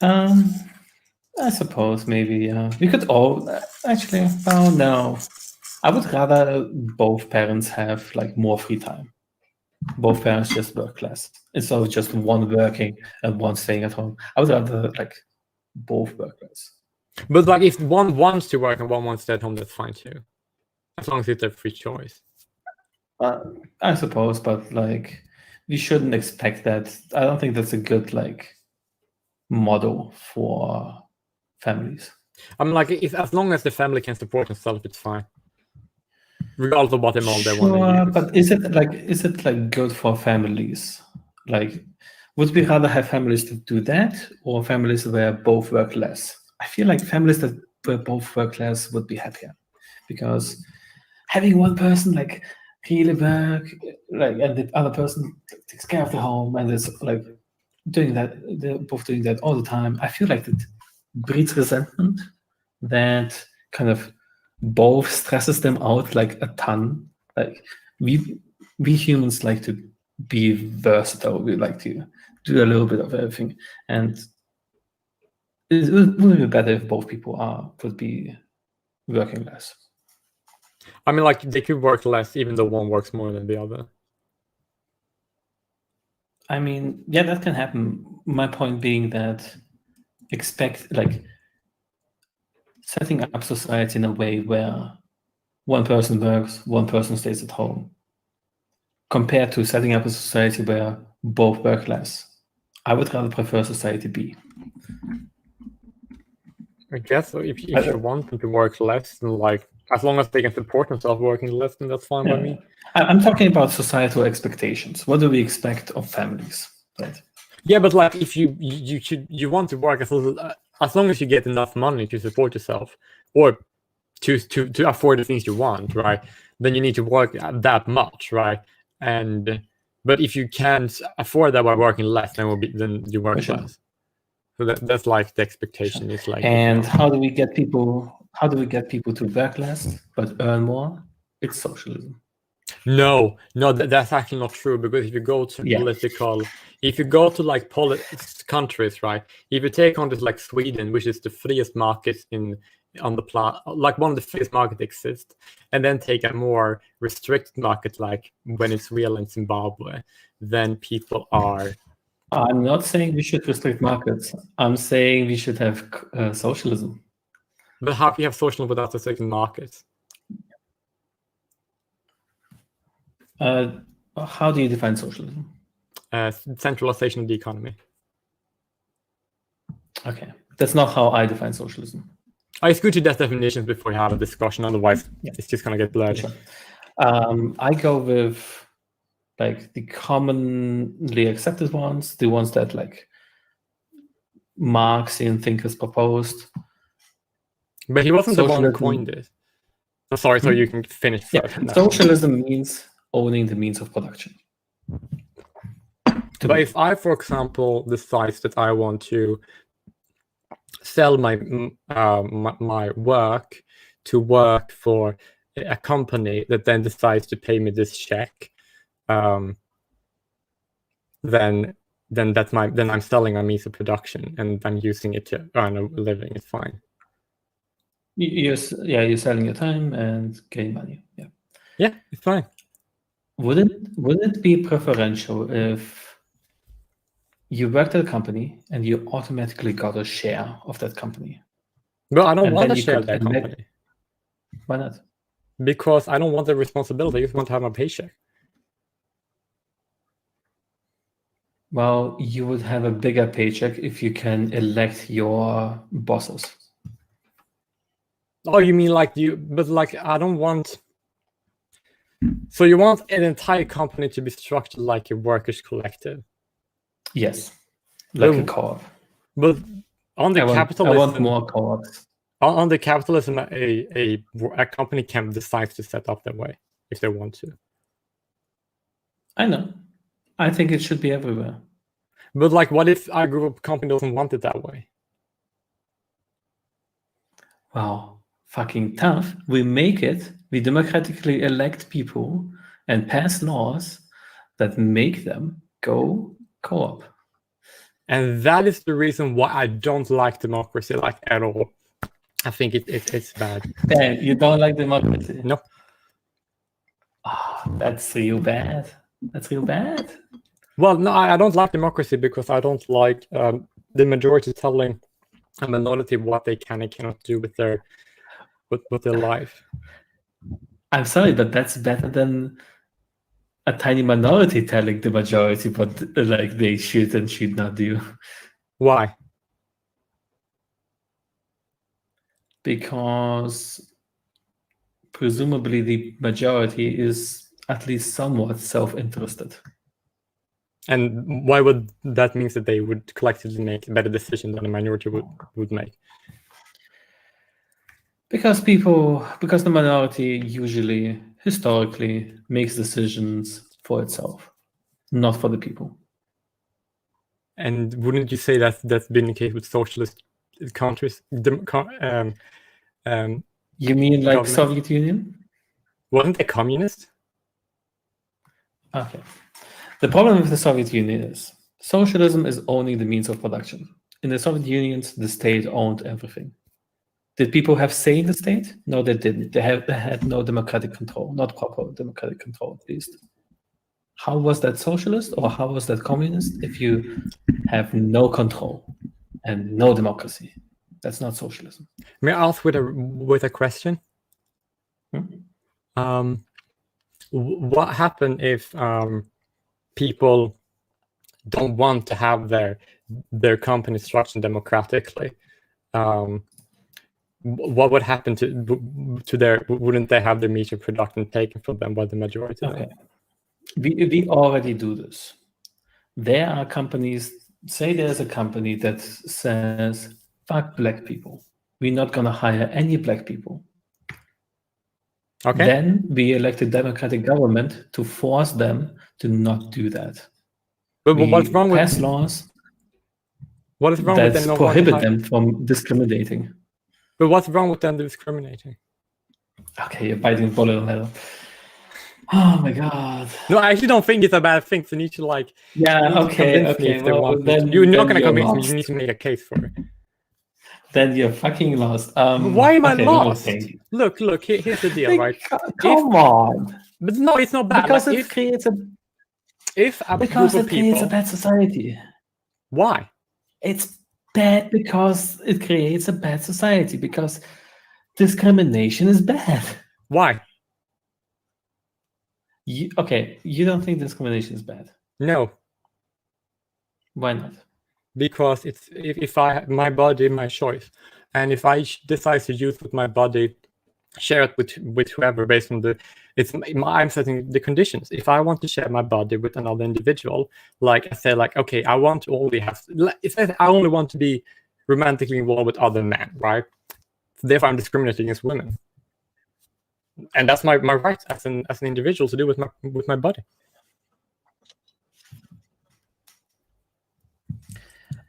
I suppose maybe we could all actually. Oh no, I would rather both parents have like more free time. Both parents just work less instead of just one working and one staying at home. I would rather like both work less. But like if one wants to work and one wants to stay at home, that's fine too, as long as it's a free choice. I suppose, but like we shouldn't expect that. I don't think that's a good like model for families. I'm like, if as long as the family can support themselves, it's fine, regardless of what amount they want to Sure, use. but is it like good for families? Like, would we rather have families that do that or families where both work less? I feel like families that where both work less would be happier, because having one person like really work like and the other person takes care of the home and is like doing that, they're both doing that all the time. I feel like it breeds resentment that kind of both stresses them out like a ton. Like we humans like to be versatile. We like to do a little bit of everything, and it would be better if both people would be working less. I mean, like they could work less, even though one works more than the other. I mean, yeah, that can happen. My point being that setting up society in a way where one person works, one person stays at home, compared to setting up a society where both work less. I would rather prefer society B. I guess so. If you want them to work less, then like as long as they can support themselves working less, then that's fine by me. I'm talking about societal expectations. What do we expect of families, right? Yeah, but like if you want to work as long as you get enough money to support yourself or to afford the things you want, right? Then you need to work that much, right? But if you can't afford that by working less, then you work Sure. less. So that's like the expectation is like. And how do we get people to work less but earn more? It's socialism. No, that's actually not true, because if you go to like countries, right? If you take countries like Sweden, which is the freest market on the planet, like one of the freest markets exist, and then take a more restricted market like Venezuela and Zimbabwe, then people are. I'm not saying we should restrict markets. I'm saying we should have socialism. But how can you have socialism without restricting markets? How do you define socialism? Centralization of the economy. Okay, that's not how I define socialism. It's good to get definitions before you have a discussion, otherwise it's just gonna get blurry. Sure. I go with like the commonly accepted ones, the ones that like Marxian thinkers proposed. But he wasn't the one who coined it. I'm sorry, so you can finish first. Yeah. Socialism means owning the means of production. But if I, for example, decide that I want to sell my my work to work for a company that then decides to pay me this check, then I'm selling my means of production and I'm using it to earn a living. It's fine. You're selling your time and getting money. Yeah, it's fine. Wouldn't it be preferential if you worked at a company and you automatically got a share of that company? Well, I don't want to share that company. Why not? Because I don't want the responsibility. I just want to have my paycheck. Well, you would have a bigger paycheck if you can elect your bosses. Oh, you mean like but like I don't want. So you want an entire company to be structured like a workers' collective? Yes, like a co-op. But on the capitalism, I want more co-ops. On the capitalism, a company can decide to set up that way if they want to. I know. I think it should be everywhere. But like, what if a group of company doesn't want it that way? wow, fucking tough. We make it, we democratically elect people and pass laws that make them go co-op. And that is the reason why I don't like democracy like at all. I think it's bad. Damn, you don't like democracy? No. Oh, that's real bad. That's real bad. Well, no, I don't like democracy because I don't like the majority telling a minority what they can and cannot do with their life. I'm sorry, but that's better than a tiny minority telling the majority what like they should and should not do. Why? Because presumably the majority is at least somewhat self-interested. And why would that mean that they would collectively make a better decision than a minority would make? Because the minority usually, historically, makes decisions for itself, not for the people. And wouldn't you say that that's been the case with socialist countries? You mean like government? Soviet Union? Wasn't it communist? Okay. The problem with the Soviet Union is socialism is owning the means of production. In the Soviet Union, the state owned everything. Did people have say in the state? No, they didn't. They had no democratic control, not proper democratic control, at least. How was that socialist or how was that communist if you have no control and no democracy? That's not socialism. May I ask with a question? What happened if people don't want to have their company structured democratically? What would happen to their? Wouldn't they have their means of production taken from them by the majority? Okay, we already do this. There are companies. Say there's a company that says, "Fuck black people. We're not gonna hire any black people." Okay. Then we elect a democratic government to force them to not do that. But what's wrong with pass laws? What is wrong that with them not prohibit them from discriminating? But what's wrong with them discriminating? Okay, you're biting the bullet on that. Oh my god. No, I actually don't think it's a bad thing. So you need to like. Yeah. Okay. Then you're not going to convince me. You need to make a case for it. Then you're fucking lost. Why am I lost? Look. Here's the deal, right? Come on. But no, it's not bad. Because it creates a. Because it creates a bad society. Why? It's bad because it creates a bad society. Because discrimination is bad. Why? You don't think discrimination is bad? No. Why not? Because it's if my body, my choice, and if I decide to use with my body, share it with whoever based on I'm setting the conditions. If I want to share my body with another individual, like I say, like okay, I want to only have. It says I only want to be romantically involved with other men, right? So therefore, I'm discriminating against women. And that's my right as an individual to do with my body.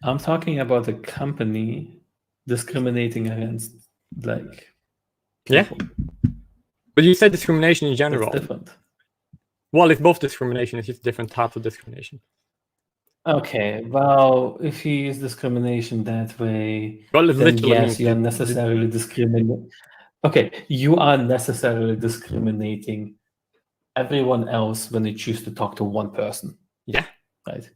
I'm talking about a company discriminating against like people. Yeah. But you said discrimination in general. That's different. Well, it's both discrimination, it's just different types of discrimination. Okay, well, if you use discrimination that way, well, then yes, you're necessarily discriminating. Okay, you are necessarily discriminating everyone else when you choose to talk to one person. Yeah. Right.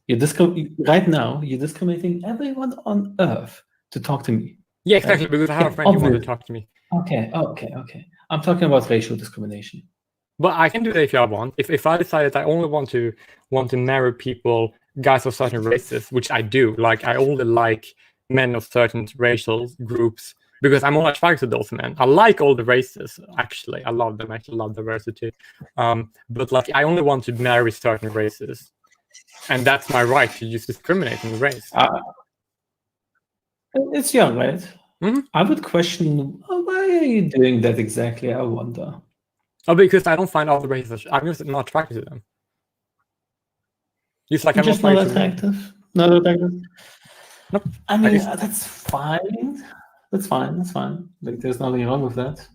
Right now, you're discriminating everyone on Earth to talk to me. Yeah, exactly, right? Because I have a friend who wants to talk to me. Okay. I'm talking about racial discrimination. But I can do that if I want. If I decide that I only want to marry people, guys of certain races, which I do, like I only like men of certain racial groups, because I'm more attracted to those men. I like all the races, actually. I love them. I actually love diversity. But like, I only want to marry certain races. And that's my right to use discriminating race. It's your right. Mm-hmm. I would question, why are you doing that exactly? I wonder. Oh, because I don't find all the races. I'm just not attracted to them. Just I'm just not attractive. Not attractive. Nope. I mean, that's fine. That's fine. That's fine. Like, there's nothing wrong with that.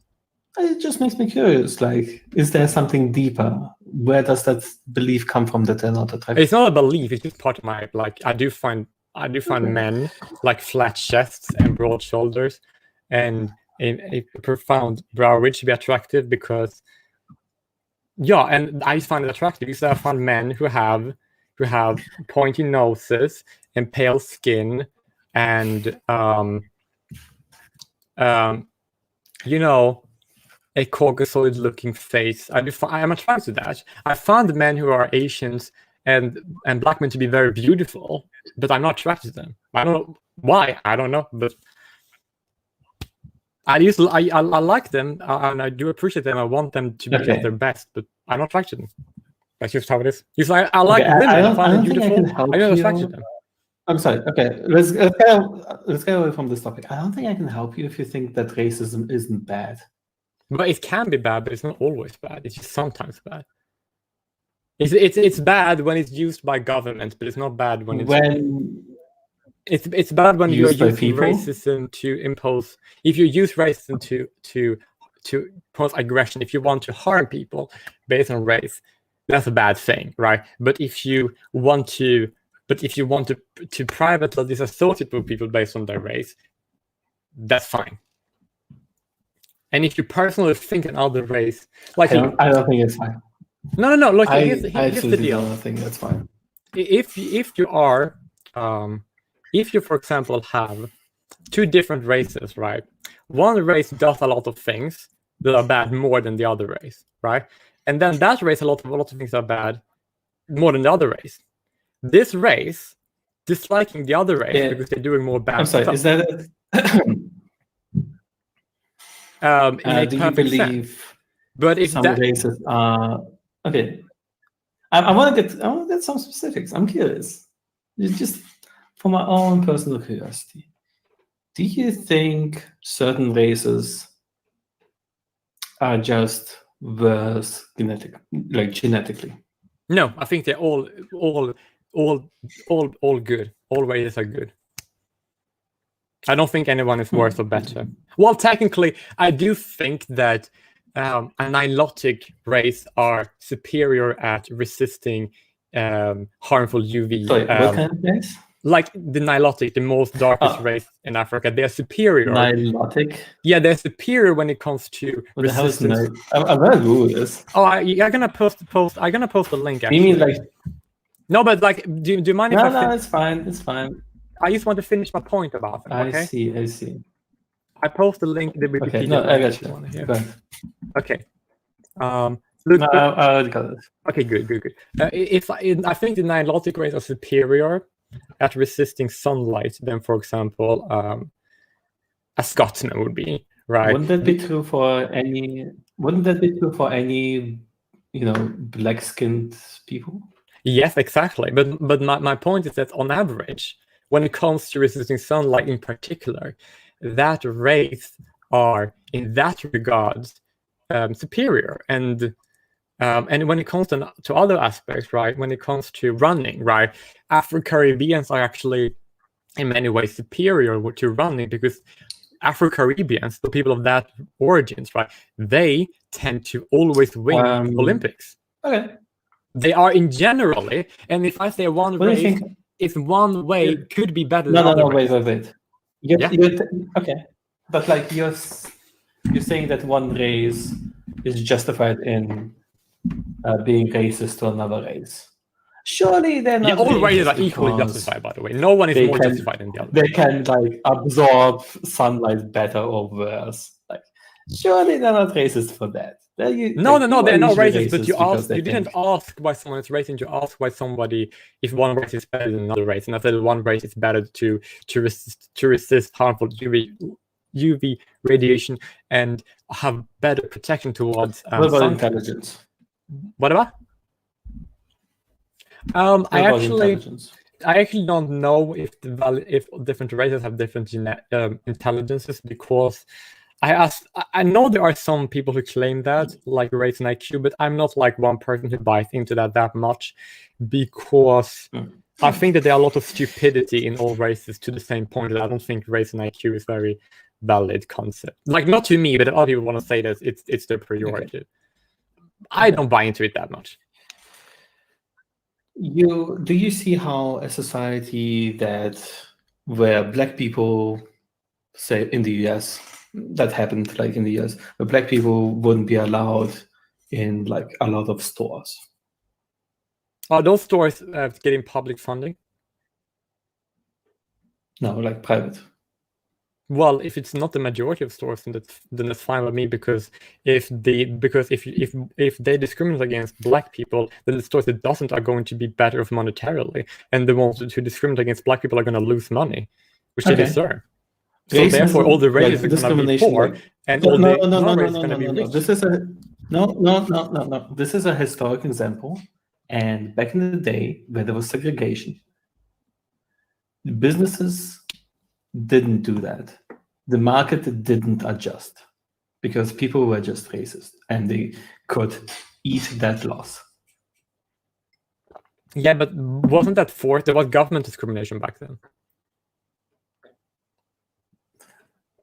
It just makes me curious. Like, is there something deeper? Where does that belief come from that they're not attractive? It's not a belief. It's just part of my like. I do find men like flat chests and broad shoulders, and a profound brow ridge to be attractive because, yeah, and I find it attractive because I find men who have pointy noses and pale skin and you know, a Caucasoid-looking face. I'm attracted to that. I found men who are Asians and black men to be very beautiful, but I'm not attracted to them. I don't know why. I don't know, but I like them and I do appreciate them. I want them to be at their best, but I'm not attracted to them. That's just how it is. I like women. I find them beautiful. I'm not attracted to them. I'm sorry. Okay, let's get away from this topic. I don't think I can help you if you think that racism isn't bad. But it can be bad, but it's not always bad. It's just sometimes bad. It's bad when it's used by government, but it's not bad when it's bad when you're using racism to impose. If you use racism to impose aggression, if you want to harm people based on race, that's a bad thing, right? But if you want to privately disassociate with people based on their race, that's fine. And if you personally think another race, like I don't think it's fine. No. Look, here's the deal. I think that's fine. If you, for example, have two different races, right? One race does a lot of things that are bad more than the other race, right? And then that race, a lot of things are bad more than the other race. This race disliking the other race because they're doing more bad stuff. Is that do you believe sense. But if some races are okay? I want to get some specifics. I'm curious, just for my own personal curiosity. Do you think certain races are just worse genetically? No, I think they're all good. All races are good. I don't think anyone is worse or better. Well, technically, I do think that a Nilotic race are superior at resisting harmful UV. Sorry, what kind of race? Like the Nilotic, the most darkest race in Africa, they're superior. Nilotic? Yeah, they're superior when it comes to resistance. I'm gonna Google this. Oh, I'm gonna post the link. Actually. You mean like? No, but like, do you mind if I? No, it's fine. It's fine. I just want to finish my point about it. Okay? I see. I post the link. The Wikipedia. Okay, no, I got you. Go ahead. Okay. Look, no, I already got it. Okay, good. I think the Nilotic race are superior at resisting sunlight than, for example, a Scotsman would be, right? Wouldn't that be true for any? Black-skinned people? Yes, exactly. But my point is that on average, when it comes to resisting sunlight in particular, that race are in that regard superior. And when it comes to other aspects, right? When it comes to running, right? Afro-Caribbeans are actually in many ways superior to running because Afro-Caribbeans, the people of that origins, right? They tend to always win Olympics. Okay. They are in generally, and if I say one race, if one way could be better than another. Wait. Okay, but like you're saying that one race is justified in being racist to another race. Surely they're not. All races are equally justified, by the way. No one is more justified than the other. They can like absorb sunlight better or worse. Like, surely they're not racist for that. No, they're not racist. But you didn't ask why someone is racist. You asked why somebody, if one race is better than another race, and I said one race is better to resist harmful UV radiation and have better protection towards. What about intelligence? What about? I actually don't know if different races have different intelligences because. I know there are some people who claim that, like race and IQ, but I'm not like one person who buys into that much because I think that there are a lot of stupidity in all races to the same point that I don't think race and IQ is very valid concept. Like, not to me, but other people want to say that it's their priority. Okay. I don't buy into it that much. Do you see how a society where black people, say in the US, that happened like in the US, where black people wouldn't be allowed in like a lot of stores? Are those stores getting public funding? No, like private. Well, if it's not the majority of stores, then that's fine with me, because if they discriminate against black people, then the stores that doesn't are going to be better off monetarily, and the ones who discriminate against black people are going to lose money, which they deserve. So therefore, all the races are going to be poor, and all the non-races are going to be rich. This is no. This is a historic example, and back in the day where there was segregation, businesses didn't do that. The market didn't adjust because people were just racist and they could eat that loss. Yeah, but wasn't that forced? There was government discrimination back then.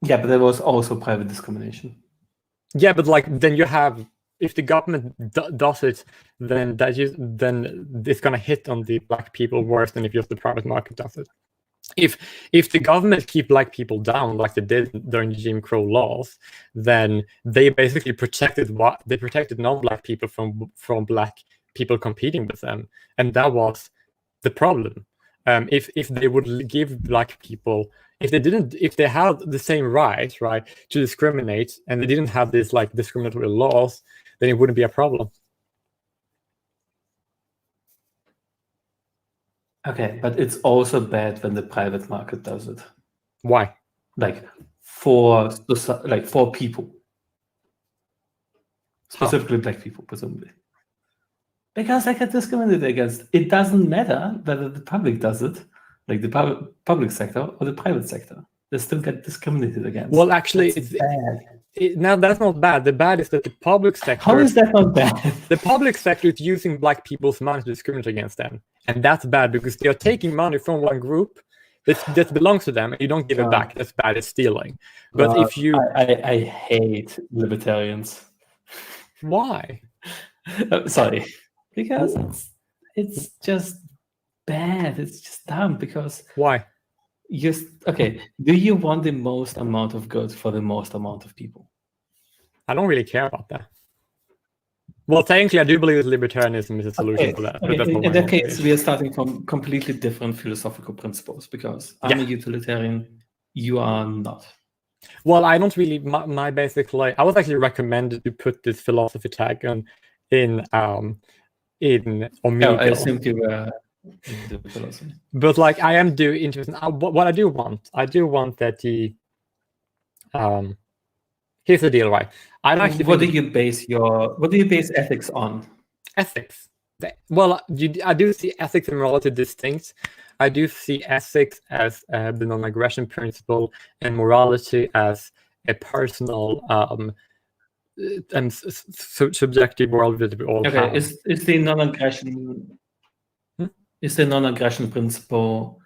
Yeah, but there was also private discrimination. Yeah, but like then you have, if the government does it, then it's gonna hit on the black people worse than if just the private market does it. If the government keep black people down like they did during the Jim Crow laws, then they basically protected non-black people from black people competing with them, and that was the problem. If they would give black people, if they had the same right to discriminate, and they didn't have this like discriminatory laws, then it wouldn't be a problem. Okay, but it's also bad when the private market does it. Why? Like for people, specifically black people, presumably, because they get discriminated against. It doesn't matter whether the public does it, like the public sector or the private sector. They still get discriminated against. Well, actually, it's bad. Now that's not bad. The bad is that the public sector. How is that not bad? The public sector is using black people's money to discriminate against them, and that's bad because they are taking money from one group that belongs to them, and you don't give it back. That's bad. It's stealing. But if you, I hate libertarians. Why? Sorry, because it's just bad. It's just dumb. Because why? Okay, do you want the most amount of good for the most amount of people? I don't really care about that. Well, technically, I do believe that libertarianism is a solution for that. Okay. But that's in that case, we are starting from completely different philosophical principles, because I'm a utilitarian, you are not. Well, I don't really. My basic, like, I was actually recommended to put this philosophy tag on in Omegle. I assumed you were. But like I am interested. What I do want that the here's the deal, right? I actually. What do you base ethics on? Ethics. Well, I do see ethics and morality distinct. I do see ethics as the non-aggression principle, and morality as a personal and subjective world that we all have. Is the non-aggression? Is the non-aggression principle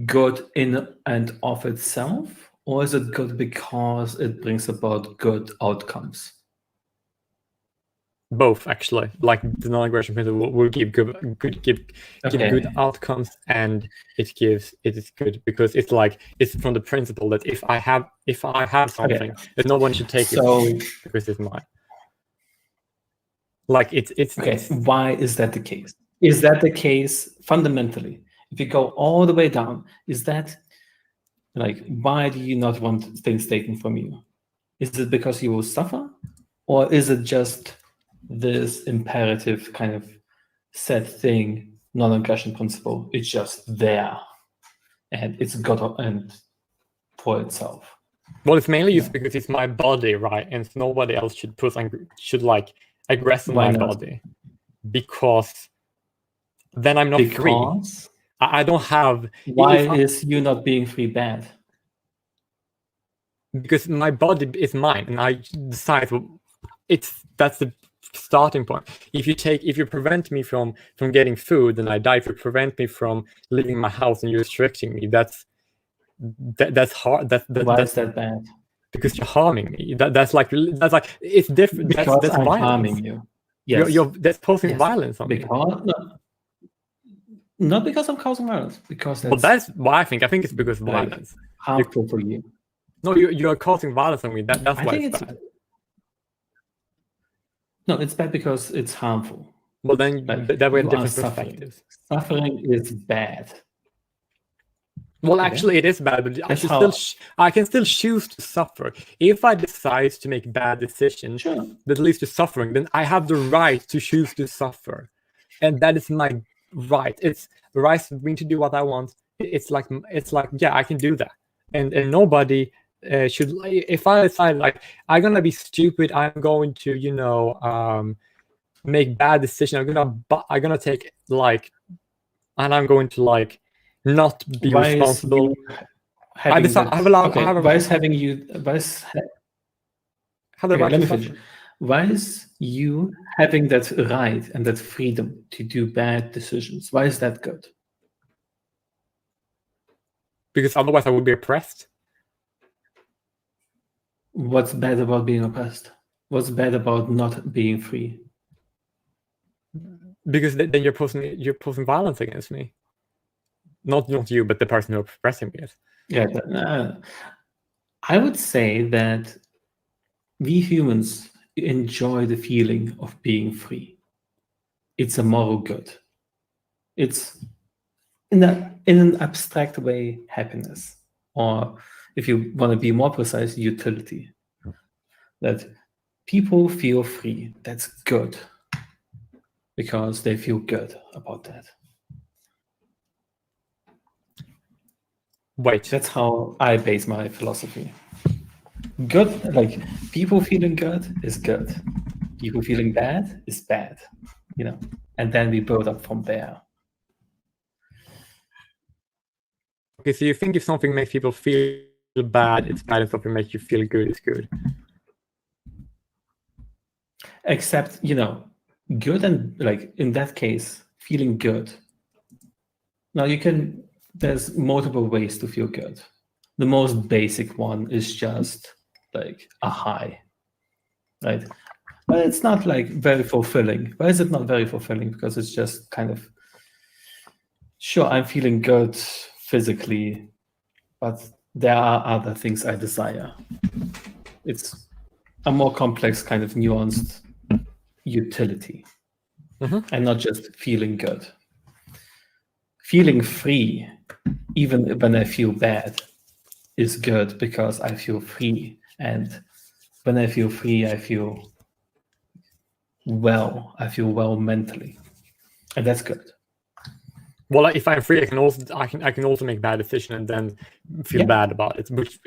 good in and of itself, or is it good because it brings about good outcomes? Both, actually. Like the non-aggression principle will give good outcomes, and it is good because it's from the principle that if I have something, that no one should take it because it's mine. Like it's okay. Why is that the case? Is that the case fundamentally? If you go all the way down, is that like, why do you not want things taken from you? Is it because you will suffer, or is it just this imperative kind of set thing, non-aggression principle? It's just there, and it's got and for itself. Well, it's mainly used because it's my body, right? And nobody else should aggress on my body, because then I'm not free. I don't have. Why is you not being free bad? Because my body is mine, and I decide. That's the starting point. If you prevent me from getting food, then I die. If you prevent me from leaving my house and you're restricting me, that's that's hard. Why is that bad? Because you're harming me. That's like it's different. Because That's I'm violence. harming you. Yes. That's posing Yes. violence on me. Because not because I'm causing violence. Because But that's why I think it's because of like, violence. harmful for you. No, you're causing violence on me. That's I why think it's bad. No, it's bad because it's harmful. Well, then Like, that we have you are different suffering. perspectives. Suffering is bad. Well, Okay. actually, it is bad, but That's I can still choose to suffer. If I decide to make bad decisions Sure. that leads to suffering, then I have the right to choose to suffer, and that is my right. It's the right for me to do what I want. It's like yeah, I can do that, and nobody should. If I decide like I'm gonna be stupid, I'm going to make bad decisions. I'm gonna take and I'm going to not be Why is responsible. you having that- why is having you? Why is Have the okay, right let to me suffer. finish. Why is you having that right and that freedom to do bad decisions? Why is that good? Because otherwise I would be oppressed. What's bad about being oppressed? What's bad about not being free? Because then you're posing violence against me. Not you, but the person who oppressing me is. Yeah, I would say that we humans enjoy the feeling of being free. It's a moral good. It's in an abstract way, happiness, or if you want to be more precise, utility. That people feel free. That's good because they feel good about that. Wait, that's how I base my philosophy. Good, like people feeling good is good. People feeling bad is bad, and then we build up from there. Okay, so you think if something makes people feel bad, it's bad, and something makes you feel good, it's good. Except, good and in that case, feeling good. Now there's multiple ways to feel good. The most basic one is just like a high, right? But it's not very fulfilling. Why is it not very fulfilling? Because it's just kind of, sure, I'm feeling good physically, but there are other things I desire. It's a more complex kind of nuanced utility, and not just feeling good. Feeling free, even when I feel bad, is good because I feel free. And when I feel free, I feel well. I feel well mentally, and that's good. Well, if I'm free, I can also make bad decisions and then feel bad about it, which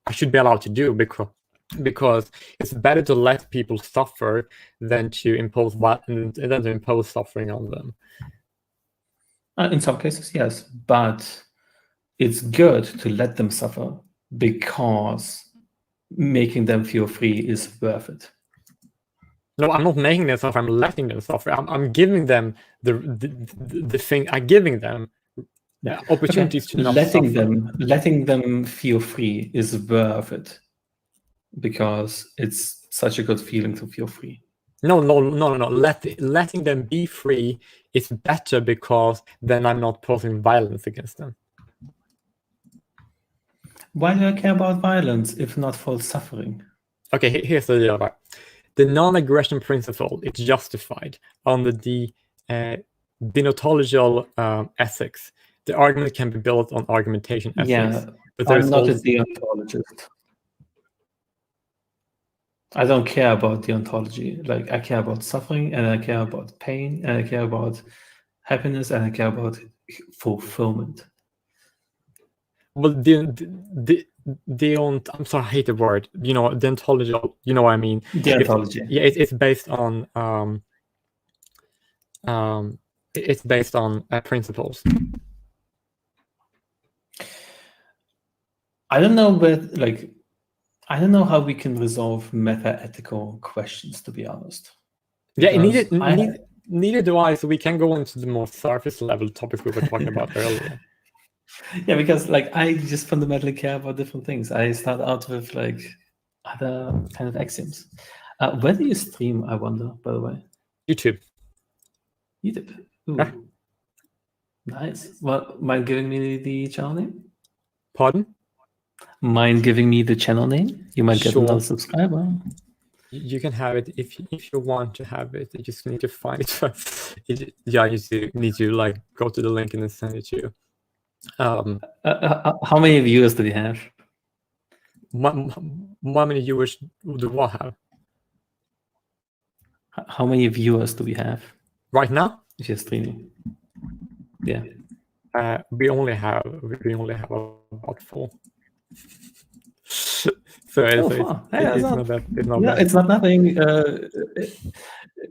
I should be allowed to do because it's better to let people suffer than to impose suffering on them. In some cases, yes, but it's good to let them suffer because making them feel free is worth it. No, I'm not making them suffer. I'm letting them suffer. I'm giving them the thing. I'm giving them opportunities to not suffer. Letting them feel free is worth it because it's such a good feeling to feel free. No. Letting them be free is better because then I'm not posing violence against them. Why do I care about violence if not for suffering? Okay, here's the deal. Right? The non-aggression principle is justified under the deontological ethics. The argument can be built on argumentation ethics. Yeah, but I'm not a deontologist. I don't care about deontology. I care about suffering, and I care about pain, and I care about happiness, and I care about fulfillment. Well, I'm sorry, I hate the word. Deontological. You know what I mean? Deontology. It's based on it's based on principles. I don't know, I don't know how we can resolve meta-ethical questions, to be honest. Yeah, neither do I. So we can go into the more surface level topics we were talking about earlier. Yeah, because like I just fundamentally care about different things. I start out with like other kind of axioms. Where do you stream, I wonder, by the way? YouTube. YouTube. Ooh. Yeah. Nice. Well, mind giving me the channel name? Pardon? Mind giving me the channel name? You might get Sure. another subscriber. You can have it if you want to have it. You just need to find it first. Yeah, you need to like go to the link and then send it to you. How many viewers do we have? How many viewers do what have? How many viewers do we have Right now? if you're streaming? Yeah. We only have about 4. So it's not that. It's not Yeah, bad. it's not nothing.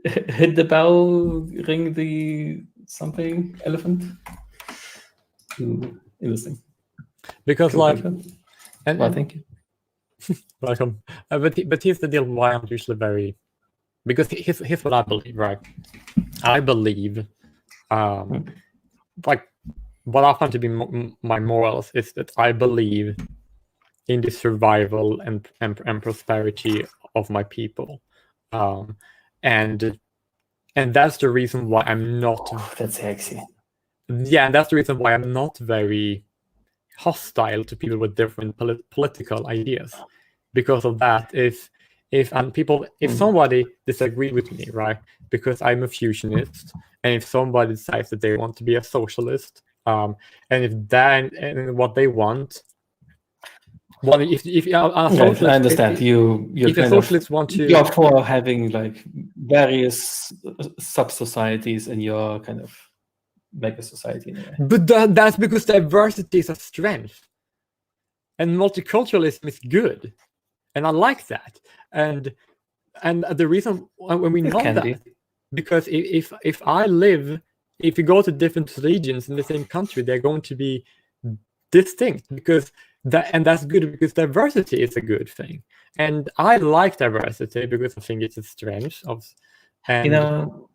Hit the bell, ring the something elephant. Ooh, interesting. Because Cool, like, cool. and Well, thank you. welcome. But here's the deal. Why I'm usually very, because here's what I believe. Right, I believe, like, what I find to be my morals is that I believe in the survival and prosperity of my people, and that's the reason why I'm not. Oh, that's sexy. Yeah, and that's the reason why I'm not very hostile to people with different political ideas. Because of that, if somebody disagrees with me, right, because I'm a fusionist, and if somebody decides that they want to be a socialist, and if that and what they want. Well, if a socialist, I understand. If a socialist want to, you're for having like various sub societies in your kind of mega society. In a way. But that's because diversity is a strength, and multiculturalism is good, and I like that. And the reason when we know that, because if you go to different regions in the same country, they're going to be distinct because. That's good because diversity is a good thing, and I like diversity because I think it's a strength of. And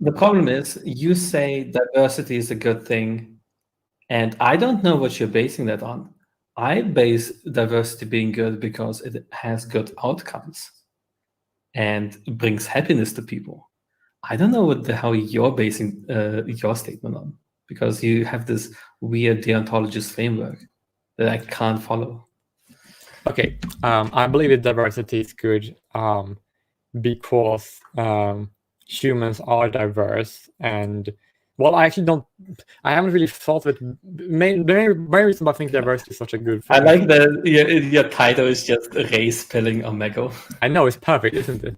the problem is you say diversity is a good thing, and I don't know what you're basing that on. I base diversity being good because it has good outcomes and brings happiness to people. I don't know what the hell you're basing your statement on, because you have this weird deontologist framework that I can't follow. Okay, I believe that diversity is good because humans are diverse, and well, I haven't really thought of it. The main reason I think diversity is such a good thing. I like that your title is just Racepilling Omegle. I know, it's perfect, isn't it?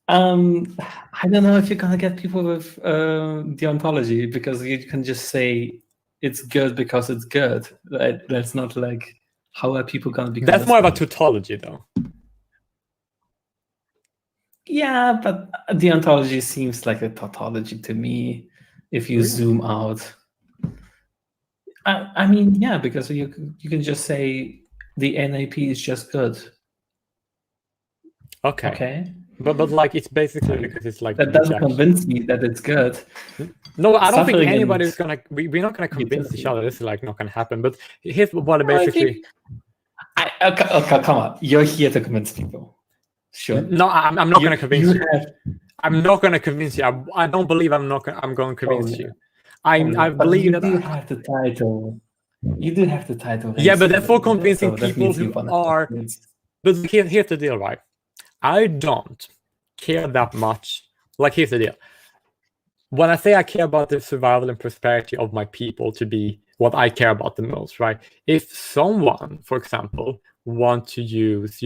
I don't know if you're gonna get people with deontology, because you can just say it's good because it's good. That's not like how are people gonna be. That's more of a tautology, though. Yeah, but deontology seems like a tautology to me. If you zoom out, I mean, yeah, because you can just say the NAP is just good. Okay. But like it's basically because it's like that doesn't convince me that it's good. No, I don't think anybody's gonna. We're not gonna convince each other. This is like not gonna happen. But here's what basically. Okay, come on. You're here to convince people. Sure. No, I'm not gonna convince you. I'm not gonna convince you. I don't believe I'm going to convince you. I believe that you have the title. You do have the title. Yeah, but therefore convincing people who are. But here's the deal, right? I don't care that much. Like, here's the deal. When I say I care about the survival and prosperity of my people to be what I care about the most, right? If someone, for example, want to use,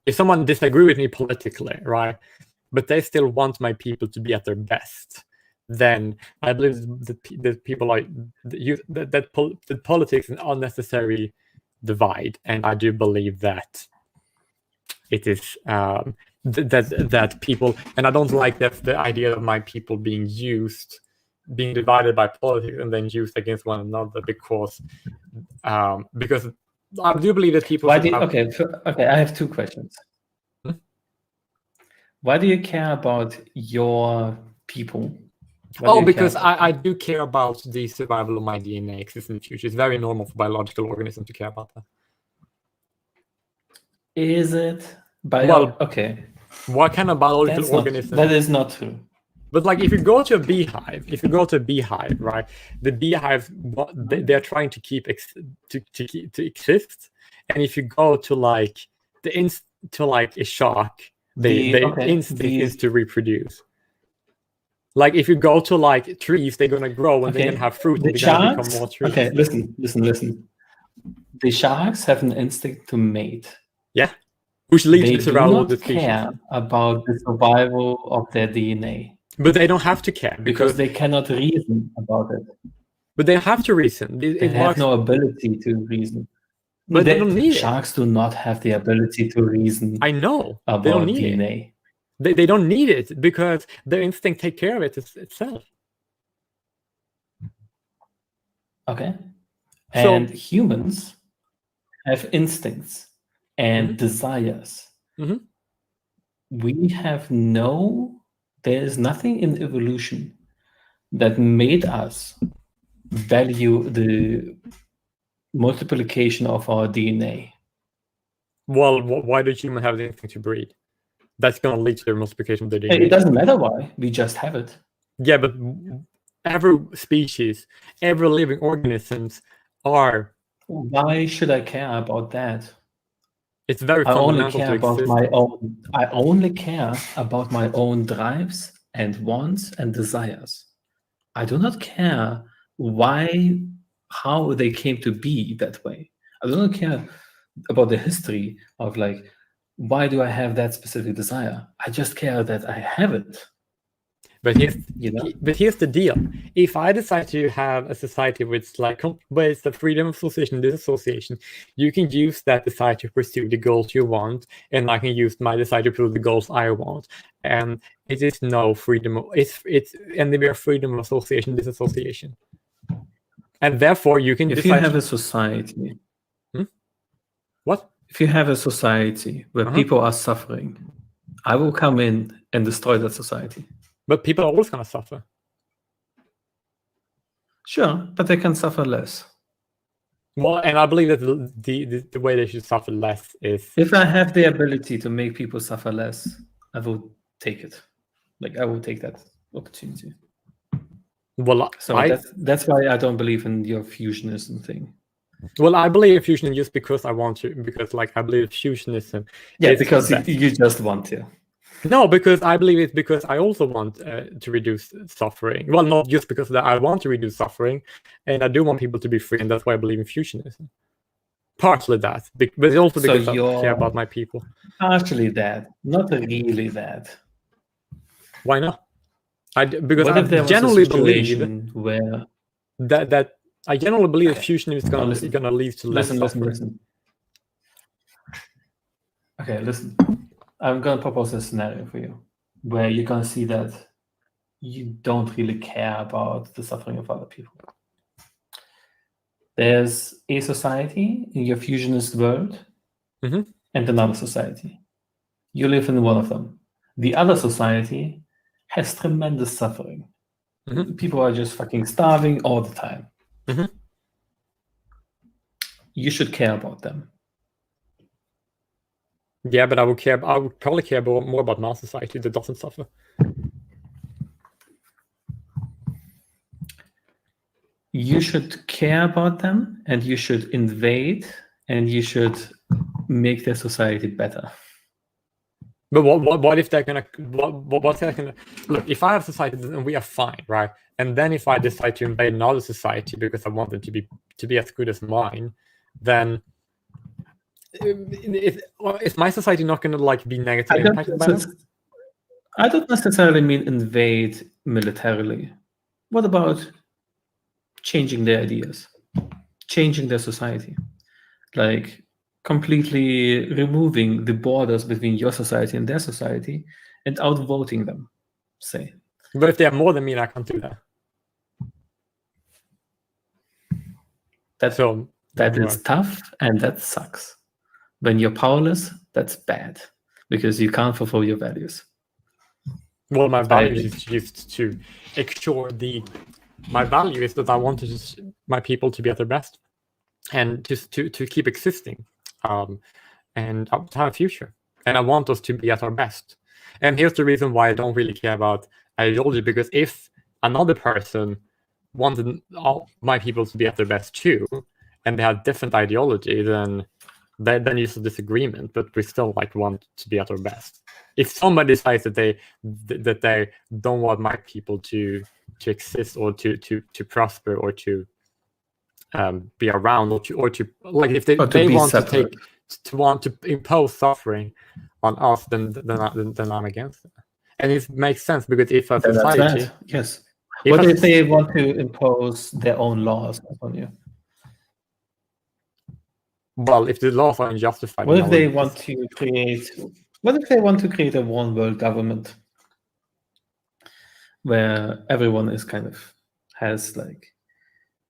if someone disagree with me politically, right, but they still want my people to be at their best, then I believe that people are that politics is an unnecessary divide, and I do believe that it is that people, and I don't like the idea of my people being divided by politics and then used against one another, because I do believe that people. Okay, I have two questions. Why do you care about your people What do Oh, you care because about I that? do care about the survival of my DNA existing in the future. It's very normal for biological organisms to care about that. Is it? Well, Okay. what kind of biological That organism? is not true. But like, if you go to a beehive, right? The beehive, they're trying to keep to exist. And if you go to like to like a shark, the instinct is to reproduce. Like if you go to like trees, they're gonna grow and they're gonna have fruit and they're gonna become more trees. Okay, listen. The sharks have an instinct to mate. Yeah, which leads They to the do survival of not the species. care about the survival of their DNA. But they don't have to care because they cannot reason about it. But they have to reason. They have no ability to reason. But they don't need sharks do not have the ability to reason. I know. About they don't need DNA. They don't need it because their instinct take care of it itself. Okay. And humans have instincts and desires. We have there is nothing in evolution that made us value the multiplication of our DNA. Well, why do humans have the instinct to breed? That's going to lead to the multiplication of their DNA. It doesn't matter why. We just have it. Yeah, but every species, every living organisms are... Why should I care about that? It's very fundamental to exist. I only care about my own drives and wants and desires. I do not care how they came to be that way. I do not care about the history of like, why do I have that specific desire? I just care that I have it. But here's the deal. If I decide to have a society with the freedom of association, disassociation, you can use that desire to pursue the goals you want, and I can use my desire to pursue the goals I want. And it is no freedom. It's we are freedom of association, disassociation. And therefore, you can. If you have a society, what? If you have a society where people are suffering, I will come in and destroy that society. But people are always going to suffer. Sure, but they can suffer less. Well, and I believe that the way they should suffer less is... If I have the ability to make people suffer less, I will take it. Like, I will take that opportunity. Well, so that's why I don't believe in your fusionism thing. Well, I believe in fusionism just because I want to, because like I believe fusionism. Yeah, because you just want to. No, because I believe it's because I also want to reduce suffering. Well, not just because I want to reduce suffering, and I do want people to be free, and that's why I believe in fusionism. Partially that, but it's also because I care about my people. Partially that, not really that. Why not? Because I generally believe that I generally believe that fusionism is going to lead to less suffering. Listen. Okay, listen. I'm going to propose a scenario for you where you're going to see that you don't really care about the suffering of other people. There's a society in your fusionist world and another society. You live in one of them. The other society has tremendous suffering. People are just fucking starving all the time. You should care about them. Yeah, but I would probably care more about my society that doesn't suffer. You should care about them, and you should invade, and you should make their society better. But what if they're gonna what's that gonna look? If I have society and we are fine, right? And then if I decide to invade another society because I want them to be as good as mine, then is my society not going to like be negatively impacted by that? I don't necessarily mean invade militarily. What about changing their ideas, changing their society, like completely removing the borders between your society and their society and outvoting them, say? But if they are more than me, I can't do that. That is tough, and that sucks. When you're powerless, that's bad because you can't fulfill your values. Well, my value is used to ensure my value is that I want my people to be at their best, and to keep existing, and to have a future. And I want us to be at our best. And here's the reason why I don't really care about ideology, because if another person wanted all my people to be at their best too, and they had different ideology, then it's a disagreement. But we still want to be at our best. If somebody decides that they don't want my people to exist, or to prosper, or to be around, or to if they want separate. to want to impose suffering on us, then I'm against it. And it makes sense, because if a society, yes. What if they want to impose their own laws upon you? Well, if the laws are unjustified, what if they want to create a one world government where everyone is kind of has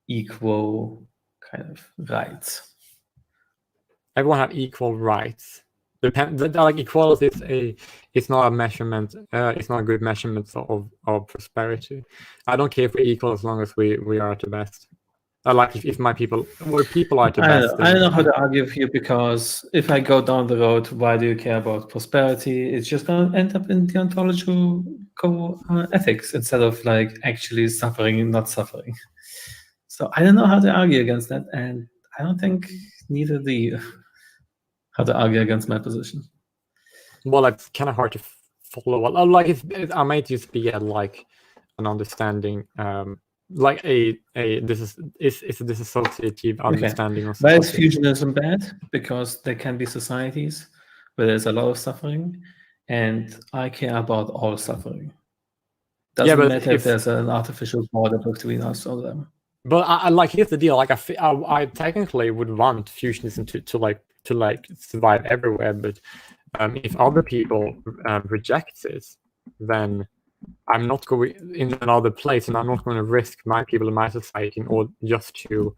equal kind of rights? Everyone have equal rights. Equality is not a measurement. It's not a good measurement of prosperity. I don't care if we're equal as long as we are at the best. If my people are at the best. I don't know how to argue with you, because if I go down the road, why do you care about prosperity? It's just going to end up in deontological ethics instead of actually suffering and not suffering. So I don't know how to argue against that, and I don't think neither do you. How to argue against my position? Well, it's kind of hard to follow. I might just be at an understanding, this is a disassociative understanding of society. Why is fusionism bad? Because there can be societies where there's a lot of suffering, and I care about all suffering. Doesn't matter if there's an artificial border between us or them. But here's the deal. I technically would want fusionism to survive everywhere, but if other people reject it, then I'm not going in another place, and I'm not going to risk my people in my society in order just to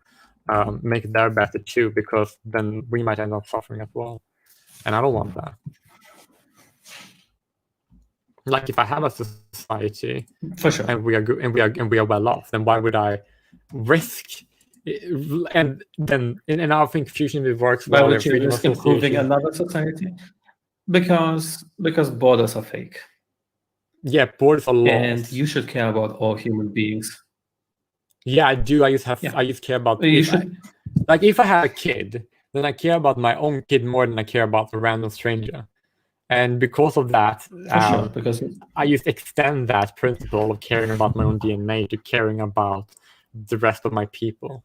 make their better too, because then we might end up suffering as well, and I don't want that. If I have a society, for sure, and we are good, and we are well off, then why would I risk? And I think fusion works well. Why would you risk improving another society? Because borders are fake. Yeah, borders are lost. And you should care about all human beings. Yeah, I do. I just care about. If I have a kid, then I care about my own kid more than I care about a random stranger. And because of that, because I just extend that principle of caring about my own DNA to caring about the rest of my people.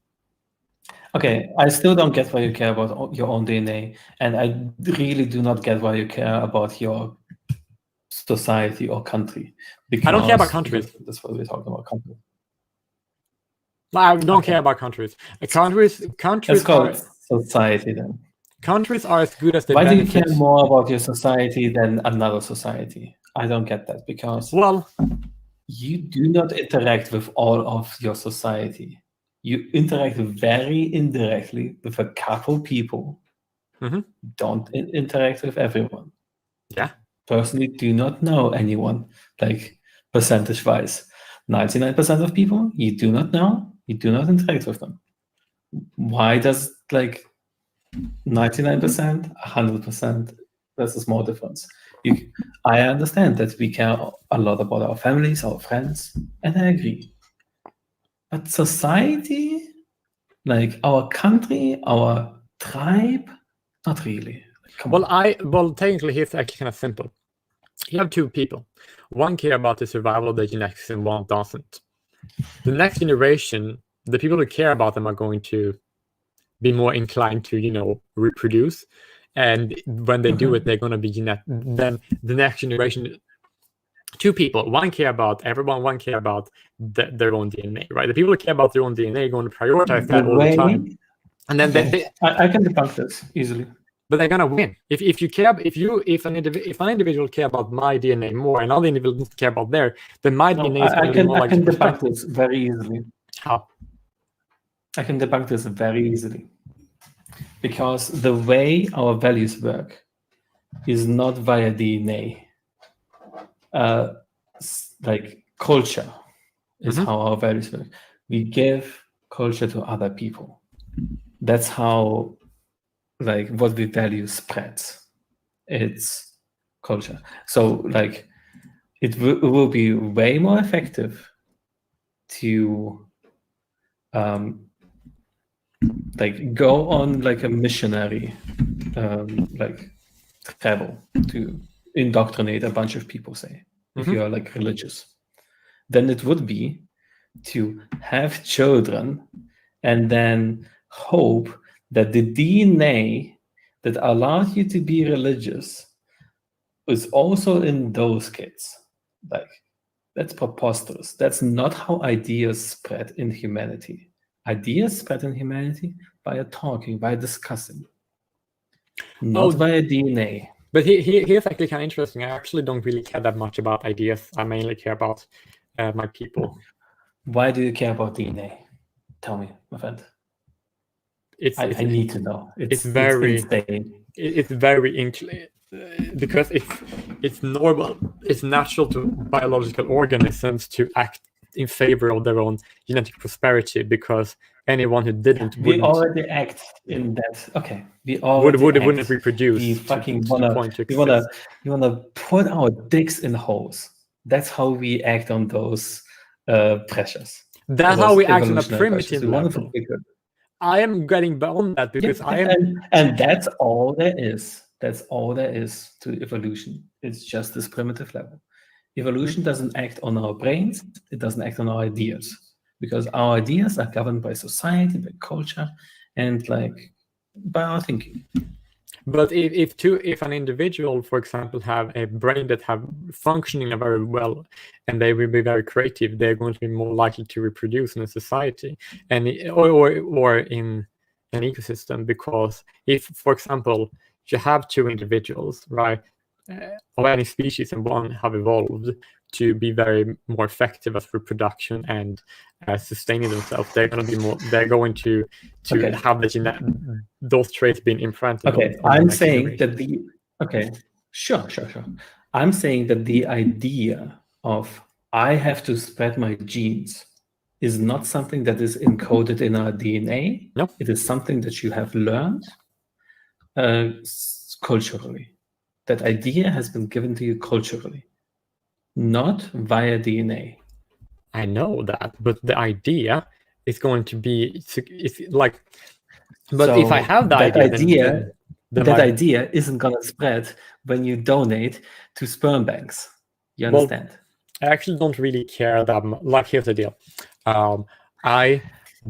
Okay, I still don't get why you care about your own DNA, and I really do not get why you care about your society or country. Because I don't care about countries. That's what we're talking about. Countries. I don't care about countries. Countries. Let's call it society then. Countries are as good as they. Why do you care more about your society than another society? I don't get that, because you do not interact with all of your society. You interact very indirectly with a couple people. Mm-hmm. Don't interact with everyone. Yeah. Personally, do not know anyone, percentage-wise. 99% of people you do not know, you do not interact with them. Why does 99%, 100%, there's a small difference. I understand that we care a lot about our families, our friends, and I agree. But society, our country, our tribe, not really. Technically, it's actually kind of simple. You have two people. One care about the survival of the genetics, and one doesn't. The next generation, the people who care about them are going to be more inclined to, reproduce. And when they do it, they're going to be then the next generation, two people, one care about everyone, one care about their own DNA, right? The people who care about their own DNA are going to prioritize that all the time. And then I can debunk this easily. But they're gonna win. If an individual care about my DNA more, and other individuals care about their, then my DNA is going to be more like. I can debunk this very easily. How? I can debunk this very easily, because the way our values work is not via DNA. like culture is how our values work. We give culture to other people. That's how, like, what we value spreads. It's culture. So, like, it will be way more effective to like go on like a missionary like travel to indoctrinate a bunch of people, say, if you are like religious, than it would be to have children and then hope that the DNA that allowed you to be religious is also in those kids. Like, that's preposterous. That's not how ideas spread in humanity. Ideas spread in humanity by talking, by discussing, not via DNA. But here's actually kind of interesting. I actually don't really care that much about ideas. I mainly care about my people. Why do you care about DNA? Tell me, my friend. I need to know. It's very insane. It's very because it's normal. It's natural to biological organisms to act in favor of their own genetic prosperity, because anyone who didn't we already act in that. Okay, we already wouldn't reproduce. We fucking wanna put our dicks in holes. That's how we act on those pressures. That's how we act on a primitive level. I am getting beyond that because and that's all there is. That's all there is to evolution. It's just this primitive level. Evolution doesn't act on our brains. It doesn't act on our ideas, because our ideas are governed by society, by culture, and like by our thinking. But if an individual, for example, have a brain that have functioning very well, and they will be very creative, they're going to be more likely to reproduce in a society and or in an ecosystem. Because if, for example, you have two individuals, right, of any species, and one have evolved to be very more effective at reproduction and sustaining themselves, they're going to be more. They're going to have those traits being implanted. Okay, I'm saying that sure. I'm saying that the idea of I have to spread my genes is not something that is encoded in our DNA. No, it is something that you have learned culturally. That idea has been given to you culturally, not via DNA. I know that, but the idea is going to be like. But so if I have that idea, then idea isn't going to spread when you donate to sperm banks. You understand? I actually don't really care that much. Like, here's the deal. I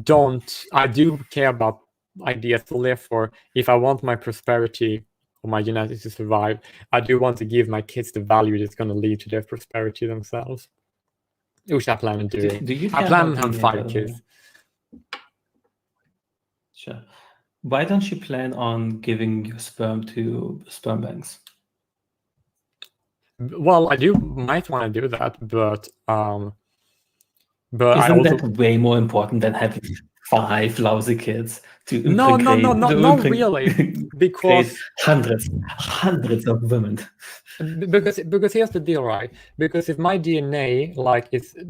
do care about ideas. So therefore, if I want my prosperity or my genetics to survive, I do want to give my kids the value that's going to lead to their prosperity themselves, which I plan on doing. I plan on having 5 kids. Sure. Why don't you plan on giving your sperm to sperm banks? Well, might want to do that, but isn't that way more important than having 5 lousy kids to no, not really, because hundreds of women. Because here's the deal, right? Because if my DNA,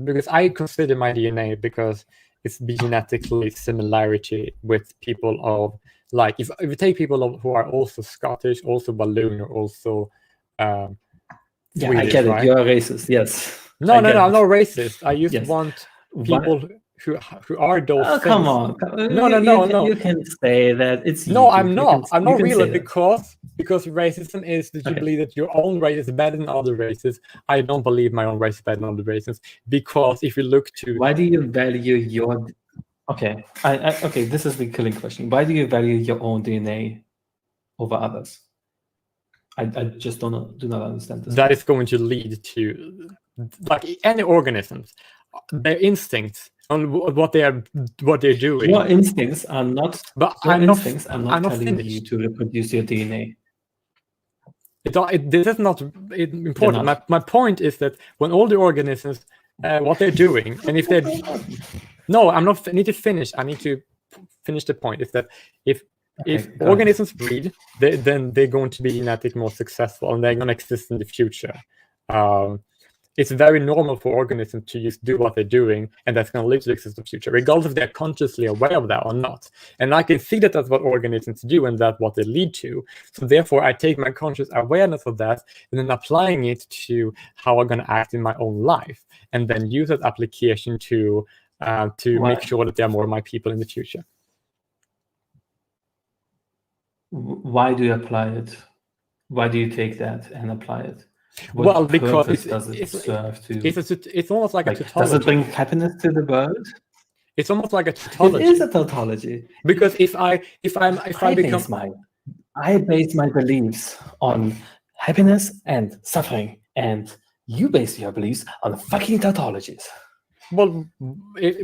because I consider my DNA, because it's genetically similarity with people of, like, if you take people who are also Scottish, also Walloon, or also Swedish, I get it. right? You're a racist, yes. No, I'm not racist. I just want people who are those things. Come on. No. You can say that it's no, YouTube. I'm not. I'm not really, because racism is that you believe that your own race is better than other races. I don't believe my own race is better than other races, because if you look to why do you value your okay this is the killing question. Why do you value your own DNA over others? I just do not understand this. That is going to lead to, like, any organisms, their instincts on what they're doing. Your instincts are not. But I'm not telling you to reproduce your DNA. This is not important. My point is that when all the organisms, what they're doing, and if they're no, I'm not. I need to finish. I need to finish the point. Is that if organisms breed, then they're going to be genetically more successful, and they're going to exist in the future. it's very normal for organisms to just do what they're doing, and that's going to lead to the existence of the future, regardless if they're consciously aware of that or not. And I can see that that's what organisms do, and that's what they lead to. So therefore, I take my conscious awareness of that and then applying it to how I'm going to act in my own life, and then use that application to make sure that there are more of my people in the future. Why do you apply it? Why do you take that and apply it? Well, because it's almost like a tautology. Does it bring happiness to the world? It's almost like a tautology. It is a tautology. Because if I base my beliefs on happiness and suffering, and you base your beliefs on fucking tautologies. Well,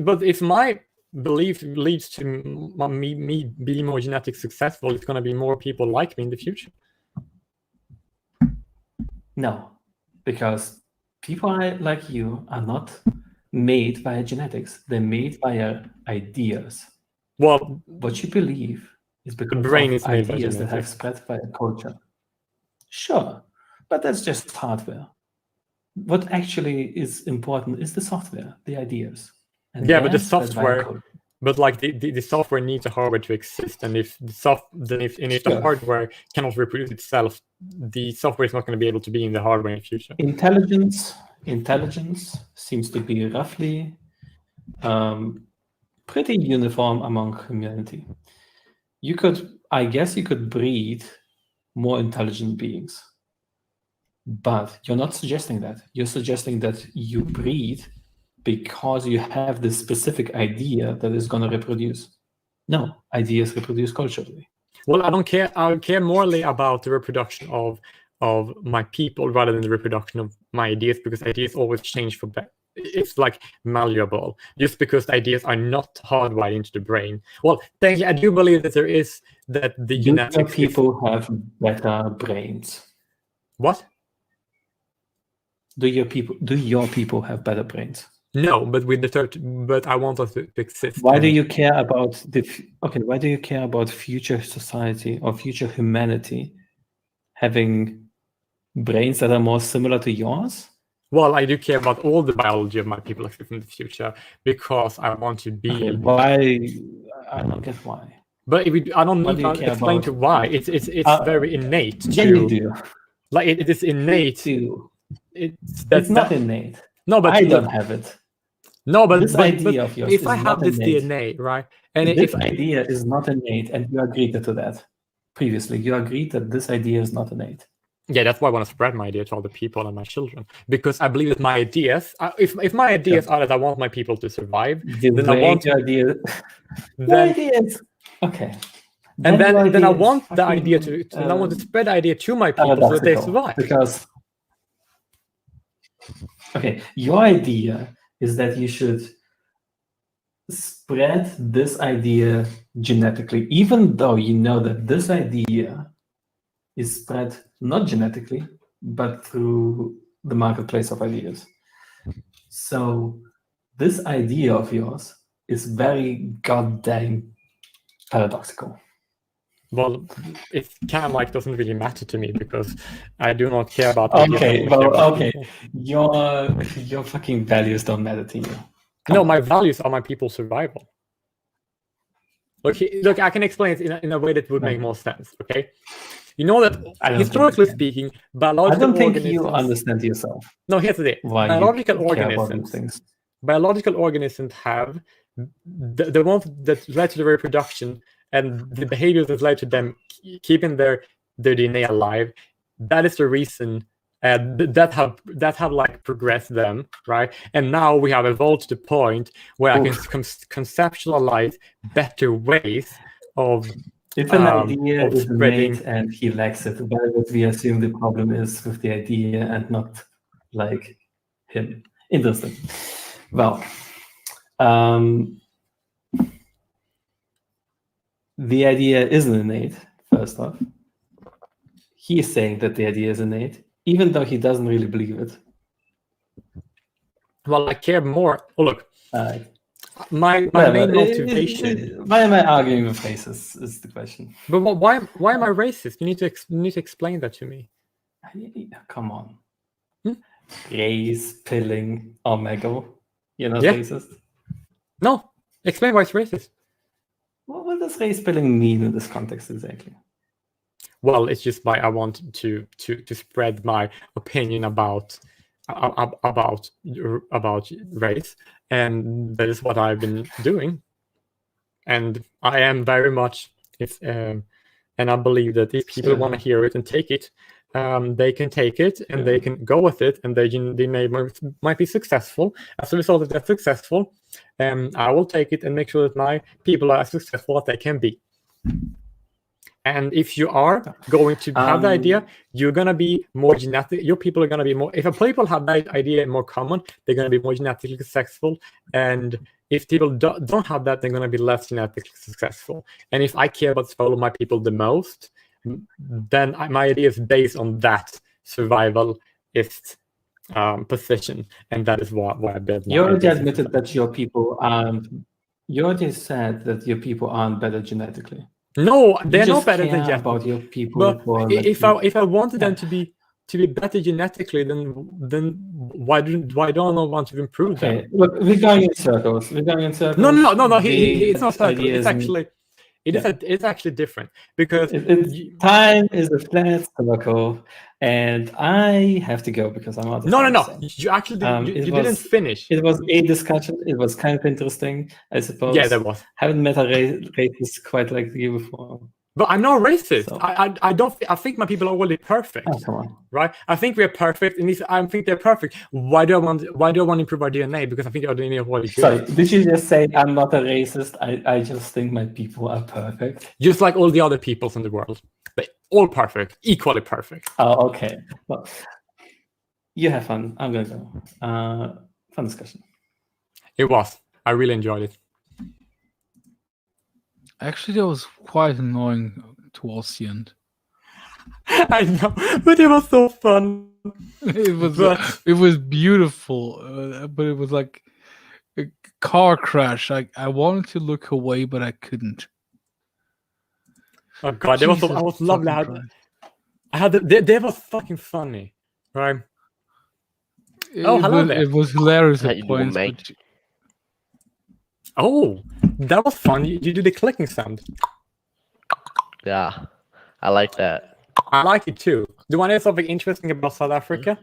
but if my belief leads to me being more genetically successful, it's going to be more people like me in the future. No, because people like you are not made via genetics. They're made via ideas. Well, what you believe is because the brain of is made by ideas that genetics. have spread by culture. Sure, but that's just hardware. What actually is important is the software, the ideas. And yeah, but the software, but like the software needs a hardware to exist, and if the hardware cannot reproduce itself, the software is not going to be able to be in the hardware in the future. Intelligence seems to be roughly pretty uniform among humanity. I guess you could breed more intelligent beings, but you're not suggesting that. You're suggesting that you breed because you have this specific idea that is going to reproduce. No, ideas reproduce culturally. Well, I don't care. I care morely about the reproduction of my people rather than the reproduction of my ideas, because ideas always change for better. It's like malleable, just because the ideas are not hardwired into the brain. Well, thank you. I do believe that the genetics people have better brains. What? Do your people have better brains? No, but but I want us to exist. Why do you care about why do you care about future society or future humanity having brains that are more similar to yours? Well, I do care about all the biology of my people in the future, because I want to be. Okay, why? I don't get why. But I don't need to explain to why. It's very innate. Yeah, you do. Like it is innate. It's not innate. No, but I don't have it. No, but this idea of yours. If I have this DNA, right, and this idea is not innate, and you agreed to that previously. You agreed that this idea is not innate. Yeah, that's why I want to spread my idea to other people and my children, because I believe that my ideas, if my ideas are that I want my people to survive, then I want your idea. Ideas. Okay. And then I want the idea to I want to spread the idea to my people so that they survive. Because your idea is that you should spread this idea genetically, even though you know that this idea is spread not genetically, but through the marketplace of ideas. So this idea of yours is very goddamn paradoxical. Well, it kind of like doesn't really matter to me, because I do not care about. Your fucking values don't matter to you. No, my values are my people's survival. Look, I can explain it in a way that would make more sense. Okay, you know that historically speaking, biological organisms. I don't think you understand yourself. No, here's the thing. Biological organisms have the ones that led to the reproduction and the behaviors that led to them keeping their DNA alive. That is the reason that have like progressed them, right? And now we have evolved to the point where I can conceptualize better ways of. If an idea is made and he lacks it, why would we assume the problem is with the idea and not like him? Interesting. Well, the idea isn't innate, first off. He is saying that the idea is innate, even though he doesn't really believe it. Well, I care more. Oh, look. My main motivation. Why am I arguing with racists? Is the question. But why am I racist? You need to explain that to me. Come on. Racepilling Omegle. You're not Yeah. racist? No, explain why it's racist. What does racepilling mean in this context exactly? Well, it's just I want to spread my opinion about race, and that is what I've been doing. And I am very much and I believe that if people want to hear it and take it, they can take it and they can go with it, and they might be successful. As a result of that successful, I will take it and make sure that my people are as successful as they can be. And if you are going to have the idea, you're going to be more genetic. Your people are going to be more. If people have that idea more common, they're going to be more genetically successful. And if people don't have that, they're going to be less genetically successful. And if I care about all of my people the most, then my idea is based on that survivalist position, and that is why I built. You already admitted that your people aren't. You already said that your people aren't better genetically. No, they're not better than Jeff. About your people. But if I wanted them to be better genetically, then why don't I want to improve them? Look, we're going in circles. No. It's not circles. It's actually it's actually different because time is a flat circle, and I have to go because I'm out of time. No. You actually didn't finish. It was a discussion. It was kind of interesting, I suppose. Yeah, there was. Haven't met a racist quite like you before. But I'm not racist. So. I don't. I think my people are already perfect. Oh, come on. Right? I think we're perfect, and I think they're perfect. Why do I want to improve our DNA? Because I think our DNA is already good. Sorry, did you just say I'm not a racist? I just think my people are perfect. Just like all the other peoples in the world. They're all perfect, equally perfect. Oh, okay. Well, you have fun. I'm gonna go. Fun discussion. It was. I really enjoyed it. Actually, that was quite annoying towards the end. I know, but it was so fun. It was beautiful, but it was like a car crash. I wanted to look away, but I couldn't. Oh god, I was lovely. They was fucking funny, right? Hello there. It was hilarious at points. Oh, that was fun. You do the clicking sound. Yeah, I like that. I like it too. Do you want to hear something interesting about South Africa?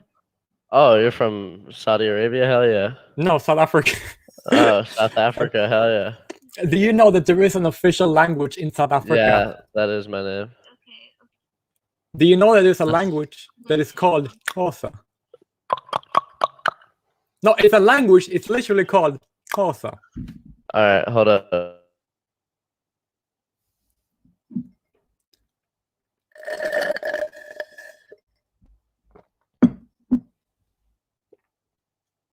Oh, you're from Saudi Arabia? Hell yeah. No, South Africa. Oh, South Africa. Hell yeah. Do you know that there is an official language in South Africa? Yeah, that is my name. Do you know that there's a language that is called Xhosa? No, it's a language. It's literally called Xhosa. All right, hold up.